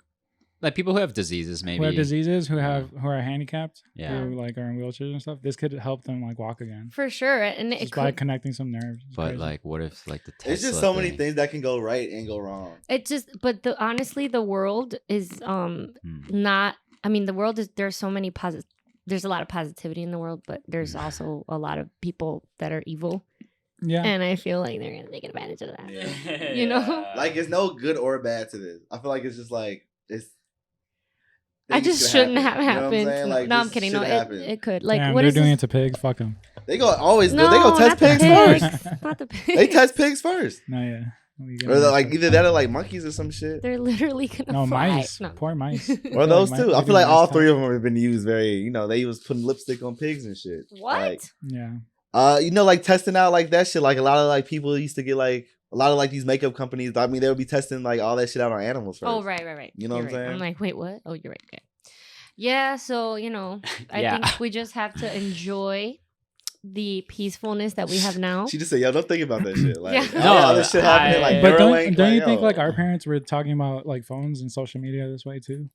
Speaker 4: Like people who have diseases, maybe.
Speaker 3: who have diseases, who are handicapped,
Speaker 4: Yeah.
Speaker 3: who like are in wheelchairs and stuff, this could help them like walk again.
Speaker 2: For sure. And it
Speaker 3: Just by
Speaker 2: could.
Speaker 3: connecting some nerves. It's
Speaker 4: But
Speaker 3: crazy.
Speaker 4: like, what if like the Tesla
Speaker 1: It's just so many
Speaker 4: thing?
Speaker 1: things that can go right and go wrong.
Speaker 2: But honestly, the world is not. I mean, the world is. There's so many there's a lot of positivity in the world, but there's also a lot of people that are evil,
Speaker 3: yeah.
Speaker 2: and I feel like they're gonna take advantage of that. You know?
Speaker 1: Like, it's no good or bad to this. I feel like it's just like it's.
Speaker 2: I just shouldn't have
Speaker 1: You know what I'm
Speaker 2: happened.
Speaker 1: saying? Like,
Speaker 2: No, I'm
Speaker 1: this
Speaker 2: kidding. No,
Speaker 1: should happen.
Speaker 2: it could. Like,
Speaker 3: Damn,
Speaker 2: what
Speaker 3: they're
Speaker 2: is
Speaker 3: doing
Speaker 2: this?
Speaker 3: it to pigs. Fuck them.
Speaker 1: They go always.
Speaker 2: No,
Speaker 1: they go test
Speaker 2: not the
Speaker 1: pigs
Speaker 2: pigs.
Speaker 1: first.
Speaker 2: Not the pigs.
Speaker 1: They test pigs first,
Speaker 3: No, yeah.
Speaker 1: or like either that or like monkeys or some shit.
Speaker 2: They're literally gonna
Speaker 3: No,
Speaker 2: fry.
Speaker 3: mice.
Speaker 2: No.
Speaker 3: Poor mice.
Speaker 1: Or those
Speaker 3: Like,
Speaker 1: too. I
Speaker 3: they
Speaker 1: feel like
Speaker 3: do
Speaker 1: all
Speaker 3: mice
Speaker 1: three
Speaker 3: time.
Speaker 1: of them have been used very. You know, they was putting lipstick on pigs and shit.
Speaker 2: What?
Speaker 1: Like,
Speaker 3: Yeah.
Speaker 1: you know, like testing out like that shit. Like a lot of like people used to get like a lot of like these makeup companies. I mean, they would be testing like all that shit out on animals first.
Speaker 2: Oh, right.
Speaker 1: You know
Speaker 2: You're
Speaker 1: what I'm
Speaker 2: right.
Speaker 1: saying?
Speaker 2: I'm like, wait, what? Oh, you're right. Okay. Yeah. So I
Speaker 4: Yeah.
Speaker 2: think we just have to enjoy the peacefulness that we have now.
Speaker 1: She just said, "Yo, don't think about that shit." Like,
Speaker 2: Yeah.
Speaker 1: all this shit happening. Like,
Speaker 3: But
Speaker 1: Neuralink,
Speaker 3: don't you
Speaker 1: like,
Speaker 3: think
Speaker 1: yo.
Speaker 3: like our parents were talking about like phones and social media this way too?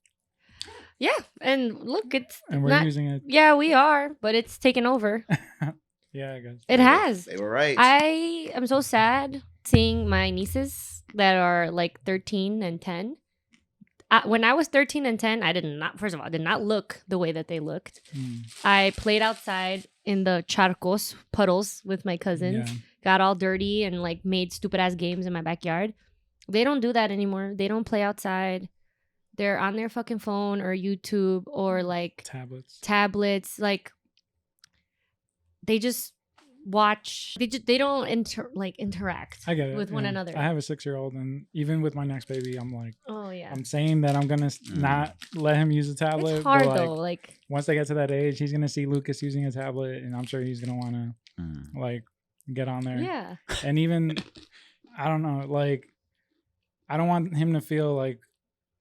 Speaker 2: Yeah. And look, it's
Speaker 3: And we're
Speaker 2: not.
Speaker 3: using it.
Speaker 2: Yeah, we are, but it's taken over.
Speaker 3: Yeah, I guess.
Speaker 2: It has.
Speaker 1: They were right.
Speaker 2: I am so sad seeing my nieces that are like 13 and 10. When I was 13 and 10, I did not look the way that they looked. I played outside in the charcos, puddles with my cousins,
Speaker 3: Yeah.
Speaker 2: got all dirty and like made stupid ass games in my backyard. They don't do that anymore. They don't play outside. They're on their fucking phone or YouTube or like tablets. Like they just watch. They don't interact.
Speaker 3: I get it.
Speaker 2: with one
Speaker 3: yeah.
Speaker 2: another.
Speaker 3: I have a 6-year-old, and even with my next baby, I'm like,
Speaker 2: Oh yeah.
Speaker 3: I'm saying that I'm gonna not let him use a tablet.
Speaker 2: It's hard
Speaker 3: but, like,
Speaker 2: though. Like
Speaker 3: once they get to that age, he's gonna see Lucas using a tablet, and I'm sure he's gonna want to like get on there.
Speaker 2: yeah.
Speaker 3: And even I don't know, like I don't want him to feel like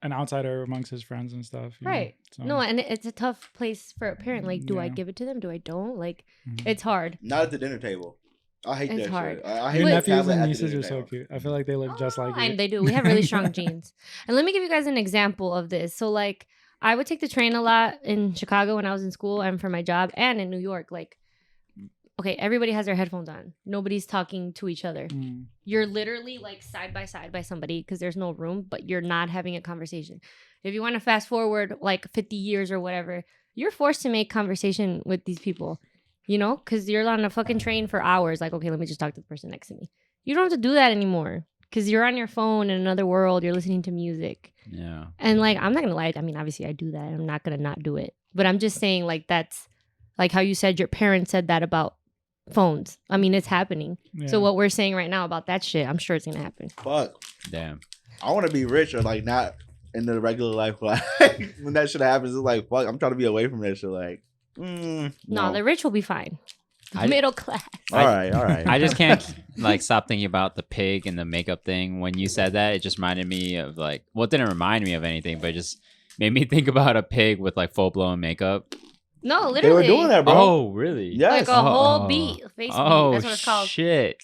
Speaker 3: an outsider amongst his friends and stuff. you know?
Speaker 2: Right.
Speaker 3: So,
Speaker 2: No, and it's a tough place for a parent. Like, do I
Speaker 3: Yeah.
Speaker 2: give it to them? Do I don't? Like,
Speaker 3: Mhm.
Speaker 2: it's hard.
Speaker 1: Not at the dinner table. I hate
Speaker 2: It's
Speaker 1: that
Speaker 2: hard.
Speaker 1: shit. I hate
Speaker 3: Your
Speaker 1: that
Speaker 3: nephews
Speaker 1: tablet
Speaker 3: and
Speaker 1: at the
Speaker 3: nieces
Speaker 1: dinner
Speaker 3: are so
Speaker 1: table.
Speaker 3: cute. I feel like they look just like you.
Speaker 2: And they do. We have really strong genes. And let me give you guys an example of this. So, like, I would take the train a lot in Chicago when I was in school and for my job, and in New York. Like, okay, everybody has their headphones on. Nobody's talking to each other.
Speaker 3: Mm.
Speaker 2: You're literally like side by side by somebody because there's no room, but you're not having a conversation. If you want to fast forward like 50 years or whatever, you're forced to make conversation with these people, you know, because you're on a fucking train for hours. Like, okay, let me just talk to the person next to me. You don't have to do that anymore because you're on your phone in another world. You're listening to music.
Speaker 4: Yeah.
Speaker 2: And like, I'm not going to lie. I mean, obviously I do that. I'm not going to not do it. But I'm just saying like, that's like how you said your parents said that about phones. I mean, it's happening.
Speaker 3: Yeah.
Speaker 2: So what we're saying right now about that shit, I'm sure it's gonna happen.
Speaker 1: Fuck.
Speaker 4: Damn.
Speaker 1: I want to be rich or like not in the regular life. Like when that shit happens, it's like fuck. I'm trying to be away from that shit. Like,
Speaker 2: No, the rich will be fine. The
Speaker 4: I-
Speaker 2: middle class.
Speaker 1: all right.
Speaker 4: I just can't like stop thinking about the pig and the makeup thing. When you said that, it just reminded me of like, well, it didn't remind me of anything, but it just made me think about a pig with like full blown makeup.
Speaker 2: No,
Speaker 1: They
Speaker 2: literally.
Speaker 1: were doing that, bro.
Speaker 4: Oh, really?
Speaker 1: Yes.
Speaker 2: Like a whole
Speaker 4: Oh.
Speaker 2: beat, face beat.
Speaker 4: Oh,
Speaker 2: That's what it's called.
Speaker 4: shit.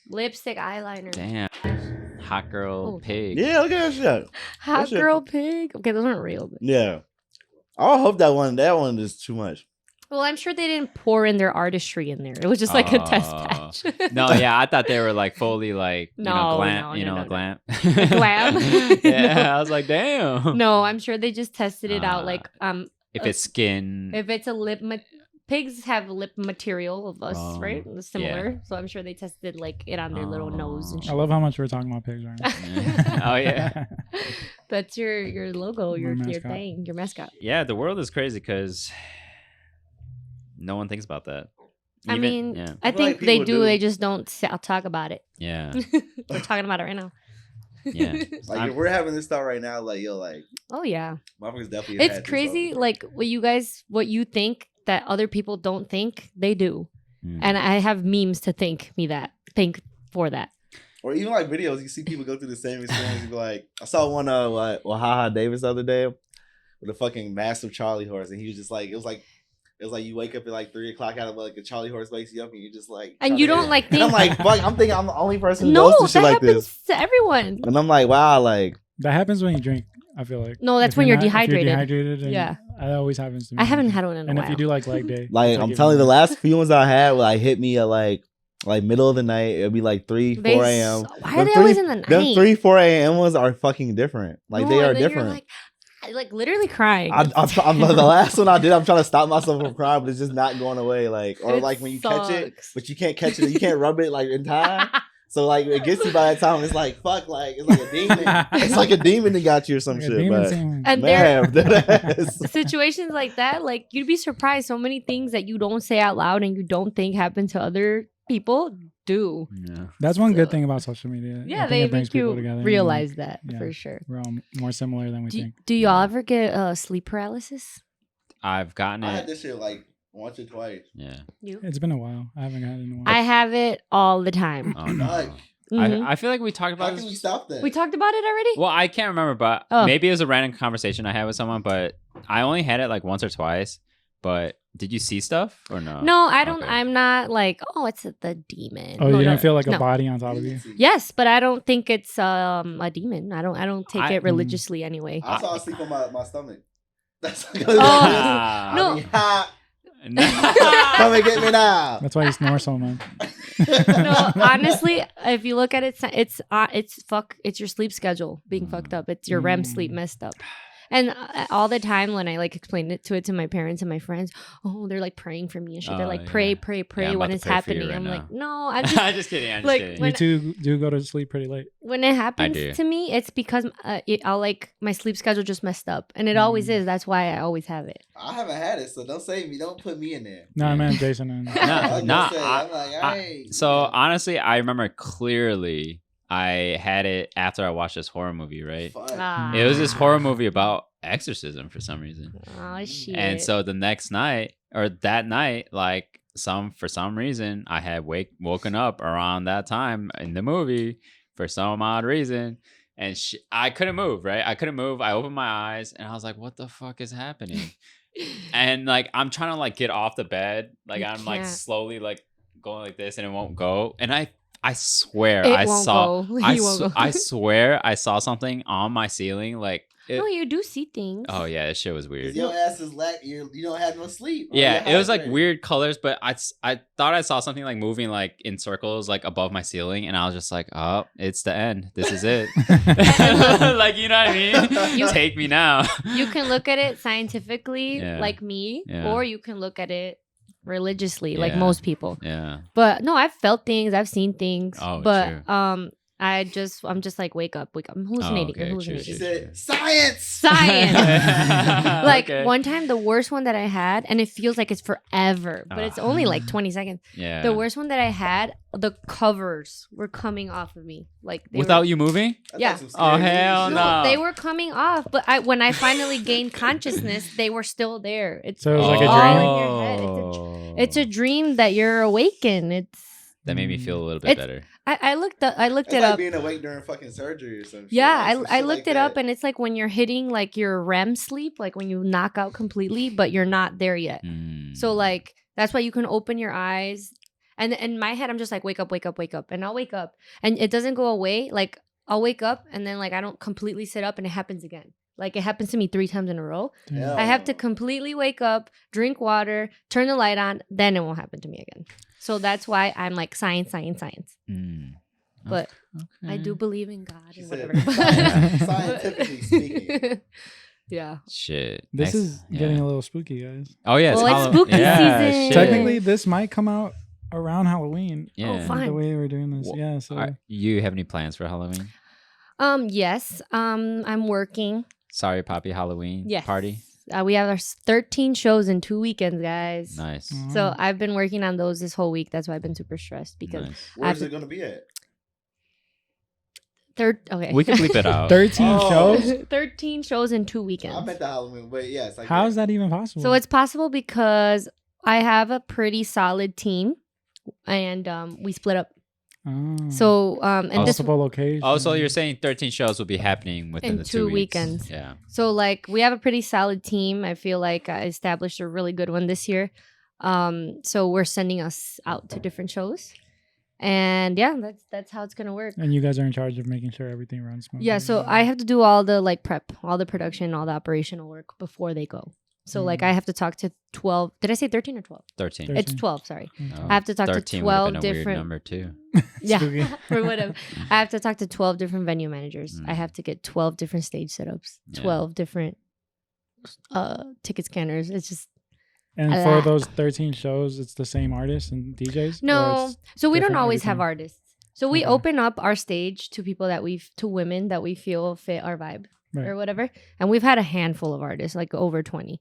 Speaker 2: Lipstick, eyeliner.
Speaker 4: Damn. Hot girl
Speaker 2: Oh.
Speaker 4: pig.
Speaker 1: Yeah, look at that shit.
Speaker 2: Hot
Speaker 1: That shit-
Speaker 2: girl pig. Okay, those aren't real. But...
Speaker 1: Yeah. I hope that one is too much.
Speaker 2: Well, I'm sure they didn't pour in their artistry in there. It was just like a test
Speaker 4: Oh.
Speaker 2: patch.
Speaker 4: No, yeah, I thought they were like fully like
Speaker 2: No,
Speaker 4: glam,
Speaker 2: no.
Speaker 4: glam.
Speaker 2: Glam?
Speaker 4: Yeah, I was like, damn.
Speaker 2: No, I'm sure they just tested it out.
Speaker 4: Ah.
Speaker 2: Like,
Speaker 4: If it's skin,
Speaker 2: if it's a pigs have lip material of us,
Speaker 4: Oh,
Speaker 2: right? Similar. So I'm sure they tested like it on their little nose and
Speaker 3: I
Speaker 2: shit.
Speaker 3: love how much we're talking about pigs right now.
Speaker 4: oh yeah,
Speaker 2: That's your logo, your
Speaker 3: mascot.
Speaker 2: thing, your mascot.
Speaker 4: yeah. The world is crazy because no one thinks about that.
Speaker 2: I mean,
Speaker 4: yeah.
Speaker 2: I
Speaker 1: I feel like
Speaker 2: think they
Speaker 1: people
Speaker 2: do.
Speaker 1: do.
Speaker 2: They just don't talk about it.
Speaker 4: Yeah.
Speaker 2: We're talking about it right now.
Speaker 4: Yeah.
Speaker 1: Like if we're having this thought right now, like yo, like
Speaker 2: Oh yeah.
Speaker 1: motherfuckers definitely.
Speaker 2: It's
Speaker 1: had this
Speaker 2: crazy.
Speaker 1: up.
Speaker 2: Like what you think that other people don't think, they do.
Speaker 4: Mhm.
Speaker 2: And I have memes to think for that.
Speaker 1: Or even like videos, you see people go through the same experience. You be like, I saw one Haha Davis the other day with a fucking massive Charlie horse, and he was just like, it was like you wake up at like 3 o'clock out of like a Charlie horse wakes you up, and you're just like,
Speaker 2: And you don't like think.
Speaker 1: and I'm like, fuck, I'm thinking I'm the only person who
Speaker 2: No,
Speaker 1: goes through
Speaker 2: that
Speaker 1: shit like
Speaker 2: happens
Speaker 1: this,
Speaker 2: to everyone.
Speaker 1: and I'm like, wow, like
Speaker 3: That happens when you drink. I feel like.
Speaker 2: No, that's
Speaker 3: If
Speaker 2: when you're
Speaker 3: not- if
Speaker 2: dehydrated.
Speaker 3: dehydrated and
Speaker 2: Yeah.
Speaker 3: that always happens to me.
Speaker 2: I haven't had one in a
Speaker 3: And
Speaker 2: while.
Speaker 3: if you do like leg day,
Speaker 1: like
Speaker 3: it's
Speaker 1: I'm
Speaker 3: even
Speaker 1: telling you, the
Speaker 3: worse.
Speaker 1: last few ones I had, like hit me at like middle of the night. It'd be like 3-4 a.m.
Speaker 2: Why are they always in the night?
Speaker 1: Them 3-4 a.m. ones are fucking different. Like
Speaker 2: No,
Speaker 1: they are
Speaker 2: and then you're
Speaker 1: different.
Speaker 2: like literally crying.
Speaker 1: I'm the last one I did. I'm trying to stop myself from crying, but it's just not going away. Like or
Speaker 2: It
Speaker 1: like when you catch it,
Speaker 2: sucks.
Speaker 1: but you can't catch it. You can't rub it like in time. So like it gets you by that time. It's like fuck. Like it's like a demon. It's like a demon that got you or some
Speaker 3: Like a
Speaker 1: shit.
Speaker 3: demon
Speaker 1: But
Speaker 3: scene.
Speaker 2: And there
Speaker 1: man, deadass.
Speaker 2: situations like that, like you'd be surprised. So many things that you don't say out loud and you don't think happen to other people do.
Speaker 4: Yeah.
Speaker 3: That's one good
Speaker 2: So-
Speaker 3: thing about social media. I
Speaker 2: Yeah,
Speaker 3: think
Speaker 2: they
Speaker 3: it brings
Speaker 2: make
Speaker 3: people
Speaker 2: you
Speaker 3: together and,
Speaker 2: realize that
Speaker 3: yeah.
Speaker 2: for sure.
Speaker 3: we're all more similar than we think.
Speaker 2: Do y'all ever get sleep paralysis?
Speaker 4: I've gotten
Speaker 1: I had
Speaker 4: it.
Speaker 1: this shit like once or twice.
Speaker 4: Yeah.
Speaker 2: You?
Speaker 3: It's been a while. I haven't had it in a while.
Speaker 2: I have it all the time.
Speaker 4: Oh no.
Speaker 1: Like,
Speaker 2: Mhm.
Speaker 4: I feel like we talked
Speaker 1: how
Speaker 4: about
Speaker 1: can we
Speaker 4: this.
Speaker 1: stop that?
Speaker 2: We talked about it already.
Speaker 4: Well, I can't remember, but
Speaker 2: Oh.
Speaker 4: maybe it was a random conversation I had with someone. But I only had it like once or twice. But did you see stuff or no?
Speaker 2: No, I don't.
Speaker 4: Okay.
Speaker 2: I'm not like, oh, it's the demon.
Speaker 3: Oh,
Speaker 2: No,
Speaker 3: you
Speaker 2: no,
Speaker 3: didn't feel like
Speaker 2: no.
Speaker 3: a body on top of you?
Speaker 2: Yes, but I don't think it's a demon. I don't take
Speaker 4: I-
Speaker 2: it religiously anyway.
Speaker 1: I saw sleep on my stomach. That's
Speaker 2: Oh,
Speaker 1: I
Speaker 2: no.
Speaker 1: mean, ha,
Speaker 4: No.
Speaker 1: come and get me now.
Speaker 3: That's why you snore so much.
Speaker 2: No, honestly, if you look at it, it's your sleep schedule being fucked up. It's your REM sleep messed up. And all the time when I like explained it to my parents and my friends, oh, they're like praying for me and shit. They're
Speaker 4: Oh,
Speaker 2: like,
Speaker 4: yeah.
Speaker 2: pray
Speaker 4: Yeah, I'm
Speaker 2: when
Speaker 4: about
Speaker 2: it's
Speaker 4: to pray for you
Speaker 2: happening.
Speaker 4: right
Speaker 2: I'm
Speaker 4: now.
Speaker 2: like, no, I'm just
Speaker 4: I'm just kidding. I'm just
Speaker 2: like,
Speaker 4: kidding.
Speaker 2: when-
Speaker 3: You two do go to sleep pretty late.
Speaker 2: when it
Speaker 4: do.
Speaker 2: happens to me, it's because I'll like my sleep schedule just messed up, and it always is. That's why I always have it.
Speaker 1: I haven't had it, so don't save me. Don't put me in there.
Speaker 3: No,
Speaker 4: Yeah.
Speaker 3: man, Jason. And
Speaker 1: I was gonna
Speaker 4: Nah,
Speaker 1: say, I'm like, hey.
Speaker 4: So honestly, I remember clearly I had it after I watched this horror movie, right?
Speaker 1: Fuck.
Speaker 2: Ah.
Speaker 4: It was this horror movie about exorcism for some reason.
Speaker 2: Oh shit!
Speaker 4: And so the next night or that night, like for some reason, I had woken up around that time in the movie for some odd reason. And I couldn't move, right? I couldn't move. I opened my eyes and I was like, what the fuck is happening? And like, I'm trying to like get off the bed. Like
Speaker 2: You
Speaker 4: I'm like
Speaker 2: can't.
Speaker 4: slowly like going like this and it won't go. And I swear
Speaker 2: It
Speaker 4: I
Speaker 2: won't
Speaker 4: saw,
Speaker 2: go.
Speaker 4: I,
Speaker 2: You won't go.
Speaker 4: I swear I saw something on my ceiling. Like,
Speaker 2: no, you do see things.
Speaker 4: oh yeah, that shit was weird.
Speaker 1: Your ass is you don't have no sleep.
Speaker 4: Yeah,
Speaker 1: You're
Speaker 4: it was like
Speaker 1: hydrated.
Speaker 4: weird colors, but I thought I saw something like moving like in circles like above my ceiling, and I was just like, oh, it's the end. This is it. Like, you know what I mean? Take me now.
Speaker 2: You can look at it scientifically,
Speaker 4: Yeah.
Speaker 2: like me,
Speaker 4: Yeah.
Speaker 2: or you can look at it religiously, like
Speaker 4: Yeah.
Speaker 2: most people.
Speaker 4: Yeah.
Speaker 2: But no, I've felt things, I've seen things.
Speaker 4: Oh,
Speaker 2: but
Speaker 4: true.
Speaker 2: I'm just like, wake up. I'm hallucinating.
Speaker 4: okay,
Speaker 2: I'm
Speaker 4: true,
Speaker 1: She
Speaker 2: hallucinating.
Speaker 1: said, science.
Speaker 2: Science. Like
Speaker 4: Okay.
Speaker 2: one time, the worst one that I had, and it feels like it's forever, but it's only like 20 seconds.
Speaker 4: Yeah.
Speaker 2: The worst one that I had, the covers were coming off of me, like they
Speaker 4: Without
Speaker 2: were,
Speaker 4: you moving?
Speaker 1: That's
Speaker 2: Yeah.
Speaker 1: like some
Speaker 4: Oh,
Speaker 1: scary movie
Speaker 4: hell
Speaker 1: shit.
Speaker 4: no.
Speaker 2: they were coming off. But when I finally gained consciousness, they were still there. It's
Speaker 3: So it was like a
Speaker 2: all
Speaker 3: dream?
Speaker 2: in your head. It's a dream that you're awakened. It's
Speaker 4: That made me feel a little bit
Speaker 2: It's-
Speaker 4: better.
Speaker 2: I looked
Speaker 1: It's
Speaker 2: it
Speaker 1: like
Speaker 2: up.
Speaker 1: being awake during fucking surgery or some shit.
Speaker 2: Yeah,
Speaker 1: like some
Speaker 2: I
Speaker 1: shit
Speaker 2: looked
Speaker 1: like
Speaker 2: it up,
Speaker 1: that.
Speaker 2: and it's like when you're hitting like your REM sleep, like when you knock out completely, but you're not there yet.
Speaker 4: Mm.
Speaker 2: So like that's why you can open your eyes, and in my head I'm just like, wake up, wake up, wake up, and I'll wake up, and it doesn't go away. Like I'll wake up, and then like I don't completely sit up, and it happens again. Like it happens to me 3 times in a row.
Speaker 1: Yeah.
Speaker 2: I have to completely wake up, drink water, turn the light on, then it won't happen to me again. So that's why I'm like science.
Speaker 4: Mm.
Speaker 2: But I
Speaker 4: Okay.
Speaker 2: do believe in God
Speaker 1: She
Speaker 2: and
Speaker 1: said,
Speaker 2: whatever.
Speaker 1: scientifically speaking.
Speaker 2: Yeah.
Speaker 4: Shit.
Speaker 3: This
Speaker 4: Next-
Speaker 3: is
Speaker 4: yeah.
Speaker 3: getting a little spooky, guys.
Speaker 4: Oh yeah.
Speaker 2: Well, it's
Speaker 4: Halloween.
Speaker 2: spooky
Speaker 4: Yeah,
Speaker 2: season.
Speaker 4: shit.
Speaker 3: Technically, this might come out around Halloween.
Speaker 4: Yeah.
Speaker 2: Oh, fine.
Speaker 3: The way we're doing this,
Speaker 4: Well,
Speaker 3: yeah. So
Speaker 4: You have any plans for Halloween?
Speaker 2: Yes. I'm working.
Speaker 4: Sorry, Papi Halloween
Speaker 2: Yes.
Speaker 4: party.
Speaker 2: We have our 13 shows in 2 weekends, guys.
Speaker 4: Nice.
Speaker 2: So I've been working on those this whole week. That's why I've been super stressed because
Speaker 1: Where's it gonna be at?
Speaker 2: Okay.
Speaker 4: We can bleep it out.
Speaker 3: 13 shows?
Speaker 2: 13 shows in 2 weekends.
Speaker 1: I meant the Halloween, but yeah, it's like
Speaker 3: How is that even possible?
Speaker 2: So it's possible because I have a pretty solid team, and we split up. So and
Speaker 3: multiple locations.
Speaker 4: Also, you're saying 13 shows will be happening within the 2 weeks.
Speaker 2: weekends.
Speaker 4: Yeah.
Speaker 2: So like we have a pretty solid team. I feel like I established a really good one this year. So we're sending us out to different shows. And yeah, that's how it's gonna work.
Speaker 3: And you guys are in charge of making sure everything runs smoothly.
Speaker 2: Yeah, so I have to do all the like prep, all the production, all the operational work before they go. So like I have to talk to 12. Did I say 13 or 12?
Speaker 4: 13.
Speaker 2: It's 12, sorry.
Speaker 4: Oh,
Speaker 2: I have to talk to
Speaker 4: 13 would have
Speaker 2: 12
Speaker 4: been a weird
Speaker 2: different
Speaker 4: number too.
Speaker 2: Yeah,
Speaker 3: Spooky.
Speaker 2: or whatever. I have to talk to 12 different venue managers. I have to get 12 different stage setups, 12 different ticket scanners. It's just
Speaker 3: And for those 13 shows, it's the same artists and DJs?
Speaker 2: no. So we don't
Speaker 3: different
Speaker 2: always have
Speaker 3: everything?
Speaker 2: artists. So we
Speaker 3: Okay.
Speaker 2: open up our stage to people to women that we feel fit our vibe
Speaker 3: Right.
Speaker 2: or whatever. And we've had a handful of artists, like over 20.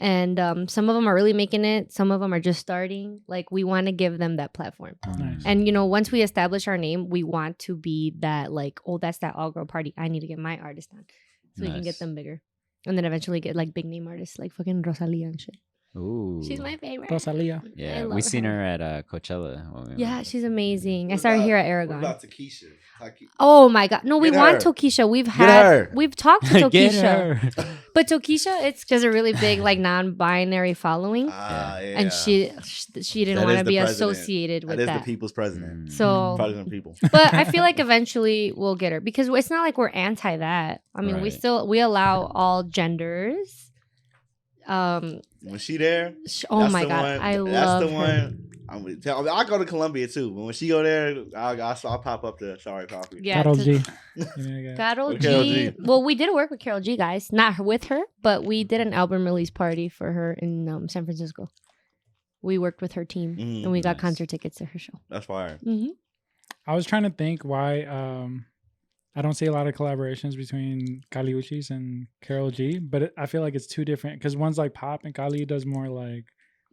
Speaker 2: And some of them are really making it. Some of them are just starting. Like we want to give them that platform.
Speaker 3: Nice.
Speaker 2: And once we establish our name, we want to be that like, oh, that's that all girl party. I need to get my artist on, so we can get
Speaker 4: Nice.
Speaker 2: them bigger, and then eventually get like big name artists like fucking Rosalia and shit.
Speaker 4: Ooh.
Speaker 2: She's my favorite.
Speaker 3: Rosalia.
Speaker 4: Yeah,
Speaker 2: love
Speaker 4: we seen her at Coachella. when we
Speaker 2: Yeah,
Speaker 4: went.
Speaker 2: she's amazing. I
Speaker 1: What
Speaker 2: saw her
Speaker 1: about-
Speaker 2: here at
Speaker 1: What
Speaker 2: Aragon.
Speaker 1: about Takesha?
Speaker 2: Oh my god, no, we
Speaker 1: Get
Speaker 2: want
Speaker 1: her.
Speaker 2: Tokisha.
Speaker 1: Get her.
Speaker 2: We've talked to
Speaker 4: Get
Speaker 2: Tokisha,
Speaker 4: her.
Speaker 2: but Tokisha, it's just a really big like non-binary following,
Speaker 1: Yeah.
Speaker 2: and she didn't
Speaker 1: That
Speaker 2: want
Speaker 1: is
Speaker 2: to
Speaker 1: the
Speaker 2: be
Speaker 1: president.
Speaker 2: associated with
Speaker 1: That is
Speaker 2: that.
Speaker 1: the people's president.
Speaker 2: So,
Speaker 1: President of people.
Speaker 2: but I feel like eventually we'll get her because it's not like we're anti that. I mean,
Speaker 4: Right.
Speaker 2: we allow all genders.
Speaker 1: When she there,
Speaker 2: Oh
Speaker 1: that's
Speaker 2: my
Speaker 1: the
Speaker 2: god,
Speaker 1: one-
Speaker 2: I
Speaker 1: that's
Speaker 2: love
Speaker 1: the
Speaker 2: her.
Speaker 1: one. I go to Columbia too, but when she go there, I'll pop up to Sorry Papi.
Speaker 2: Yeah,
Speaker 3: Carol
Speaker 2: to-
Speaker 3: G.
Speaker 2: Carol
Speaker 1: With
Speaker 2: G.
Speaker 1: Karol G.
Speaker 2: Well, we did work with Carol G, guys. Not with her, but we did an album release party for her in San Francisco. We worked with her team, and we got
Speaker 4: nice.
Speaker 2: concert tickets to her show.
Speaker 1: That's fire.
Speaker 2: Mm-hmm.
Speaker 3: I was trying to think why I don't see a lot of collaborations between Kali Uchis and Karol G, but I feel like it's two different because one's like pop and Kali does more like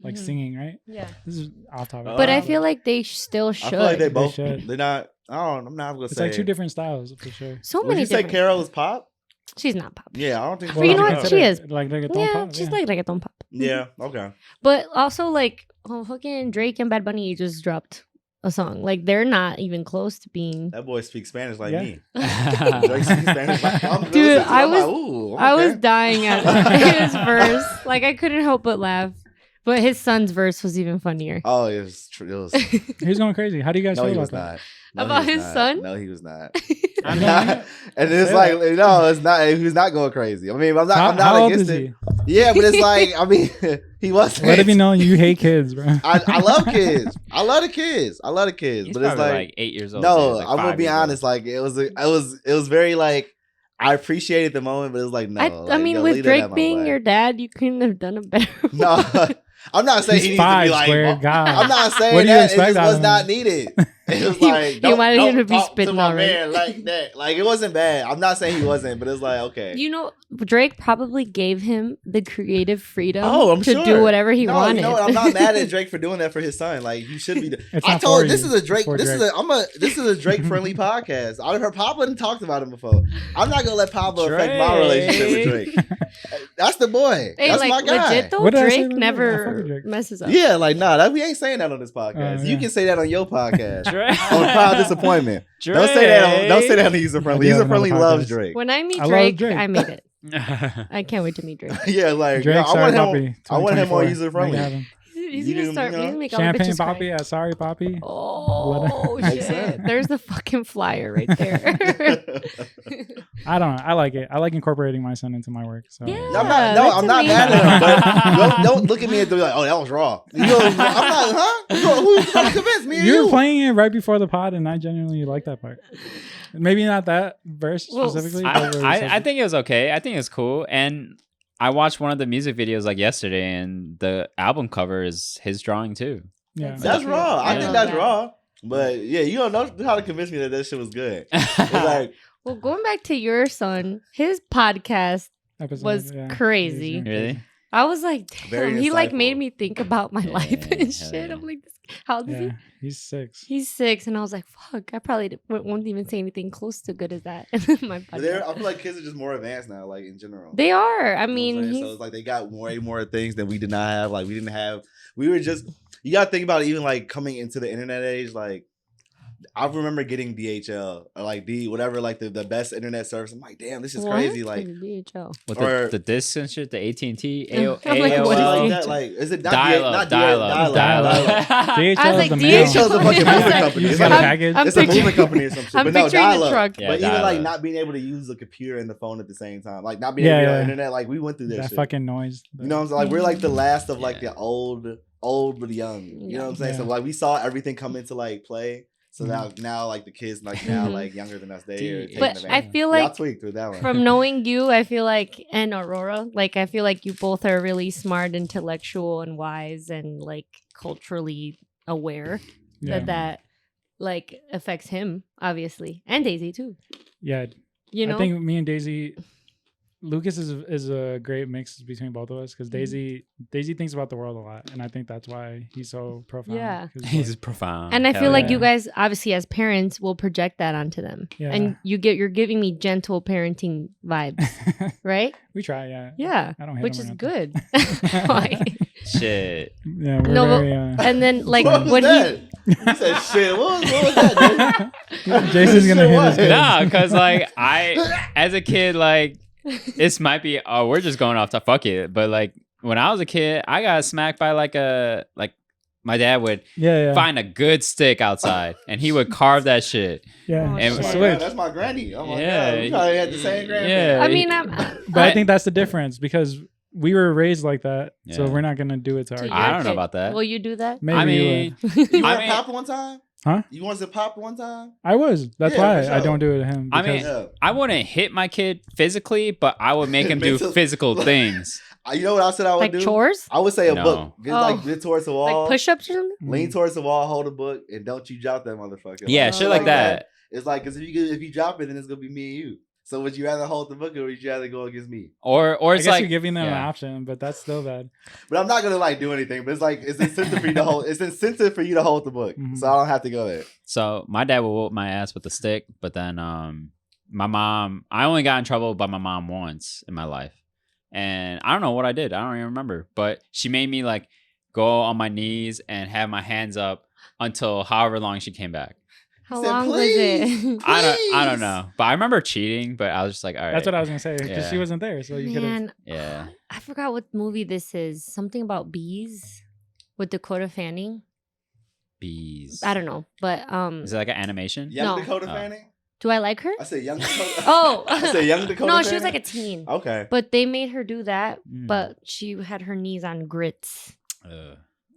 Speaker 2: Mhm.
Speaker 3: singing, right?
Speaker 2: Yeah,
Speaker 3: This is off topic.
Speaker 2: but I
Speaker 1: Uh,
Speaker 2: feel like they still should.
Speaker 1: I feel like they both.
Speaker 3: should.
Speaker 1: They're not. I'm not gonna
Speaker 3: it's
Speaker 1: say.
Speaker 3: like two different styles for sure.
Speaker 2: so
Speaker 1: Would
Speaker 2: many.
Speaker 1: you say
Speaker 2: different-
Speaker 1: Carol is pop?
Speaker 2: She's not pop.
Speaker 1: Yeah, I don't think.
Speaker 2: But you know
Speaker 3: I
Speaker 2: what?
Speaker 3: consider
Speaker 2: She
Speaker 3: it
Speaker 2: is.
Speaker 3: like reggaeton
Speaker 2: Yeah,
Speaker 3: pop.
Speaker 2: she's
Speaker 3: yeah.
Speaker 2: like reggaeton pop.
Speaker 1: Yeah. Okay.
Speaker 2: But also like, fucking Drake and Bad Bunny just dropped a song. Like they're not even close to being.
Speaker 1: That boy speaks Spanish like
Speaker 3: Yeah.
Speaker 1: me. Drake speaks Spanish like
Speaker 2: Dude,
Speaker 1: I'm like, ooh,
Speaker 2: I was
Speaker 1: okay.
Speaker 2: dying at his verse. Like I couldn't help but laugh. But his son's verse was even funnier.
Speaker 1: Oh, it was. It was
Speaker 3: He's going crazy. How do you guys
Speaker 1: no,
Speaker 3: feel
Speaker 1: he
Speaker 3: about
Speaker 1: was
Speaker 3: that?
Speaker 1: not. No, he
Speaker 2: About
Speaker 1: was
Speaker 2: his
Speaker 1: not.
Speaker 2: son?
Speaker 1: No, he was not.
Speaker 3: I mean,
Speaker 1: And it's
Speaker 3: say
Speaker 1: like,
Speaker 3: that.
Speaker 1: no, it's not. He was not going crazy. I mean, I'm not. I'm
Speaker 3: how
Speaker 1: not
Speaker 3: old
Speaker 1: against
Speaker 3: is
Speaker 1: it.
Speaker 3: he?
Speaker 1: Yeah, but it's like, I mean, he wasn't.
Speaker 3: Let it be known you hate kids, bro.
Speaker 1: I love kids. I love the kids. I love the kids.
Speaker 4: He's
Speaker 1: but it's
Speaker 4: probably
Speaker 1: like,
Speaker 4: like 8 years old.
Speaker 1: no,
Speaker 4: like
Speaker 1: I'm gonna
Speaker 4: 5
Speaker 1: be
Speaker 4: years old.
Speaker 1: honest. Like it was very like I appreciated the moment, but it was like no.
Speaker 2: I
Speaker 1: like,
Speaker 2: mean,
Speaker 1: yo,
Speaker 2: with
Speaker 1: leave that at
Speaker 2: Drake
Speaker 1: my
Speaker 2: being
Speaker 1: way.
Speaker 2: your dad, you couldn't have done a better.
Speaker 1: No, I'm not saying he
Speaker 3: He's
Speaker 1: needs to
Speaker 3: five,
Speaker 1: be like.
Speaker 3: swear God.
Speaker 1: I'm not saying
Speaker 3: What do you
Speaker 1: that. It
Speaker 3: expect
Speaker 1: just
Speaker 3: out
Speaker 1: was
Speaker 3: of
Speaker 1: not
Speaker 3: him?
Speaker 1: needed. It was
Speaker 2: You-
Speaker 1: like
Speaker 2: you
Speaker 1: don't,
Speaker 2: wanted him
Speaker 1: don't
Speaker 2: to be
Speaker 1: talk
Speaker 2: spitting
Speaker 1: to my
Speaker 2: already.
Speaker 1: man like that. Like it wasn't bad. I'm not saying he wasn't, but it's like okay.
Speaker 2: You know, Drake probably gave him the creative freedom
Speaker 1: Oh, I'm
Speaker 2: to
Speaker 1: sure.
Speaker 2: do whatever he
Speaker 1: no,
Speaker 2: wanted.
Speaker 1: You know what? I'm not mad at Drake for doing that for his son. Like you should be.
Speaker 3: It's
Speaker 1: I
Speaker 3: not
Speaker 1: told
Speaker 3: for
Speaker 1: this
Speaker 3: you.
Speaker 1: is a
Speaker 3: It's
Speaker 1: Drake.
Speaker 3: for
Speaker 1: This is a Drake friendly podcast. I've heard Pablo done talked about him before. I'm not gonna let Pablo affect my relationship with Drake. That's the boy.
Speaker 2: Hey,
Speaker 1: That's
Speaker 2: like
Speaker 1: my guy.
Speaker 2: legit though,
Speaker 3: What did I say
Speaker 2: Drake
Speaker 3: about Drake? I fuck
Speaker 2: never
Speaker 3: with Drake.
Speaker 2: messes up.
Speaker 1: Yeah, like nah, we ain't saying that on this podcast. You
Speaker 3: yeah.
Speaker 1: can say that on your podcast.
Speaker 4: Drake.
Speaker 1: On Proud Disappointment.
Speaker 4: Drake.
Speaker 1: Don't say that on User Friendly.
Speaker 3: I do have
Speaker 1: User Friendly
Speaker 3: another
Speaker 1: loves
Speaker 3: podcast.
Speaker 1: Drake.
Speaker 2: When I meet
Speaker 3: I love
Speaker 2: Drake,
Speaker 3: Drake.
Speaker 2: I made it. I can't wait to meet Drake.
Speaker 1: Yeah, like
Speaker 3: Drake,
Speaker 1: I
Speaker 3: sorry,
Speaker 1: want him.
Speaker 3: Papi.
Speaker 1: I want him on
Speaker 3: 2024.
Speaker 1: User Friendly.
Speaker 3: Make it happen.
Speaker 2: He's
Speaker 1: You
Speaker 2: gonna
Speaker 1: do-
Speaker 2: start.
Speaker 1: you
Speaker 2: He's
Speaker 1: know,
Speaker 2: gonna make all the
Speaker 3: Champagne
Speaker 2: bitches cry.
Speaker 3: Papi at Sorry Papi.
Speaker 2: Oh
Speaker 3: Makes
Speaker 2: shit!
Speaker 1: sense.
Speaker 2: There's the fucking flyer right there.
Speaker 3: I don't know. I like it. I like incorporating my son into my work. So
Speaker 2: Yeah.
Speaker 1: I'm not mad at him. But don't look at me and be like, "Oh, that was raw." You know, I'm not, huh? Who's trying to convince me? Or
Speaker 3: you were
Speaker 1: you?
Speaker 3: playing it right before the pod, and I genuinely like that part. Maybe not that verse
Speaker 2: Well,
Speaker 3: specifically. but where he says
Speaker 4: I
Speaker 3: it.
Speaker 4: think it was okay. I think it's cool. And I watched one of the music videos like yesterday, and the album cover is his drawing too.
Speaker 3: Yeah.
Speaker 1: That's
Speaker 2: cute.
Speaker 1: raw. I
Speaker 2: I
Speaker 1: think
Speaker 2: love
Speaker 1: that's
Speaker 2: that.
Speaker 1: raw. But yeah, you don't know how to convince me that shit was good. It's like
Speaker 2: Well, going back to your son, his podcast
Speaker 3: episode
Speaker 2: was crazy.
Speaker 4: Really?
Speaker 2: I was like,
Speaker 1: Very
Speaker 2: damn, he like
Speaker 1: insightful.
Speaker 2: made me think about my life
Speaker 4: Yeah,
Speaker 2: and
Speaker 4: hell
Speaker 2: shit.
Speaker 4: yeah.
Speaker 2: I'm like, how old is he?
Speaker 3: Yeah, he's 6.
Speaker 2: He's 6, and I was like, fuck, I probably won't even say anything close to good as that. in my
Speaker 1: But
Speaker 2: podcast.
Speaker 1: I feel like kids are just more advanced now, like in general.
Speaker 2: They are. I
Speaker 1: You know what I'm
Speaker 2: mean,
Speaker 1: saying? so it's like they got way more things that we did not have. Like we didn't have. We were just. You gotta think about it, even like coming into the internet age. Like I remember getting DHL or like whatever, like the best internet service. I'm like, damn, this is crazy. Like
Speaker 2: DHL.
Speaker 4: With
Speaker 1: Or-
Speaker 4: the discs and shit, the AT&T,
Speaker 2: I'm like,
Speaker 4: AOL,
Speaker 2: what is
Speaker 1: like
Speaker 2: DHL?
Speaker 1: that. Like is it not
Speaker 4: dial-up.
Speaker 3: DHL
Speaker 2: I was
Speaker 3: is
Speaker 2: like,
Speaker 3: the mail.
Speaker 1: DHL is a fucking moving company.
Speaker 3: You
Speaker 1: It's
Speaker 3: got
Speaker 1: like
Speaker 3: a package.
Speaker 2: I'm
Speaker 1: it's a moving
Speaker 2: picturing-
Speaker 1: company or some shit.
Speaker 2: I'm
Speaker 1: But no,
Speaker 2: picturing the
Speaker 1: dial-up.
Speaker 2: truck.
Speaker 4: Yeah,
Speaker 1: But even like
Speaker 4: dial-up.
Speaker 1: not being able to use the computer and the phone at the same time, like not being able to be on the internet, like we went through that
Speaker 3: That
Speaker 1: shit.
Speaker 3: fucking noise.
Speaker 1: You know what I'm saying? Like we're like the last of like
Speaker 4: Yeah.
Speaker 1: the old but young. You know what I'm saying? So
Speaker 3: Yeah.
Speaker 1: like we saw everything come into like play. So
Speaker 3: Mhm.
Speaker 1: now like the kids like now
Speaker 2: Mhm.
Speaker 1: like younger than us, they are taking
Speaker 2: But I
Speaker 1: advantage.
Speaker 2: feel
Speaker 1: Y'all
Speaker 2: like
Speaker 1: tweaked with that one.
Speaker 2: from knowing you, I feel like, and Aurora, like I feel like you both are really smart, intellectual, and wise, and like culturally aware.
Speaker 3: Yeah.
Speaker 2: That like affects him, obviously, and Daisy too.
Speaker 3: Yeah.
Speaker 2: You know,
Speaker 3: I think me and Daisy, Lucas is a great mix between both of us because Daisy thinks about the world a lot, and I think that's why he's so profound.
Speaker 2: Yeah.
Speaker 3: 'Cause,
Speaker 4: He's
Speaker 3: like,
Speaker 4: profound.
Speaker 2: and I
Speaker 4: Hell
Speaker 2: feel like
Speaker 3: yeah.
Speaker 2: you guys, obviously, as parents, will project that onto them,
Speaker 3: Yeah.
Speaker 2: and you're giving me gentle parenting vibes, right?
Speaker 3: we try, yeah.
Speaker 2: Yeah,
Speaker 3: I don't hit
Speaker 2: which
Speaker 3: him
Speaker 2: is
Speaker 3: or
Speaker 2: good.
Speaker 3: nothing.
Speaker 2: Like,
Speaker 4: Shit.
Speaker 3: Yeah, we're
Speaker 2: No, but-
Speaker 3: very.
Speaker 2: and then like
Speaker 1: what was
Speaker 2: what
Speaker 1: that? You said shit. What was that, dude?
Speaker 3: Jason's gonna
Speaker 1: Shit,
Speaker 3: hit
Speaker 1: what?
Speaker 3: his kid.
Speaker 4: Nah, because like as a kid, like this might be. Oh, we're just going off to fuck it. But like when I was a kid, I got smacked by like my dad would
Speaker 3: Yeah.
Speaker 4: find a good stick outside and he would carve that shit.
Speaker 3: Yeah.
Speaker 2: Oh,
Speaker 4: And
Speaker 1: That's my,
Speaker 2: shit.
Speaker 1: granny. That's my granny. Oh my
Speaker 4: Yeah.
Speaker 1: god, we probably had the same granny.
Speaker 4: Yeah.
Speaker 2: I mean,
Speaker 3: But I think that's the difference because we were raised like that, so
Speaker 4: Yeah.
Speaker 3: we're not gonna do it to our
Speaker 2: to
Speaker 3: kids.
Speaker 4: I
Speaker 2: your
Speaker 4: don't know
Speaker 2: kid.
Speaker 4: about that.
Speaker 2: Will you do that?
Speaker 3: Maybe
Speaker 4: I
Speaker 3: we
Speaker 4: mean,
Speaker 3: would.
Speaker 1: You
Speaker 4: I
Speaker 1: want
Speaker 4: mean-
Speaker 1: pop one time?
Speaker 3: Huh?
Speaker 1: You want to pop one time?
Speaker 3: I was. That's
Speaker 1: Yeah,
Speaker 3: why
Speaker 1: for
Speaker 3: I
Speaker 1: sure.
Speaker 3: don't do it to him.
Speaker 4: I mean,
Speaker 3: because-
Speaker 1: Yeah.
Speaker 4: I wouldn't hit my kid physically, but I would make him do
Speaker 1: Mental-
Speaker 4: physical things.
Speaker 1: You know what I said I would
Speaker 2: Like
Speaker 1: do?
Speaker 2: chores,
Speaker 1: I would say a
Speaker 4: No.
Speaker 1: book. Get,
Speaker 2: Oh.
Speaker 1: like get towards the wall.
Speaker 2: like push-ups or something.
Speaker 1: Lean towards the wall, hold a book, and don't you drop that motherfucker.
Speaker 4: Yeah,
Speaker 2: Oh,
Speaker 4: shit like that.
Speaker 1: It's like because if you drop it, then it's gonna be me and you. So would you rather hold the book or would you rather go against me?
Speaker 4: Or
Speaker 3: I
Speaker 4: it's
Speaker 3: guess
Speaker 4: like
Speaker 3: you're giving them an
Speaker 4: yeah.
Speaker 3: option, but that's still bad.
Speaker 1: But I'm not gonna like do anything. But it's like it's incentive for you to hold. It's incentive for you to hold the book,
Speaker 3: Mhm.
Speaker 1: so I don't have to go there.
Speaker 4: So my dad would whoop my ass with a stick, but then my mom, I only got in trouble by my mom once in my life. And I don't know what I did. I don't even remember. But she made me like go on my knees and have my hands up until however long she came back.
Speaker 2: How
Speaker 1: Said,
Speaker 2: long was
Speaker 1: "Please."
Speaker 2: it?
Speaker 4: I don't know. But I remember cheating, but I was just like, all right.
Speaker 3: That's what I was gonna say because
Speaker 4: Yeah.
Speaker 3: she wasn't there, so you could have.
Speaker 2: Man,
Speaker 4: Yeah.
Speaker 2: I forgot what movie this is. Something about bees with Dakota Fanning.
Speaker 4: Bees.
Speaker 2: I don't know, but
Speaker 4: Is it like an animation?
Speaker 1: Young
Speaker 2: No.
Speaker 1: Dakota
Speaker 4: Oh.
Speaker 1: Fanning.
Speaker 2: do I like her?
Speaker 1: I said young Dakota.
Speaker 2: Oh,
Speaker 1: I said young Dakota.
Speaker 2: no, she was
Speaker 1: Fanning?
Speaker 2: like a teen.
Speaker 1: Okay.
Speaker 2: But they made her do that,
Speaker 4: Mm.
Speaker 2: but she had her knees on grits.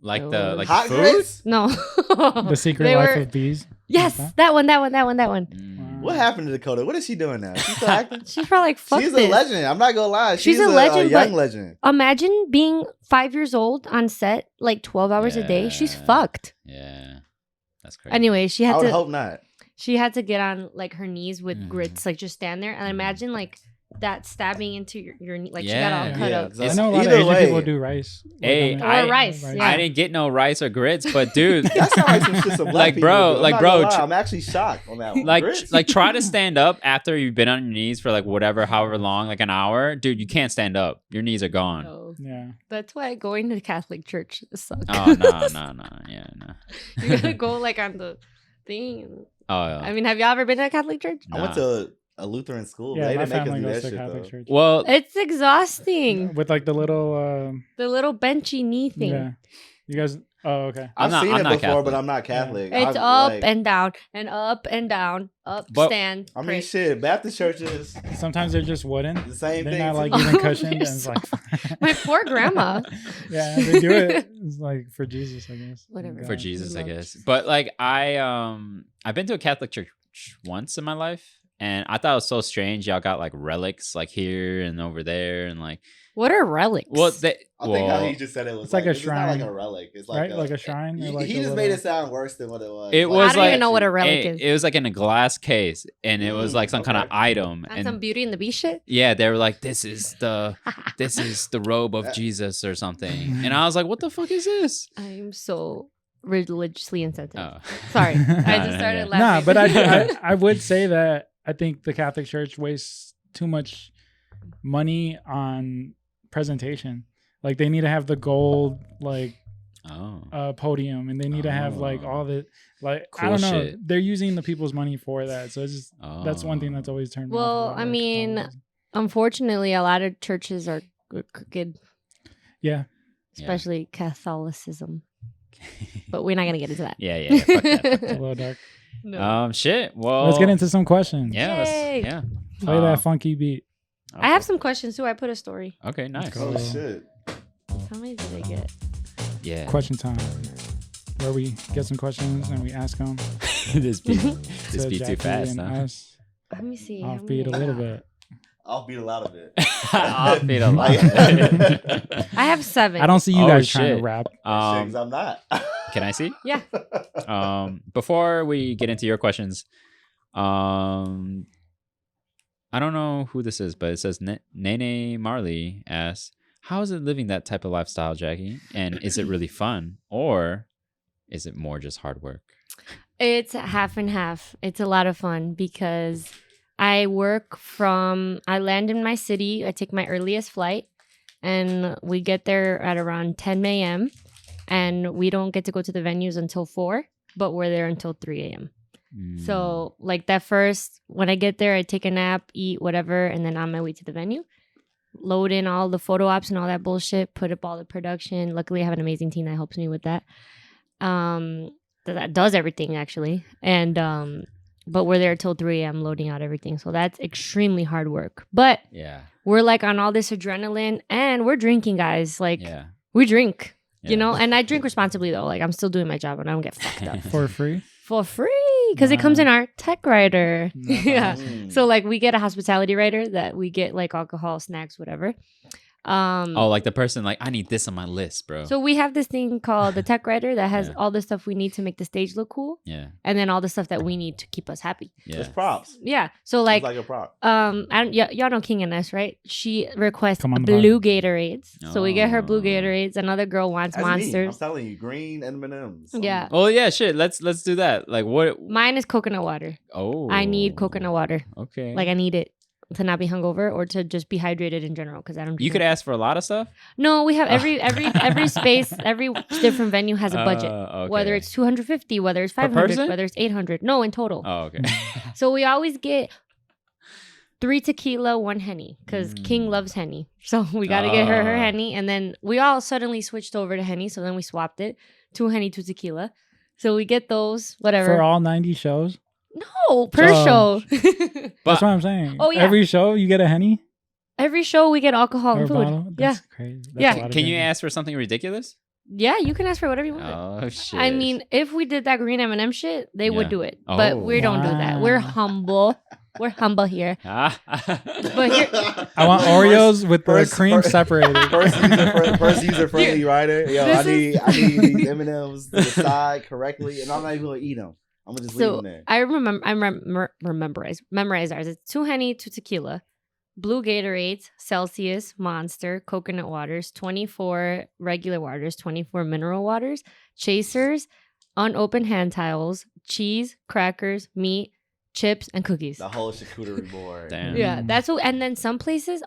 Speaker 4: Like
Speaker 2: Oh.
Speaker 4: the like
Speaker 1: Hot
Speaker 4: food?
Speaker 1: grits?
Speaker 2: No.
Speaker 3: The Secret
Speaker 2: They
Speaker 3: Life
Speaker 2: were-
Speaker 3: of Bees.
Speaker 2: Yes,
Speaker 3: Like
Speaker 2: that one.
Speaker 4: Mm.
Speaker 1: What happened to Dakota? What is she doing now? She's still acting.
Speaker 2: She's probably like, fuck
Speaker 1: She's
Speaker 2: this.
Speaker 1: a legend. I'm not gonna lie.
Speaker 2: She's
Speaker 1: She's
Speaker 2: a legend,
Speaker 1: young
Speaker 2: but-
Speaker 1: legend.
Speaker 2: Imagine being 5 years old on set, like 12 hours a day. She's
Speaker 4: Yeah.
Speaker 2: fucked.
Speaker 4: Yeah. That's crazy.
Speaker 2: Anyway, she
Speaker 1: I
Speaker 2: had
Speaker 1: would
Speaker 2: to
Speaker 1: hope not.
Speaker 2: she had to get on like her knees with
Speaker 4: Mhm.
Speaker 2: grits, like just stand there and
Speaker 4: Mhm.
Speaker 2: imagine like that stabbing into your knee, like she got all
Speaker 4: Yeah.
Speaker 2: cut
Speaker 1: Yeah,
Speaker 2: up.
Speaker 1: 'cause
Speaker 3: I know a lot of
Speaker 1: either
Speaker 3: Asian
Speaker 1: way,
Speaker 3: people do rice.
Speaker 4: Hey,
Speaker 3: Like,
Speaker 4: I-
Speaker 2: Or rice, yeah.
Speaker 4: I didn't get no rice or grits, but dude,
Speaker 1: That sounds like some shit some black
Speaker 4: Like,
Speaker 1: people
Speaker 4: bro,
Speaker 1: do. I'm
Speaker 4: like,
Speaker 1: not
Speaker 4: bro,
Speaker 1: gonna lie,
Speaker 4: tr-
Speaker 1: I'm actually shocked on that one.
Speaker 4: like
Speaker 1: Grits?
Speaker 4: like try to stand up after you've been on your knees for like whatever, however long, like an hour, dude. You can't stand up. Your knees are gone.
Speaker 2: So
Speaker 3: Yeah.
Speaker 2: that's why going to Catholic church sucks.
Speaker 4: Oh no, yeah, no.
Speaker 2: You gotta go like on the thing.
Speaker 4: Oh, yeah.
Speaker 2: I mean, have y'all ever been to a Catholic church?
Speaker 1: I went to a Lutheran school.
Speaker 3: Yeah,
Speaker 1: They
Speaker 3: my
Speaker 1: didn't make us
Speaker 3: family
Speaker 1: do
Speaker 3: goes
Speaker 1: that
Speaker 3: to
Speaker 1: shit
Speaker 3: Catholic
Speaker 1: though.
Speaker 3: church.
Speaker 4: well,
Speaker 2: It's exhausting.
Speaker 3: With like the little.
Speaker 2: The little benchy knee thing.
Speaker 3: Yeah. You guys. Oh, okay.
Speaker 1: I've
Speaker 4: I'm
Speaker 1: seen
Speaker 4: not
Speaker 1: it before,
Speaker 4: Catholic.
Speaker 1: but I'm not Catholic.
Speaker 2: It's
Speaker 1: I,
Speaker 2: up
Speaker 1: like,
Speaker 2: and down and up and down, up,
Speaker 4: But-
Speaker 2: stand.
Speaker 1: I mean,
Speaker 2: pray.
Speaker 1: shit. Baptist churches,
Speaker 3: Sometimes they're just wooden.
Speaker 1: the same
Speaker 3: They're
Speaker 1: thing.
Speaker 3: not like
Speaker 1: too.
Speaker 3: even cushioned. And
Speaker 2: You're
Speaker 3: it's
Speaker 2: so-
Speaker 3: like.
Speaker 2: My poor grandma.
Speaker 3: Yeah, they do it. It's like for Jesus, I guess.
Speaker 2: Whatever.
Speaker 4: for
Speaker 3: God.
Speaker 4: Jesus, I
Speaker 2: love
Speaker 4: guess.
Speaker 2: Jesus.
Speaker 4: But like I've been to a Catholic church once in my life, and I thought it was so strange. Y'all got like relics like here and over there, and like
Speaker 2: What are relics?
Speaker 4: Well,
Speaker 1: I think how he just said it was
Speaker 3: It's like a
Speaker 1: it's not like
Speaker 3: shrine.
Speaker 1: a relic. It's like
Speaker 3: Right? Like a shrine? Or like
Speaker 1: he
Speaker 3: a
Speaker 1: just
Speaker 3: little...
Speaker 1: made it sound worse than what it was.
Speaker 4: It
Speaker 1: Like,
Speaker 4: was
Speaker 2: I don't
Speaker 4: like-
Speaker 2: even know what a relic is.
Speaker 4: it was like in a glass case, and it was like some kind of
Speaker 1: Okay.
Speaker 4: item.
Speaker 2: On some Beauty and the Beast shit?
Speaker 4: Yeah, they were like, this is the robe of Jesus or something. And I was like, what the fuck is this?
Speaker 2: I'm so religiously insensitive.
Speaker 4: Oh.
Speaker 2: Sorry. I just
Speaker 4: No,
Speaker 2: started
Speaker 4: yeah.
Speaker 2: laughing.
Speaker 3: Nah, but I would say that I think the Catholic Church wastes too much money on presentation. Like they need to have the gold podium, and they need to have like all the I
Speaker 4: Cool
Speaker 3: don't know.
Speaker 4: shit.
Speaker 3: They're using the people's money for that, so it's just that's one thing that's always turned me off.
Speaker 2: Well,
Speaker 3: about,
Speaker 2: I
Speaker 3: like,
Speaker 2: mean,
Speaker 3: Catholicism.
Speaker 2: unfortunately, a lot of churches are crooked,
Speaker 3: yeah.
Speaker 2: especially Catholicism. But we're not going to get into that.
Speaker 4: Yeah. Fuck that, fuck
Speaker 3: It's a
Speaker 4: that.
Speaker 3: little dark.
Speaker 2: No.
Speaker 4: Shit. Well,
Speaker 3: Let's get into some questions.
Speaker 4: Yeah.
Speaker 2: Yay.
Speaker 4: Yeah.
Speaker 3: Play that funky beat.
Speaker 2: I have some questions too. I put a story.
Speaker 4: Okay. Nice.
Speaker 3: go.
Speaker 1: oh shit.
Speaker 2: How many did I get?
Speaker 4: Yeah.
Speaker 3: Question time, where we get some questions and we ask them.
Speaker 4: this beat
Speaker 3: to
Speaker 4: too
Speaker 3: Jackie
Speaker 4: fast,
Speaker 3: and
Speaker 4: huh?
Speaker 3: us.
Speaker 2: Let me see. how
Speaker 3: Offbeat a
Speaker 2: many-
Speaker 3: little bit.
Speaker 1: I'll beat a lot of it.
Speaker 4: Offbeat a lot.
Speaker 2: I have 7.
Speaker 3: I don't see you
Speaker 4: Oh,
Speaker 3: guys trying
Speaker 4: shit.
Speaker 3: to rap.
Speaker 1: Shit, 'cause I'm not.
Speaker 4: Can I see?
Speaker 2: Yeah.
Speaker 4: Before we get into your questions, I don't know who this is, but it says Nene Marley asks, "How is it living that type of lifestyle, Jackie? And is it really fun, or is it more just hard work?"
Speaker 2: It's half and half. It's a lot of fun because I land in my city. I take my earliest flight and we get there at around 10 a.m. and we don't get to go to the venues until 4, but we're there until 3 a.m. So like that first, when I get there, I take a nap, eat whatever, and then on my way to the venue, load in all the photo ops and all that bullshit, put up all the production. Luckily, I have an amazing team that helps me with that. That does everything actually. And, but we're there till 3 a.m. loading out everything. So that's extremely hard work. But
Speaker 4: yeah,
Speaker 2: we're like on all this adrenaline and we're drinking, guys. Like we drink,
Speaker 4: Yeah.
Speaker 2: you know, and I drink responsibly though. Like I'm still doing my job and I don't get fucked up.
Speaker 3: For free?
Speaker 2: For free, because it comes in our tech rider. Yeah.
Speaker 1: Mm.
Speaker 2: So like we get a hospitality rider that we get like alcohol, snacks, whatever.
Speaker 4: like the person like, I need this on my list, bro.
Speaker 2: So we have this thing called the tech rider that has
Speaker 4: Yeah.
Speaker 2: all the stuff we need to make the stage look cool,
Speaker 4: yeah,
Speaker 2: and then all the stuff that we need to keep us happy.
Speaker 4: yeah.
Speaker 1: It's props.
Speaker 2: Yeah. So
Speaker 1: It's
Speaker 2: like
Speaker 1: like a prop.
Speaker 2: y'all know King and Ness, right? She requests
Speaker 3: Come on the
Speaker 2: blue Gatorades. So we get her blue
Speaker 4: Oh.
Speaker 2: Gatorades. Another girl wants
Speaker 1: That's me. I'm
Speaker 2: monsters.
Speaker 1: telling you, green M&Ms.
Speaker 2: Yeah.
Speaker 4: Oh yeah, shit. Let's do that. Like what?
Speaker 2: Mine is coconut water.
Speaker 4: Oh,
Speaker 2: I need coconut water.
Speaker 4: Okay.
Speaker 2: Like I need it to not be hungover or to just be hydrated in general because I don't.
Speaker 4: You could ask for a lot of stuff.
Speaker 2: No, we have every space, every different venue has a budget.
Speaker 4: Okay.
Speaker 2: Whether it's 250, whether it's
Speaker 4: Per
Speaker 2: 500,
Speaker 4: person?
Speaker 2: whether it's 800. No, in total.
Speaker 4: Oh, okay.
Speaker 2: So we always get 3 tequila, 1 Henny because King loves Henny. So we got to get her
Speaker 4: Ah.
Speaker 2: Henny. And then we all suddenly switched over to Henny. So then we swapped it. 2 Henny, 2 tequila. So we get those, whatever.
Speaker 3: For all 90 shows?
Speaker 2: No, per show.
Speaker 3: That's what I'm saying.
Speaker 2: Oh, yeah.
Speaker 3: Every show you get a Henny
Speaker 2: Every show we get alcohol
Speaker 3: or a
Speaker 2: and food.
Speaker 3: bottle?
Speaker 2: Yeah.
Speaker 3: That's crazy. That's
Speaker 2: Yeah.
Speaker 3: a lot of
Speaker 4: Can you
Speaker 3: drinking.
Speaker 4: ask for something ridiculous?
Speaker 2: Yeah, you can ask for whatever you want.
Speaker 4: Oh shit.
Speaker 2: I mean, if we did that green M&M shit, they
Speaker 4: Yeah.
Speaker 2: would do it.
Speaker 4: Oh.
Speaker 2: But we don't do that. We're
Speaker 3: Wow.
Speaker 2: humble. We're humble here.
Speaker 4: Ah.
Speaker 2: But here,
Speaker 3: I want Oreos with the
Speaker 1: First-
Speaker 3: cream
Speaker 1: first-
Speaker 3: separated.
Speaker 1: First user friendly rider. Yo,
Speaker 2: This
Speaker 1: I need these M&Ms to the side correctly, and I'm not even gonna eat them. I'm gonna just leave
Speaker 2: so
Speaker 1: them there.
Speaker 2: I memorize ours. It's 2 Henny, 2 tequila, blue Gatorades, Celsius, Monster, coconut waters, 24 regular waters, 24 mineral waters, chasers, unopened hand towels, cheese, crackers, meat, chips, and cookies.
Speaker 1: The whole charcuterie board.
Speaker 4: Damn.
Speaker 2: Yeah, that's what. And then some places,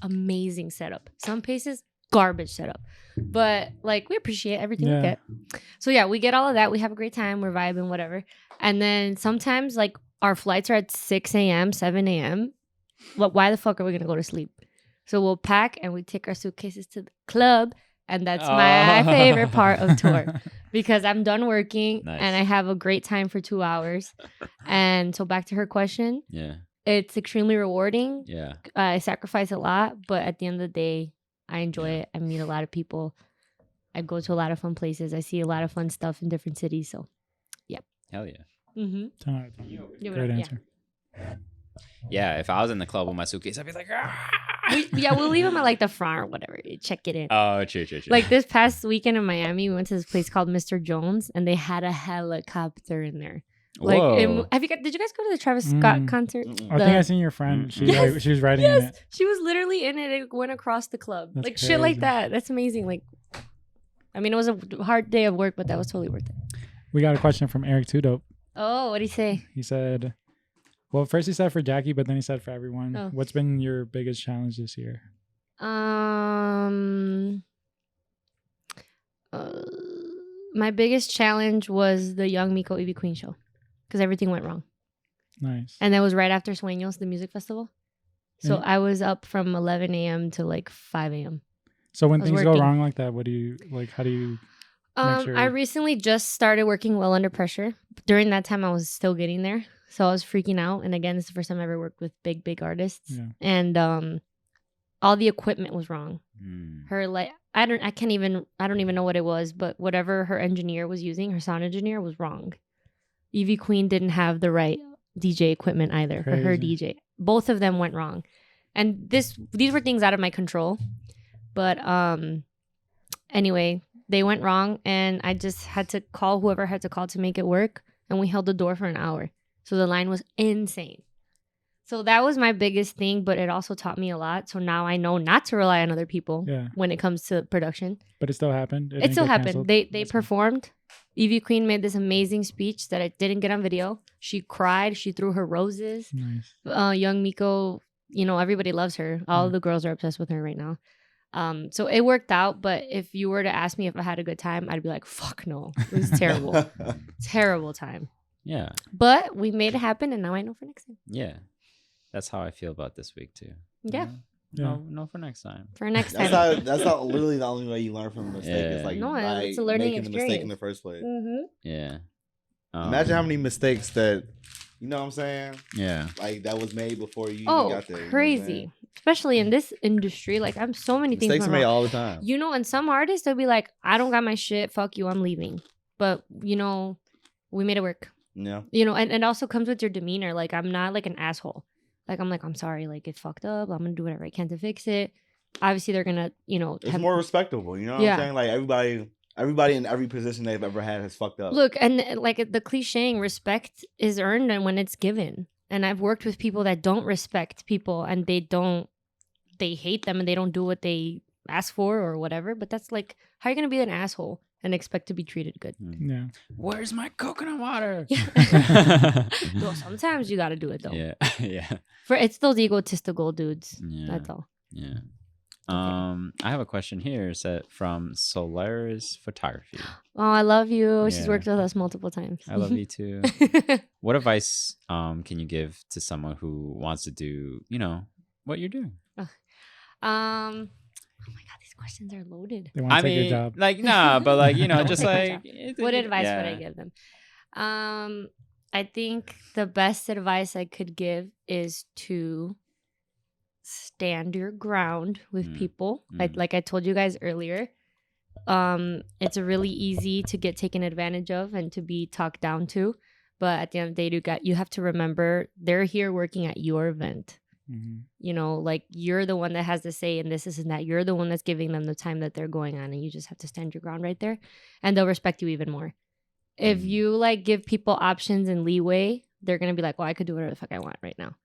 Speaker 2: amazing setup. Some places, garbage setup. But like we appreciate everything we
Speaker 3: Yeah.
Speaker 2: get. So yeah, we get all of that. We have a great time. We're vibing, whatever. And then sometimes like our flights are at 6 a.m., 7 a.m. Why the fuck are we gonna go to sleep? So we'll pack and we take our suitcases to the club. And that's my favorite part of tour because I'm done working
Speaker 4: Nice.
Speaker 2: and I have a great time for 2 hours. And so back to her question,
Speaker 4: Yeah.
Speaker 2: it's extremely rewarding.
Speaker 4: Yeah.
Speaker 2: I sacrifice a lot, but at the end of the day, I enjoy it. I meet a lot of people. I go to a lot of fun places. I see a lot of fun stuff in different cities. So,
Speaker 4: Hell yeah.
Speaker 2: mm-hmm.
Speaker 3: 10 out of 10.
Speaker 2: Yeah,
Speaker 3: Great
Speaker 2: yeah.
Speaker 3: answer.
Speaker 4: Yeah. If I was in the club with my suitcase, I'd be like,
Speaker 2: We'll leave them at like the front or whatever. Check it in.
Speaker 4: Oh, true.
Speaker 2: Like this past weekend in Miami, we went to this place called Mr. Jones, and they had a helicopter in there. Like,
Speaker 4: Whoa.
Speaker 2: did you guys go to the Travis Scott concert?
Speaker 3: I think I seen your friend. She was riding in it.
Speaker 2: She was literally in it. It went across the club.
Speaker 3: That's
Speaker 2: like
Speaker 3: crazy.
Speaker 2: shit like that. That's amazing. Like, I mean, it was a hard day of work, but that was totally worth it.
Speaker 3: We got a question from Eric Too Dope.
Speaker 2: Oh, what did he say?
Speaker 3: He said, well, first he said for Jackie, but then he said for everyone.
Speaker 2: Oh.
Speaker 3: What's been your biggest challenge this year?
Speaker 2: My biggest challenge was the Young Miko Evie Queen show because everything went wrong.
Speaker 3: Nice.
Speaker 2: And that was right after Sueños, the music festival. So
Speaker 3: Mm.
Speaker 2: I was up from 11 a.m. to like 5 a.m.
Speaker 3: So when
Speaker 2: I was
Speaker 3: things go
Speaker 2: working.
Speaker 3: wrong like that, what do you like? How do you? Make sure-
Speaker 2: I recently just started working well under pressure. During that time, I was still getting there. So I was freaking out. And again, this is the first time I ever worked with big artists.
Speaker 3: Yeah.
Speaker 2: And all the equipment was wrong.
Speaker 4: Mm.
Speaker 2: Her I don't even know what it was, but whatever her engineer was using, her sound engineer was wrong. Evie Queen didn't have the right DJ equipment either for her
Speaker 3: Crazy.
Speaker 2: DJ. Both of them went wrong. And these were things out of my control. But anyway, they went wrong and I just had to call whoever had to call to make it work, and we held the door for an hour. So the line was insane. So that was my biggest thing, but it also taught me a lot. So now I know not to rely on other people
Speaker 3: Yeah.
Speaker 2: when it comes to production.
Speaker 3: But it still happened.
Speaker 2: It
Speaker 3: didn't
Speaker 2: still
Speaker 3: get
Speaker 2: happened.
Speaker 3: canceled?
Speaker 2: They
Speaker 3: That's good.
Speaker 2: performed. Evie Queen made this amazing speech that I didn't get on video. She cried. She threw her roses.
Speaker 3: Nice.
Speaker 2: Young Miko, everybody loves her. All
Speaker 3: Yeah.
Speaker 2: the girls are obsessed with her right now. So it worked out. But if you were to ask me if I had a good time, I'd be like, fuck no. It was terrible. Terrible time.
Speaker 4: Yeah.
Speaker 2: But we made it happen, and now I know for next time.
Speaker 4: Yeah. That's how I feel about this week too.
Speaker 2: Yeah.
Speaker 3: Yeah.
Speaker 4: No, for next time.
Speaker 2: For next
Speaker 1: That's
Speaker 2: time.
Speaker 1: not literally the only way you learn from a mistake.
Speaker 4: Yeah.
Speaker 1: It's like
Speaker 2: No,
Speaker 1: by
Speaker 2: it's a learning
Speaker 1: making the mistake in
Speaker 2: experience.
Speaker 1: the first place.
Speaker 2: Mm-hmm.
Speaker 4: Yeah.
Speaker 1: Imagine how many mistakes that, you know what I'm saying?
Speaker 4: Yeah.
Speaker 1: Like that was made before you even
Speaker 2: Oh,
Speaker 1: got there. You know what I'm
Speaker 2: crazy.
Speaker 1: saying?
Speaker 2: Especially in this industry. Like, I'm so many things
Speaker 1: Mistakes are
Speaker 2: went
Speaker 1: made
Speaker 2: wrong.
Speaker 1: all the time.
Speaker 2: And some artists, they'll be like, I don't got my shit. Fuck you. I'm leaving. But, we made it work.
Speaker 1: Yeah.
Speaker 2: And it also comes with your demeanor. Like, I'm not like an asshole. Like, I'm sorry. Like, it fucked up. I'm going to do whatever I can to fix it. Obviously, they're going to,
Speaker 1: It's more respectable. You know what
Speaker 2: Yeah.
Speaker 1: I'm saying? Like everybody in every position they've ever had has fucked up.
Speaker 2: Look, and like the clichéing, respect is earned and when it's given. And I've worked with people that don't respect people and they hate them and they don't do what they ask for or whatever. But that's like, how are you going to be an asshole and expect to be treated good?
Speaker 3: Yeah.
Speaker 4: Where's my coconut water?
Speaker 2: Well, sometimes you got to do it though.
Speaker 4: Yeah. Yeah.
Speaker 2: It's those egotistical dudes.
Speaker 4: Yeah.
Speaker 2: That's all.
Speaker 4: Yeah. I have a question here set from Solaris Photography.
Speaker 2: Oh, I love you. She's
Speaker 4: Yeah.
Speaker 2: worked with us multiple times.
Speaker 4: I love you too. What advice can you give to someone who wants to do, what you're doing?
Speaker 2: Oh my God, these questions are loaded.
Speaker 3: They want to take your job.
Speaker 4: like, nah, but like, just
Speaker 2: Take my
Speaker 4: like.
Speaker 2: job. What advice would I give them? I think the best advice I could give is to stand your ground with people. Like I told you guys earlier, it's really easy to get taken advantage of and to be talked down to. But at the end of the day, you have to remember they're here working at your event.
Speaker 3: Mm-hmm.
Speaker 2: Like you're the one that has the say in this and that. You're the one that's giving them the time that they're going on, and you just have to stand your ground right there, and they'll respect you even more. If you like give people options and leeway, they're gonna be like, "Well, I could do whatever the fuck I want right now."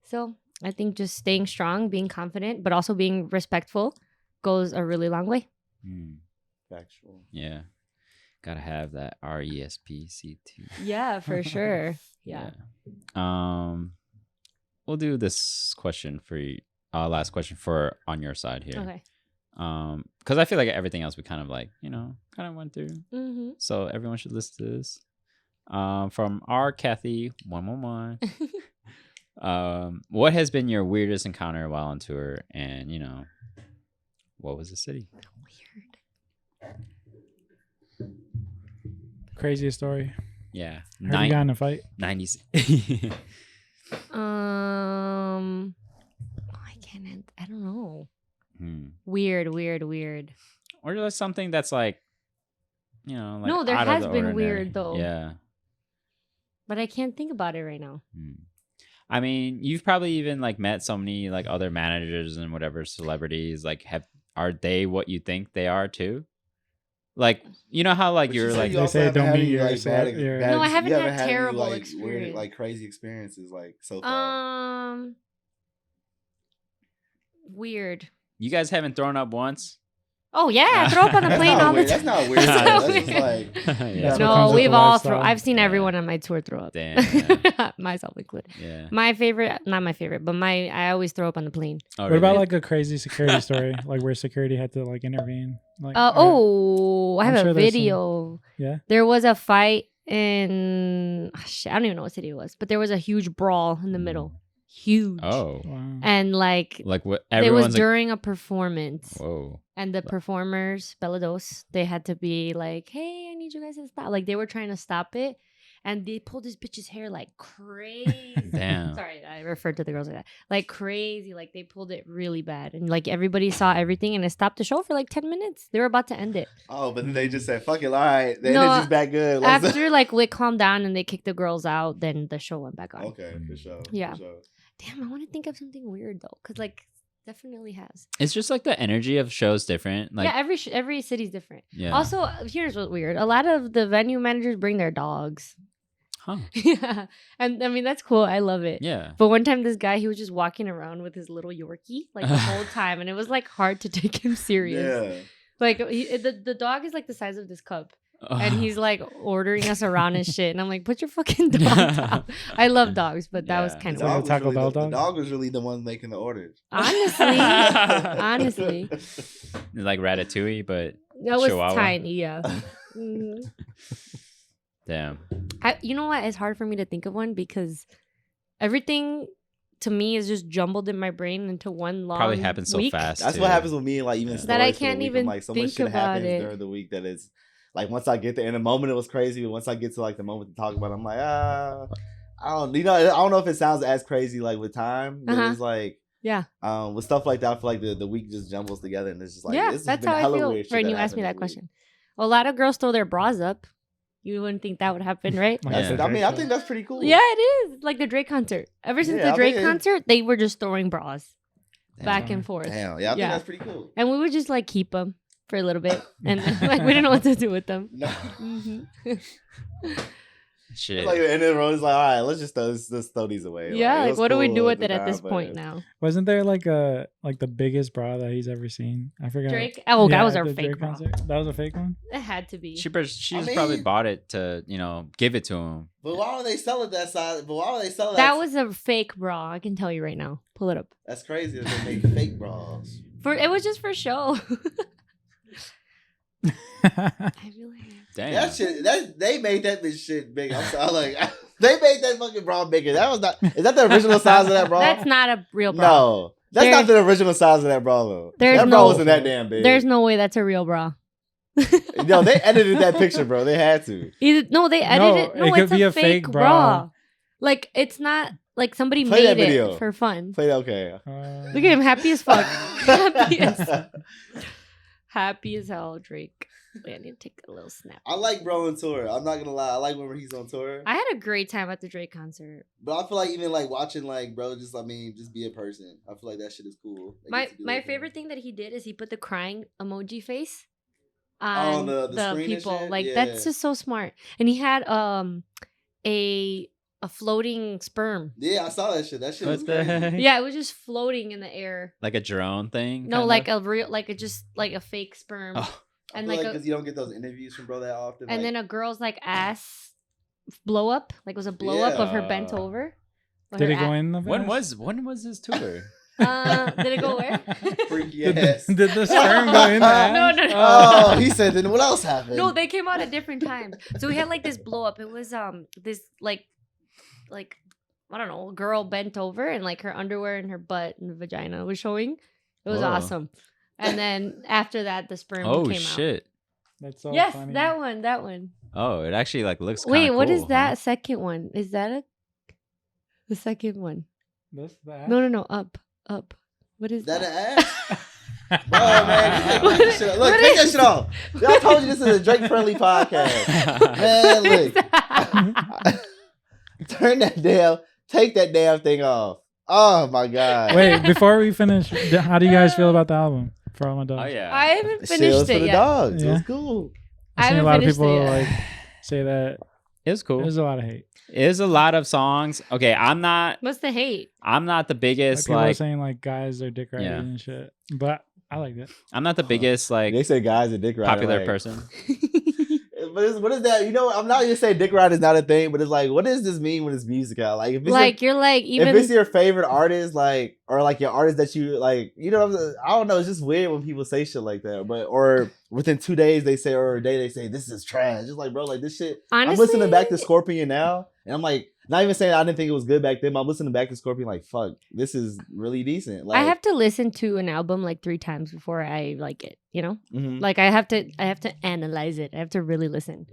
Speaker 2: So I think just staying strong, being confident, but also being respectful goes a really long way.
Speaker 1: Factual.
Speaker 4: Yeah. Gotta have that RESPCT.
Speaker 2: Yeah, for sure. Yeah.
Speaker 4: We'll do this question for you. Last question for on your side here.
Speaker 2: Okay.
Speaker 4: Because I feel like everything else we kind of like, kind of went through.
Speaker 2: Mm-hmm.
Speaker 4: So everyone should listen to this. From our Kathy 111. What has been your weirdest encounter while on tour? And what was the city?
Speaker 2: Weird.
Speaker 3: Craziest story.
Speaker 4: Yeah.
Speaker 3: Have you gotten in a fight?
Speaker 4: 90s.
Speaker 2: I don't know.
Speaker 4: Weird.
Speaker 2: Weird.
Speaker 4: Or just something that's like, like
Speaker 2: no, there
Speaker 4: out of
Speaker 2: has
Speaker 4: the
Speaker 2: been
Speaker 4: ordinary.
Speaker 2: weird though.
Speaker 4: Yeah.
Speaker 2: But I can't think about it right now.
Speaker 4: I mean, you've probably even like met so many like other managers and whatever celebrities. Like, are they what you think they are too? Like, you know how like
Speaker 1: But
Speaker 4: you're
Speaker 1: you said
Speaker 4: like
Speaker 1: you
Speaker 3: They
Speaker 1: also
Speaker 3: say
Speaker 1: haven't
Speaker 3: don't
Speaker 1: had
Speaker 3: meet
Speaker 1: any,
Speaker 3: your
Speaker 1: like,
Speaker 3: self- your-
Speaker 2: No, I haven't
Speaker 1: you
Speaker 2: had
Speaker 1: any,
Speaker 2: terrible
Speaker 1: like, weird,
Speaker 2: experience.
Speaker 1: like crazy experiences like so far.
Speaker 2: Weird.
Speaker 4: you guys haven't thrown up once.
Speaker 2: Oh yeah, I throw up on the
Speaker 1: That's
Speaker 2: plane
Speaker 1: not
Speaker 2: all the
Speaker 1: weird.
Speaker 2: time.
Speaker 1: That's not weird.
Speaker 2: That's
Speaker 1: That's
Speaker 2: not
Speaker 1: just
Speaker 2: weird.
Speaker 1: like
Speaker 3: That's what
Speaker 4: yeah.
Speaker 3: comes
Speaker 2: No,
Speaker 3: with
Speaker 2: we've
Speaker 3: the
Speaker 2: all
Speaker 3: lifestyle.
Speaker 2: I've seen
Speaker 4: Yeah.
Speaker 2: everyone on my tour throw up.
Speaker 4: Damn.
Speaker 2: Myself included.
Speaker 4: Yeah.
Speaker 2: My favorite, not my favorite, but I always throw up on the plane.
Speaker 4: Oh,
Speaker 3: What about
Speaker 4: really?
Speaker 3: like a crazy security story, like where security had to like intervene? Like,
Speaker 2: I have
Speaker 3: I'm
Speaker 2: a
Speaker 3: sure there's some-
Speaker 2: video.
Speaker 3: yeah.
Speaker 2: There was a fight in I don't even know what city it was, but there was a huge brawl in the middle. Huge.
Speaker 4: Oh,
Speaker 3: Wow.
Speaker 2: And like
Speaker 4: like what?
Speaker 2: it was
Speaker 4: Everyone's like,
Speaker 2: during a performance.
Speaker 4: whoa.
Speaker 2: And the performers, Belados, they had to be like, hey, I need you guys to stop. Like, they were trying to stop it. And they pulled this bitch's hair like crazy.
Speaker 4: Damn.
Speaker 2: Sorry, I referred to the girls like that. Like, crazy. Like, they pulled it really bad. And, like, everybody saw everything. And it stopped the show for, like, 10 minutes. They were about to end it.
Speaker 1: Oh, but then they just said, "Fuck it, all right." The
Speaker 2: No,
Speaker 1: energy's back good. Let's-
Speaker 2: After, like, it calmed down and they kicked the girls out, then the show went back on.
Speaker 1: okay, for sure.
Speaker 2: Yeah.
Speaker 1: For sure.
Speaker 2: Damn, I want to think of something weird, though. Because, like, definitely has.
Speaker 4: It's just like the energy of shows different. Like,
Speaker 2: yeah, every city's different.
Speaker 4: yeah.
Speaker 2: Also, here's what's weird. A lot of the venue managers bring their dogs.
Speaker 4: huh?
Speaker 2: Yeah. And I mean, that's cool. I love it.
Speaker 4: Yeah.
Speaker 2: But one time, this guy, he was just walking around with his little Yorkie, like the whole time. And it was like hard to take him serious.
Speaker 1: Yeah.
Speaker 2: Like, the dog is like the size of this cup. And he's like ordering us around and shit. And I'm like, put your fucking dog down. I love dogs, but that was
Speaker 4: Yeah.
Speaker 2: kind
Speaker 3: It's
Speaker 2: of
Speaker 3: like
Speaker 2: weird.
Speaker 3: a Taco Bell
Speaker 1: the
Speaker 3: dog?
Speaker 1: dog was really the one making the orders.
Speaker 2: Honestly.
Speaker 4: like Ratatouille, but
Speaker 2: That was
Speaker 4: Chihuahua.
Speaker 2: tiny, yeah. Mhm.
Speaker 4: damn.
Speaker 2: You know what? It's hard for me to think of one because everything to me is just jumbled in my brain into one long
Speaker 4: Probably happens so
Speaker 2: week.
Speaker 4: fast.
Speaker 1: That's
Speaker 4: too.
Speaker 1: what happens with me, like even
Speaker 4: Yeah.
Speaker 1: stories
Speaker 2: That I
Speaker 1: for the
Speaker 2: can't
Speaker 1: week.
Speaker 2: even
Speaker 1: I'm like, so much
Speaker 2: think
Speaker 1: shit
Speaker 2: about
Speaker 1: happens
Speaker 2: it.
Speaker 1: during the week that it's like once I get there in the moment it was crazy, but once I get to like the moment to talk about it, I'm like, I don't know if it sounds as crazy like with time, but
Speaker 2: Uh-huh.
Speaker 1: it's like
Speaker 2: Yeah.
Speaker 1: with stuff like that, I feel like the week just jumbles together and it's just like
Speaker 2: yeah,
Speaker 1: this has
Speaker 2: that's
Speaker 1: been
Speaker 2: how I
Speaker 1: hella
Speaker 2: feel
Speaker 1: weird shit
Speaker 2: when you
Speaker 1: that
Speaker 2: asked me that
Speaker 1: happened this week.
Speaker 2: question. A lot of girls throw their bras up. You wouldn't think that would happen, right?
Speaker 3: Like
Speaker 1: That's
Speaker 4: Yeah.
Speaker 3: the
Speaker 1: I mean,
Speaker 3: Drake
Speaker 1: I
Speaker 3: show.
Speaker 1: think that's pretty cool.
Speaker 2: Yeah, it is. Like the Drake concert. Ever since
Speaker 1: Yeah,
Speaker 2: the
Speaker 1: I
Speaker 2: Drake
Speaker 1: think it-
Speaker 2: concert, they were just throwing bras back
Speaker 3: Damn.
Speaker 2: and forth.
Speaker 1: Damn, yeah, I think
Speaker 2: Yeah.
Speaker 1: that's pretty cool.
Speaker 2: And we would just like keep them for a little bit. And like we didn't know what to do with them.
Speaker 1: No.
Speaker 2: hmm
Speaker 4: Shit.
Speaker 1: It's like and then Rose like, all right, let's throw these away.
Speaker 2: Yeah,
Speaker 1: it
Speaker 2: like
Speaker 1: was
Speaker 2: what do we
Speaker 1: cool
Speaker 2: do with
Speaker 1: the
Speaker 2: it at
Speaker 1: time,
Speaker 2: this
Speaker 1: but-
Speaker 2: point now?
Speaker 3: Wasn't there like the biggest bra that he's ever seen? I forgot.
Speaker 2: Drake? Oh, that was
Speaker 3: at
Speaker 2: our
Speaker 3: the
Speaker 2: fake
Speaker 3: Drake
Speaker 2: bra.
Speaker 3: concert? That was a fake one.
Speaker 2: It had to be.
Speaker 4: She
Speaker 1: I
Speaker 4: just probably
Speaker 1: mean-
Speaker 4: bought it to, give it to him.
Speaker 1: But why would they sell it that size? But why would they sell it?
Speaker 2: That was a fake bra. I can tell you right now. Pull it up.
Speaker 1: That's crazy that they make fake bras.
Speaker 2: It was just for show. I feel like
Speaker 4: Damn.
Speaker 1: That shit, they made that bitch shit big. I'm sorry, like they made that fucking bra bigger. That was not. Is that the original size of that bra?
Speaker 2: that's not a real bra.
Speaker 1: No, that's
Speaker 2: There-
Speaker 1: not the original size of that bra though.
Speaker 2: There's
Speaker 1: That bra
Speaker 2: no-
Speaker 1: wasn't that damn big.
Speaker 2: There's no way that's a real bra.
Speaker 1: No, they edited that picture, bro. They had to.
Speaker 2: No, they edited.
Speaker 3: No,
Speaker 2: No,
Speaker 3: it could
Speaker 2: it's
Speaker 3: be
Speaker 2: a
Speaker 3: a
Speaker 2: fake
Speaker 3: fake
Speaker 2: bra.
Speaker 3: bra.
Speaker 2: Like it's not like somebody
Speaker 1: Play that
Speaker 2: made
Speaker 1: video.
Speaker 2: it for fun.
Speaker 1: Play that, okay.
Speaker 2: Look at him, happy as fuck. Happy as hell, Drake. Wait, I need to take a little snap.
Speaker 1: I like bro on tour. I'm not gonna lie. I like when he's on tour.
Speaker 2: I had a great time at the Drake concert.
Speaker 1: But I feel like even like watching like bro, just be a person. I feel like that shit is cool. They
Speaker 2: My
Speaker 1: get to do
Speaker 2: my
Speaker 1: their thing.
Speaker 2: favorite thing that he did is he put the crying emoji face
Speaker 1: on
Speaker 2: on
Speaker 1: the
Speaker 2: the
Speaker 1: screen and
Speaker 2: people.
Speaker 1: shit?
Speaker 2: Like
Speaker 1: Yeah.
Speaker 2: that's just so smart. And he had a floating sperm.
Speaker 1: Yeah, I saw that shit. That shit was
Speaker 4: What the
Speaker 1: crazy.
Speaker 4: heck?
Speaker 2: Yeah, it was just floating in the air.
Speaker 4: Like a drone thing?
Speaker 2: No,
Speaker 4: kinda?
Speaker 2: like a real, like a just like a fake sperm.
Speaker 4: Oh.
Speaker 1: I
Speaker 2: And
Speaker 1: feel
Speaker 2: like
Speaker 1: because you don't get those interviews from bro that often.
Speaker 2: and
Speaker 1: like,
Speaker 2: then a girl's like ass blow up, like it was a blow up of her bent
Speaker 4: Yeah.
Speaker 2: over. With
Speaker 3: Did
Speaker 2: her
Speaker 3: it go
Speaker 2: a-
Speaker 3: in the
Speaker 4: when
Speaker 3: vest?
Speaker 4: was his tour?
Speaker 2: Did it go where?
Speaker 1: freaky
Speaker 3: Did
Speaker 1: ass.
Speaker 3: did the sperm go in the ass?
Speaker 2: No, no, no.
Speaker 1: Oh, he said. Then what else happened?
Speaker 2: No, they came out at different times. So we had like this blow up. It was this like I don't know, a girl bent over and like her underwear and her butt and vagina was showing. It was
Speaker 4: Whoa.
Speaker 2: awesome. And then after that, the sperm
Speaker 4: Oh
Speaker 2: came out.
Speaker 4: shit!
Speaker 3: That's so
Speaker 2: Yes,
Speaker 3: funny.
Speaker 2: that one.
Speaker 4: Oh, it actually like looks.
Speaker 2: Wait,
Speaker 4: kinda
Speaker 2: what is
Speaker 4: cool,
Speaker 2: that
Speaker 4: huh?
Speaker 2: second one? Is that the second one?
Speaker 3: This, the ass?
Speaker 2: No, up. What is
Speaker 1: Is that
Speaker 2: that?
Speaker 1: an ass? Oh man,
Speaker 2: What
Speaker 1: look,
Speaker 2: is-
Speaker 1: take
Speaker 2: what
Speaker 1: that
Speaker 2: is-
Speaker 1: shit off. I told you this is a Drake friendly podcast. Man,
Speaker 2: What is
Speaker 1: look.
Speaker 2: that?
Speaker 1: Turn that down. Take that damn thing off. Oh my god.
Speaker 3: Wait, before we finish, how do you guys feel about the album For All My Dogs?
Speaker 4: Oh yeah.
Speaker 2: I haven't
Speaker 1: Shit, it
Speaker 2: finished
Speaker 1: was for
Speaker 2: it
Speaker 1: the
Speaker 2: yet.
Speaker 1: dogs. It
Speaker 3: Yeah.
Speaker 1: was cool.
Speaker 3: I've
Speaker 2: I
Speaker 3: seen a
Speaker 2: haven't
Speaker 3: lot of
Speaker 2: finished
Speaker 3: people
Speaker 2: it yet.
Speaker 3: like say that
Speaker 4: It was cool.
Speaker 3: there's a lot of hate.
Speaker 4: There's a lot of songs. Okay, I'm not
Speaker 2: What's the hate?
Speaker 4: the
Speaker 3: Like
Speaker 4: biggest
Speaker 3: people are
Speaker 4: like
Speaker 3: saying like guys are dick riding
Speaker 4: Yeah.
Speaker 3: and shit, but I liked it.
Speaker 4: I'm not the biggest like
Speaker 1: They say guys are dick riding.
Speaker 4: popular
Speaker 1: like,
Speaker 4: person.
Speaker 1: But what is that? You know, I'm not even saying dick ride is not a thing, but it's like, what does this mean when it's music out? Like, if it's
Speaker 2: Like you're like even
Speaker 1: if it's your favorite artist, like, or like your artist that you like, you know, what I'm saying? I don't know. It's just weird when people say shit like that. But or within 2 days they say, or a day they say, this is trash. Just like, bro, like this shit. I'm listening
Speaker 2: honestly,
Speaker 1: back to Scorpion now, and I'm like, not even saying I didn't think it was good back then. But I'm listening back to Scorpion like, fuck, this is really decent. Like,
Speaker 2: I have to listen to an album like 3 times before I like it. You know,
Speaker 1: mhm.
Speaker 2: like I have to analyze it. I have to really listen.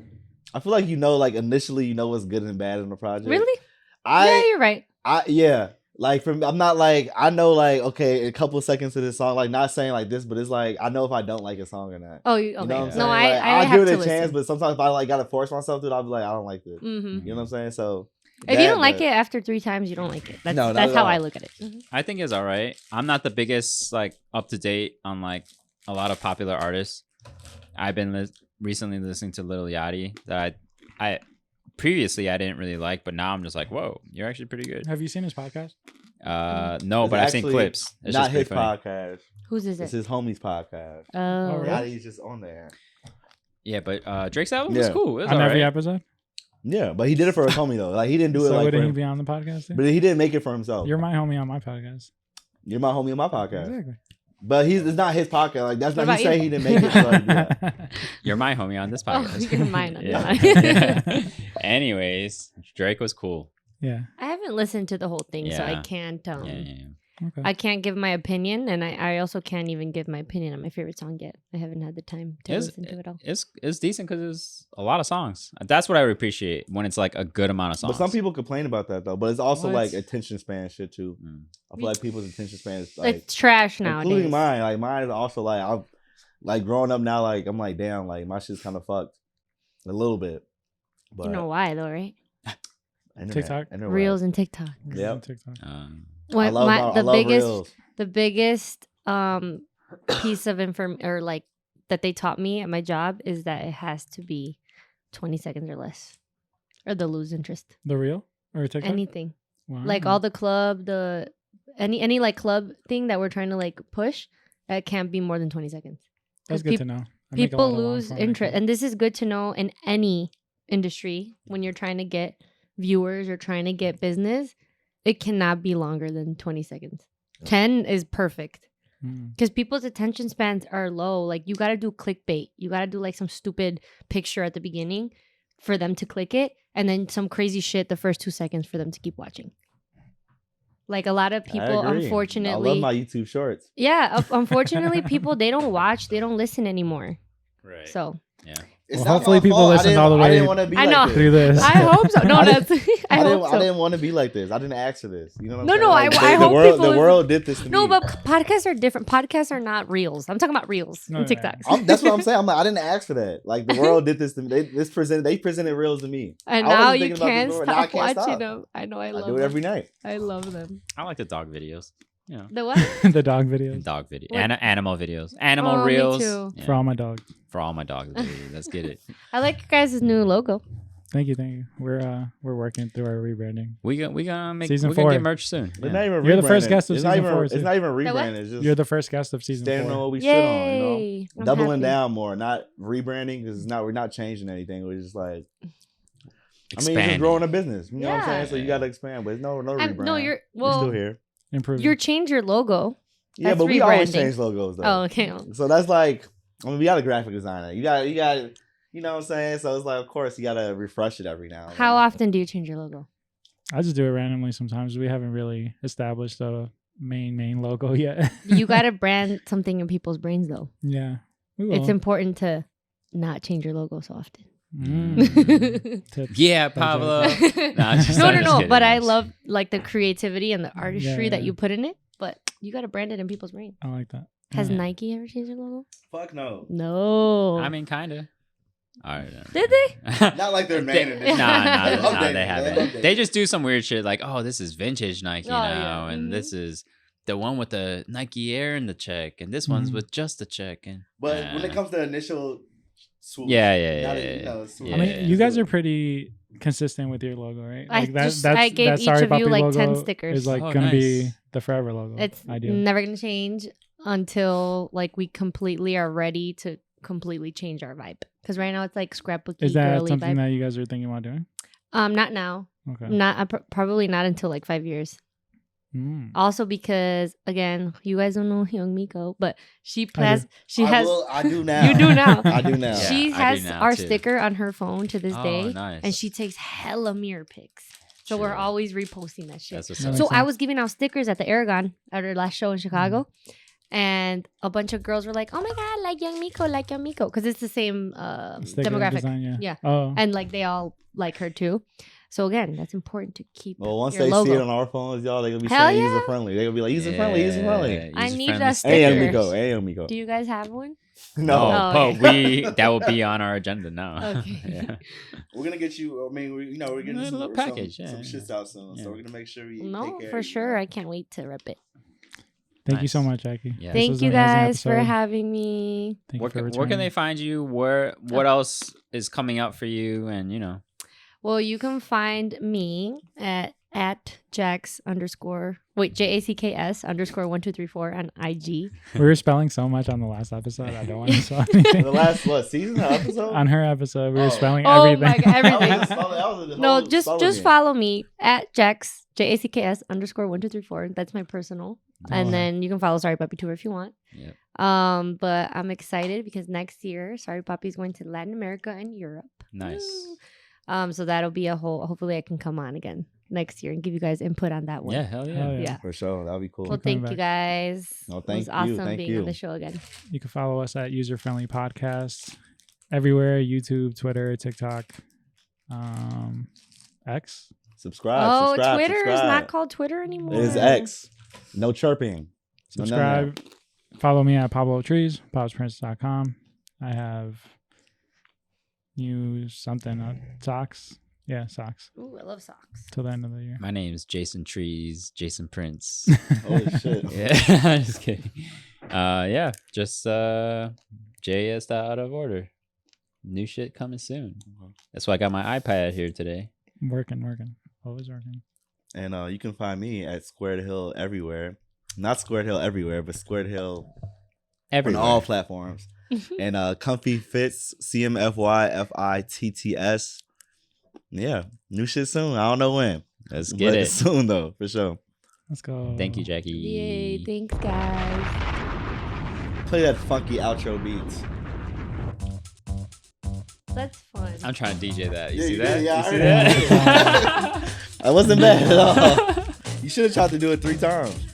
Speaker 1: I feel like like initially you know what's good and bad in the project.
Speaker 2: Really?
Speaker 1: I
Speaker 2: Yeah, you're right.
Speaker 1: yeah. Like I'm not like I know like okay a couple of seconds of this song like not saying like this but it's like I know if I don't like a song or not.
Speaker 2: Oh, okay.
Speaker 1: You know what I'm saying?
Speaker 2: No,
Speaker 1: Like,
Speaker 2: I
Speaker 1: I'll
Speaker 2: have
Speaker 1: give it
Speaker 2: to
Speaker 1: a
Speaker 2: listen.
Speaker 1: chance, but sometimes if I like gotta force myself to it, I'll be like I don't like this.
Speaker 2: Hmm.
Speaker 1: You know what I'm saying? So
Speaker 2: If you don't like it after 3 times, you don't like it. That's
Speaker 1: No, not
Speaker 2: that's
Speaker 1: at
Speaker 2: how
Speaker 1: all.
Speaker 2: I look at it.
Speaker 4: I think it's all right. I'm not the biggest like up to date on like a lot of popular artists. I've been recently listening to Lil Yachty that I previously I didn't really like, but now I'm just like, whoa, you're actually pretty good.
Speaker 3: Have you seen his podcast?
Speaker 4: No,
Speaker 1: It's
Speaker 4: but I've seen
Speaker 1: actually
Speaker 4: clips. It's
Speaker 1: not
Speaker 4: just pretty
Speaker 1: his
Speaker 4: funny.
Speaker 1: podcast.
Speaker 2: Whose is
Speaker 1: It's
Speaker 2: it?
Speaker 1: his homie's podcast.
Speaker 2: Oh,
Speaker 3: really?
Speaker 1: Yachty's just on there.
Speaker 4: Yeah, but Drake's album was
Speaker 1: Yeah.
Speaker 4: cool. It was
Speaker 3: On
Speaker 4: all
Speaker 3: every
Speaker 4: right.
Speaker 3: episode?
Speaker 1: Yeah, but he did it for his homie though. Like he didn't do it
Speaker 3: So
Speaker 1: like for
Speaker 3: wouldn't he
Speaker 1: him.
Speaker 3: be on the podcast then?
Speaker 1: But he didn't make it for himself.
Speaker 3: You're my homie on my podcast.
Speaker 1: You're my homie on my podcast.
Speaker 3: Exactly.
Speaker 1: But it's not his podcast. Like that's
Speaker 2: What
Speaker 1: not he
Speaker 2: about
Speaker 1: saying he didn't make it. So, like, yeah.
Speaker 4: You're my homie on this
Speaker 2: Oh,
Speaker 4: podcast.
Speaker 2: you're mine. I'm
Speaker 4: Yeah.
Speaker 2: not.
Speaker 4: Yeah. Anyways, Drake was cool.
Speaker 3: Yeah.
Speaker 2: I haven't listened to the whole thing, so I
Speaker 4: Yeah.
Speaker 2: can't.
Speaker 4: Yeah.
Speaker 3: Okay.
Speaker 2: I can't give my opinion, and I also can't even give my opinion on my favorite song yet. I haven't had the time to
Speaker 4: It's-
Speaker 2: listen to it all.
Speaker 4: It's decent because it's a lot of songs. That's what I appreciate when it's like a good amount of songs.
Speaker 1: But some people complain about that though. But it's also
Speaker 3: What?
Speaker 1: like attention span shit too.
Speaker 4: Mm.
Speaker 1: I feel like people's attention span is like
Speaker 2: It's trash nowadays.
Speaker 1: including mine. Like mine is also like I'm like growing up now. Like I'm like damn. Like my shit's kind of fucked a little bit. But
Speaker 2: You know why though, right?
Speaker 3: TikTok?
Speaker 2: Reels and TikTok.
Speaker 1: Yep.
Speaker 3: TikTok.
Speaker 2: What
Speaker 1: I love, I
Speaker 2: the
Speaker 1: love
Speaker 2: biggest
Speaker 1: reels.
Speaker 2: the biggest piece of or like that they taught me at my job is that it has to be 20 seconds or less, or they'll lose interest.
Speaker 3: The Reel or TikTok?
Speaker 2: Anything.
Speaker 3: Wow.
Speaker 2: Like all the club, any like club thing that we're trying to like push, it can't be more than 20 seconds.
Speaker 3: That's
Speaker 2: 'Cause
Speaker 3: good to know. I make a
Speaker 2: People
Speaker 3: lot of long
Speaker 2: lose
Speaker 3: form
Speaker 2: interest,
Speaker 3: content.
Speaker 2: and this is good to know in any industry when you're trying to get viewers or trying to get business. It cannot be longer than 20 seconds. 10 is perfect.
Speaker 3: Mm.
Speaker 2: Because people's attention spans are low. Like you gotta do clickbait. You gotta do like some stupid picture at the beginning for them to click it, and then some crazy shit the first 2 seconds for them to keep watching. Like a lot of
Speaker 1: I
Speaker 2: people,
Speaker 1: agree.
Speaker 2: unfortunately,
Speaker 1: I love my YouTube shorts.
Speaker 2: yeah, unfortunately, people they don't watch, they don't listen anymore.
Speaker 4: Right.
Speaker 2: So
Speaker 4: Yeah.
Speaker 1: It's
Speaker 3: Well,
Speaker 1: not
Speaker 3: hopefully
Speaker 1: my
Speaker 3: people
Speaker 1: fault.
Speaker 3: listen all the
Speaker 1: I
Speaker 3: way
Speaker 1: didn't want to be
Speaker 2: I
Speaker 1: like
Speaker 2: know.
Speaker 1: this.
Speaker 3: Through this.
Speaker 2: I hope so. No,
Speaker 1: I
Speaker 2: that's I hope
Speaker 1: I
Speaker 2: so.
Speaker 1: didn't want to be like this. I didn't ask for this. You know what I'm
Speaker 2: No,
Speaker 1: saying?
Speaker 2: no,
Speaker 1: Like,
Speaker 2: I
Speaker 1: the
Speaker 2: hope
Speaker 1: world,
Speaker 2: people
Speaker 1: the world did this to
Speaker 2: No,
Speaker 1: me.
Speaker 2: but podcasts are different. Podcasts are not reels. I'm talking about reels
Speaker 3: No,
Speaker 2: and
Speaker 3: no,
Speaker 2: TikToks.
Speaker 1: That's what I'm saying. I'm like, I didn't ask for that. Like the world did this to me. They presented reels to me.
Speaker 2: And
Speaker 1: I
Speaker 2: now
Speaker 1: wasn't
Speaker 2: you
Speaker 1: thinking about
Speaker 2: can't
Speaker 1: this before. Now I
Speaker 2: stop
Speaker 1: can't
Speaker 2: watching
Speaker 1: stop.
Speaker 2: them. I know. I
Speaker 1: I
Speaker 2: love
Speaker 1: do it
Speaker 2: them.
Speaker 1: every night.
Speaker 2: I love them.
Speaker 4: I like the dog videos. You know,
Speaker 2: The what?
Speaker 3: The dog videos.
Speaker 4: dog video,
Speaker 2: What?
Speaker 4: animal videos, animal
Speaker 2: Oh, me
Speaker 4: reels.
Speaker 2: too.
Speaker 4: Yeah.
Speaker 3: For all my dogs.
Speaker 4: For all my dogs, baby. Let's get it.
Speaker 2: I like your guys' new logo.
Speaker 3: Thank you. We're working through our rebranding.
Speaker 4: We gonna make
Speaker 3: Season
Speaker 4: we're gonna
Speaker 3: 4.
Speaker 4: get merch soon.
Speaker 1: It's
Speaker 4: Yeah.
Speaker 1: not even
Speaker 3: You're the first
Speaker 1: rebranded.
Speaker 3: guest of
Speaker 1: It's not
Speaker 3: season
Speaker 1: even,
Speaker 3: 4,
Speaker 1: It's
Speaker 3: too.
Speaker 1: not even
Speaker 2: The what?
Speaker 1: rebranded. It's just
Speaker 3: You're the first guest of season
Speaker 1: standing
Speaker 3: 4.
Speaker 1: on what we stood on. You know,
Speaker 2: Yay! I'm
Speaker 1: doubling
Speaker 2: happy.
Speaker 1: down more, not rebranding because we're not changing anything. We're just like. I mean, you're
Speaker 4: Expanding.
Speaker 1: just growing a business. You know what I'm saying?
Speaker 2: Yeah.
Speaker 1: So you got to expand, but it's no rebrand.
Speaker 2: No, you're
Speaker 1: We're still
Speaker 2: well.
Speaker 1: here.
Speaker 3: Improving.
Speaker 2: You're change your logo.
Speaker 1: Yeah,
Speaker 2: That's
Speaker 1: but we always
Speaker 2: rebranding.
Speaker 1: change logos though.
Speaker 2: Oh, okay.
Speaker 1: So that's like, I mean, we got a graphic designer. You got, you know what I'm saying? So it's like, of course, you got to refresh it every now and
Speaker 2: How
Speaker 1: then.
Speaker 2: often do you change your logo?
Speaker 3: I just do it randomly sometimes. We haven't really established a main logo yet.
Speaker 2: You got to brand something in people's brains, though.
Speaker 3: Yeah. We
Speaker 2: It's
Speaker 3: will.
Speaker 2: important to not change your logo so often.
Speaker 3: Mm. Tips.
Speaker 4: Yeah,
Speaker 3: by
Speaker 4: Pablo.
Speaker 3: Jack.
Speaker 4: Nah, just-
Speaker 2: no,
Speaker 4: I'm
Speaker 2: no,
Speaker 4: just
Speaker 2: no.
Speaker 4: kidding,
Speaker 2: But I
Speaker 4: just-
Speaker 2: love like the creativity and the artistry that
Speaker 3: yeah.
Speaker 2: you put in it. But you got to brand it in people's brain.
Speaker 3: I like that.
Speaker 2: Has
Speaker 3: Yeah.
Speaker 2: Nike ever changed their logo?
Speaker 1: Fuck no.
Speaker 2: No.
Speaker 4: I mean, kinda. All right.
Speaker 2: Did they?
Speaker 1: Not like their main edition.
Speaker 4: They
Speaker 1: updated,
Speaker 4: haven't. They just do some weird shit like, oh, this is vintage Nike
Speaker 2: Oh,
Speaker 4: now,
Speaker 2: yeah.
Speaker 4: and this is the one with the Nike Air and the check, and this one's with just the check. And
Speaker 1: But when it comes to initial swoosh,
Speaker 4: yeah.
Speaker 1: swoosh.
Speaker 3: I mean, you guys are pretty consistent with your logo, right?
Speaker 2: I gave
Speaker 3: that
Speaker 2: each
Speaker 3: Sorry
Speaker 2: of you
Speaker 3: Papi
Speaker 2: like
Speaker 3: logo
Speaker 2: 10 stickers.
Speaker 3: Is like
Speaker 4: Oh,
Speaker 3: gonna be
Speaker 4: nice.
Speaker 3: the forever logo.
Speaker 2: It's
Speaker 3: ideal.
Speaker 2: never gonna change until like we completely are ready to completely change our vibe. Because right now it's like scrapbooky
Speaker 3: Is that
Speaker 2: girly
Speaker 3: something
Speaker 2: vibe.
Speaker 3: that you guys are thinking about doing?
Speaker 2: Not now.
Speaker 3: Okay.
Speaker 2: Not probably not until like 5 years.
Speaker 3: Mm.
Speaker 2: Also because again, you guys don't know Young Miko, but she
Speaker 3: I
Speaker 2: has
Speaker 3: do.
Speaker 1: I do now.
Speaker 2: You do now.
Speaker 1: I do now.
Speaker 4: Yeah,
Speaker 2: She
Speaker 4: I do
Speaker 2: has
Speaker 4: now,
Speaker 2: our
Speaker 4: too.
Speaker 2: sticker on her phone to this
Speaker 4: Oh,
Speaker 2: day,
Speaker 4: nice.
Speaker 2: and she takes hella mirror pics. So we're
Speaker 4: Chill.
Speaker 2: always reposting that shit.
Speaker 4: That's what's
Speaker 3: That
Speaker 4: up.
Speaker 3: makes
Speaker 2: So I
Speaker 3: sense.
Speaker 2: was giving out stickers at the Aragon at our last show in Chicago, and a bunch of girls were like, "Oh my god, like Young Miko," because it's the same
Speaker 3: Sticker
Speaker 2: demographic,
Speaker 3: design,
Speaker 2: Yeah.
Speaker 3: Oh.
Speaker 2: and like they all like her too. So again, that's important to keep.
Speaker 1: Well, once
Speaker 2: your
Speaker 1: they
Speaker 2: logo.
Speaker 1: see it on our phones, y'all, they gonna be
Speaker 2: Hell
Speaker 1: saying
Speaker 2: yeah.
Speaker 1: user friendly. They gonna be like user friendly.
Speaker 2: I need
Speaker 4: user-friendly
Speaker 2: a
Speaker 4: stickers.
Speaker 1: Hey,
Speaker 2: sticker.
Speaker 1: Amigo. Hey, Amigo.
Speaker 2: Do you guys have one?
Speaker 1: No,
Speaker 2: Oh,
Speaker 4: but
Speaker 2: okay.
Speaker 4: that will be on our agenda now.
Speaker 2: Okay.
Speaker 4: Yeah.
Speaker 1: we're gonna get you. I mean, we're getting
Speaker 4: A
Speaker 1: some,
Speaker 4: little package,
Speaker 1: some
Speaker 4: yeah.
Speaker 1: shits out soon.
Speaker 4: Yeah.
Speaker 1: So we're gonna make sure we
Speaker 2: No,
Speaker 1: take care
Speaker 2: for
Speaker 1: of you,
Speaker 2: sure.
Speaker 1: man.
Speaker 2: I can't wait to rip it.
Speaker 3: Thank you so
Speaker 4: Nice.
Speaker 3: much, Jackie.
Speaker 4: Yeah.
Speaker 3: This
Speaker 2: Thank
Speaker 3: was
Speaker 2: you
Speaker 3: an amazing
Speaker 2: guys for
Speaker 3: episode.
Speaker 2: having me.
Speaker 3: Thank
Speaker 4: Where
Speaker 3: you for
Speaker 4: can they
Speaker 3: returning.
Speaker 4: find you? What else is coming out for you? And
Speaker 2: Well, you can find me at Jax _ JACKS_1234 on IG.
Speaker 3: We were spelling so much on the last episode. I don't want to spell anything.
Speaker 1: The last season or episode?
Speaker 3: On her episode, we were
Speaker 1: Oh.
Speaker 3: spelling
Speaker 2: Oh
Speaker 3: everything.
Speaker 2: my god, everything.
Speaker 1: That was the
Speaker 2: No,
Speaker 1: whole
Speaker 2: just
Speaker 1: spelling bee.
Speaker 2: follow me at Jax JACKS_1234. That's my personal. And
Speaker 3: Oh.
Speaker 2: then you can follow Sorry Papi Tour if you want.
Speaker 4: Yep.
Speaker 2: But I'm excited because next year Sorry Papi is going to Latin America and Europe.
Speaker 4: Nice.
Speaker 2: So that'll be hopefully I can come on again next year and give you guys input on that one.
Speaker 4: Yeah, hell yeah.
Speaker 3: Hell yeah.
Speaker 2: Yeah.
Speaker 1: For sure, that'll be cool.
Speaker 2: Well,
Speaker 3: coming
Speaker 2: thank you
Speaker 3: back.
Speaker 2: guys.
Speaker 1: No,
Speaker 2: It
Speaker 1: thank
Speaker 2: was
Speaker 1: you,
Speaker 2: awesome
Speaker 1: thank
Speaker 2: being
Speaker 1: you.
Speaker 2: on the show again.
Speaker 3: You can follow us at User Friendly Podcast everywhere: YouTube, Twitter, TikTok, X.
Speaker 1: Subscribe.
Speaker 2: Twitter is
Speaker 1: subscribe.
Speaker 2: not called Twitter anymore.
Speaker 1: It is X. No chirping. No, no, no.
Speaker 3: Subscribe. Follow me at Pablo Trees, Pablo'sPrince.com. I have new something socks. Yeah, socks
Speaker 2: Ooh, I love socks.
Speaker 3: till the end of the year.
Speaker 4: My name's Jason Trees, Jason Prince.
Speaker 1: Holy shit.
Speaker 4: Yeah, just kidding. Yeah, just JS out of order. New shit coming soon. That's why I got my iPad here today.
Speaker 3: Working, always working.
Speaker 1: And you can find me at Squared Hill everywhere. Not Squared Hill everywhere, but Squared Hill
Speaker 4: Everywhere.
Speaker 1: on all platforms. And Comfy Fits, CMFYFITTS. Yeah, new shit soon. I don't know when.
Speaker 4: Let's
Speaker 1: But
Speaker 4: get
Speaker 1: it's
Speaker 4: it.
Speaker 1: soon though, for sure.
Speaker 3: Let's go.
Speaker 4: Thank you, Jackie.
Speaker 2: Yay, thanks guys.
Speaker 1: Play that funky outro beats.
Speaker 2: That's fun.
Speaker 4: I'm trying to DJ that. You
Speaker 1: Yeah,
Speaker 4: see
Speaker 1: you
Speaker 4: that?
Speaker 1: did, yeah,
Speaker 4: you
Speaker 1: I
Speaker 4: see
Speaker 1: heard
Speaker 4: that?
Speaker 1: I wasn't bad at all. You should have tried to do it 3 times.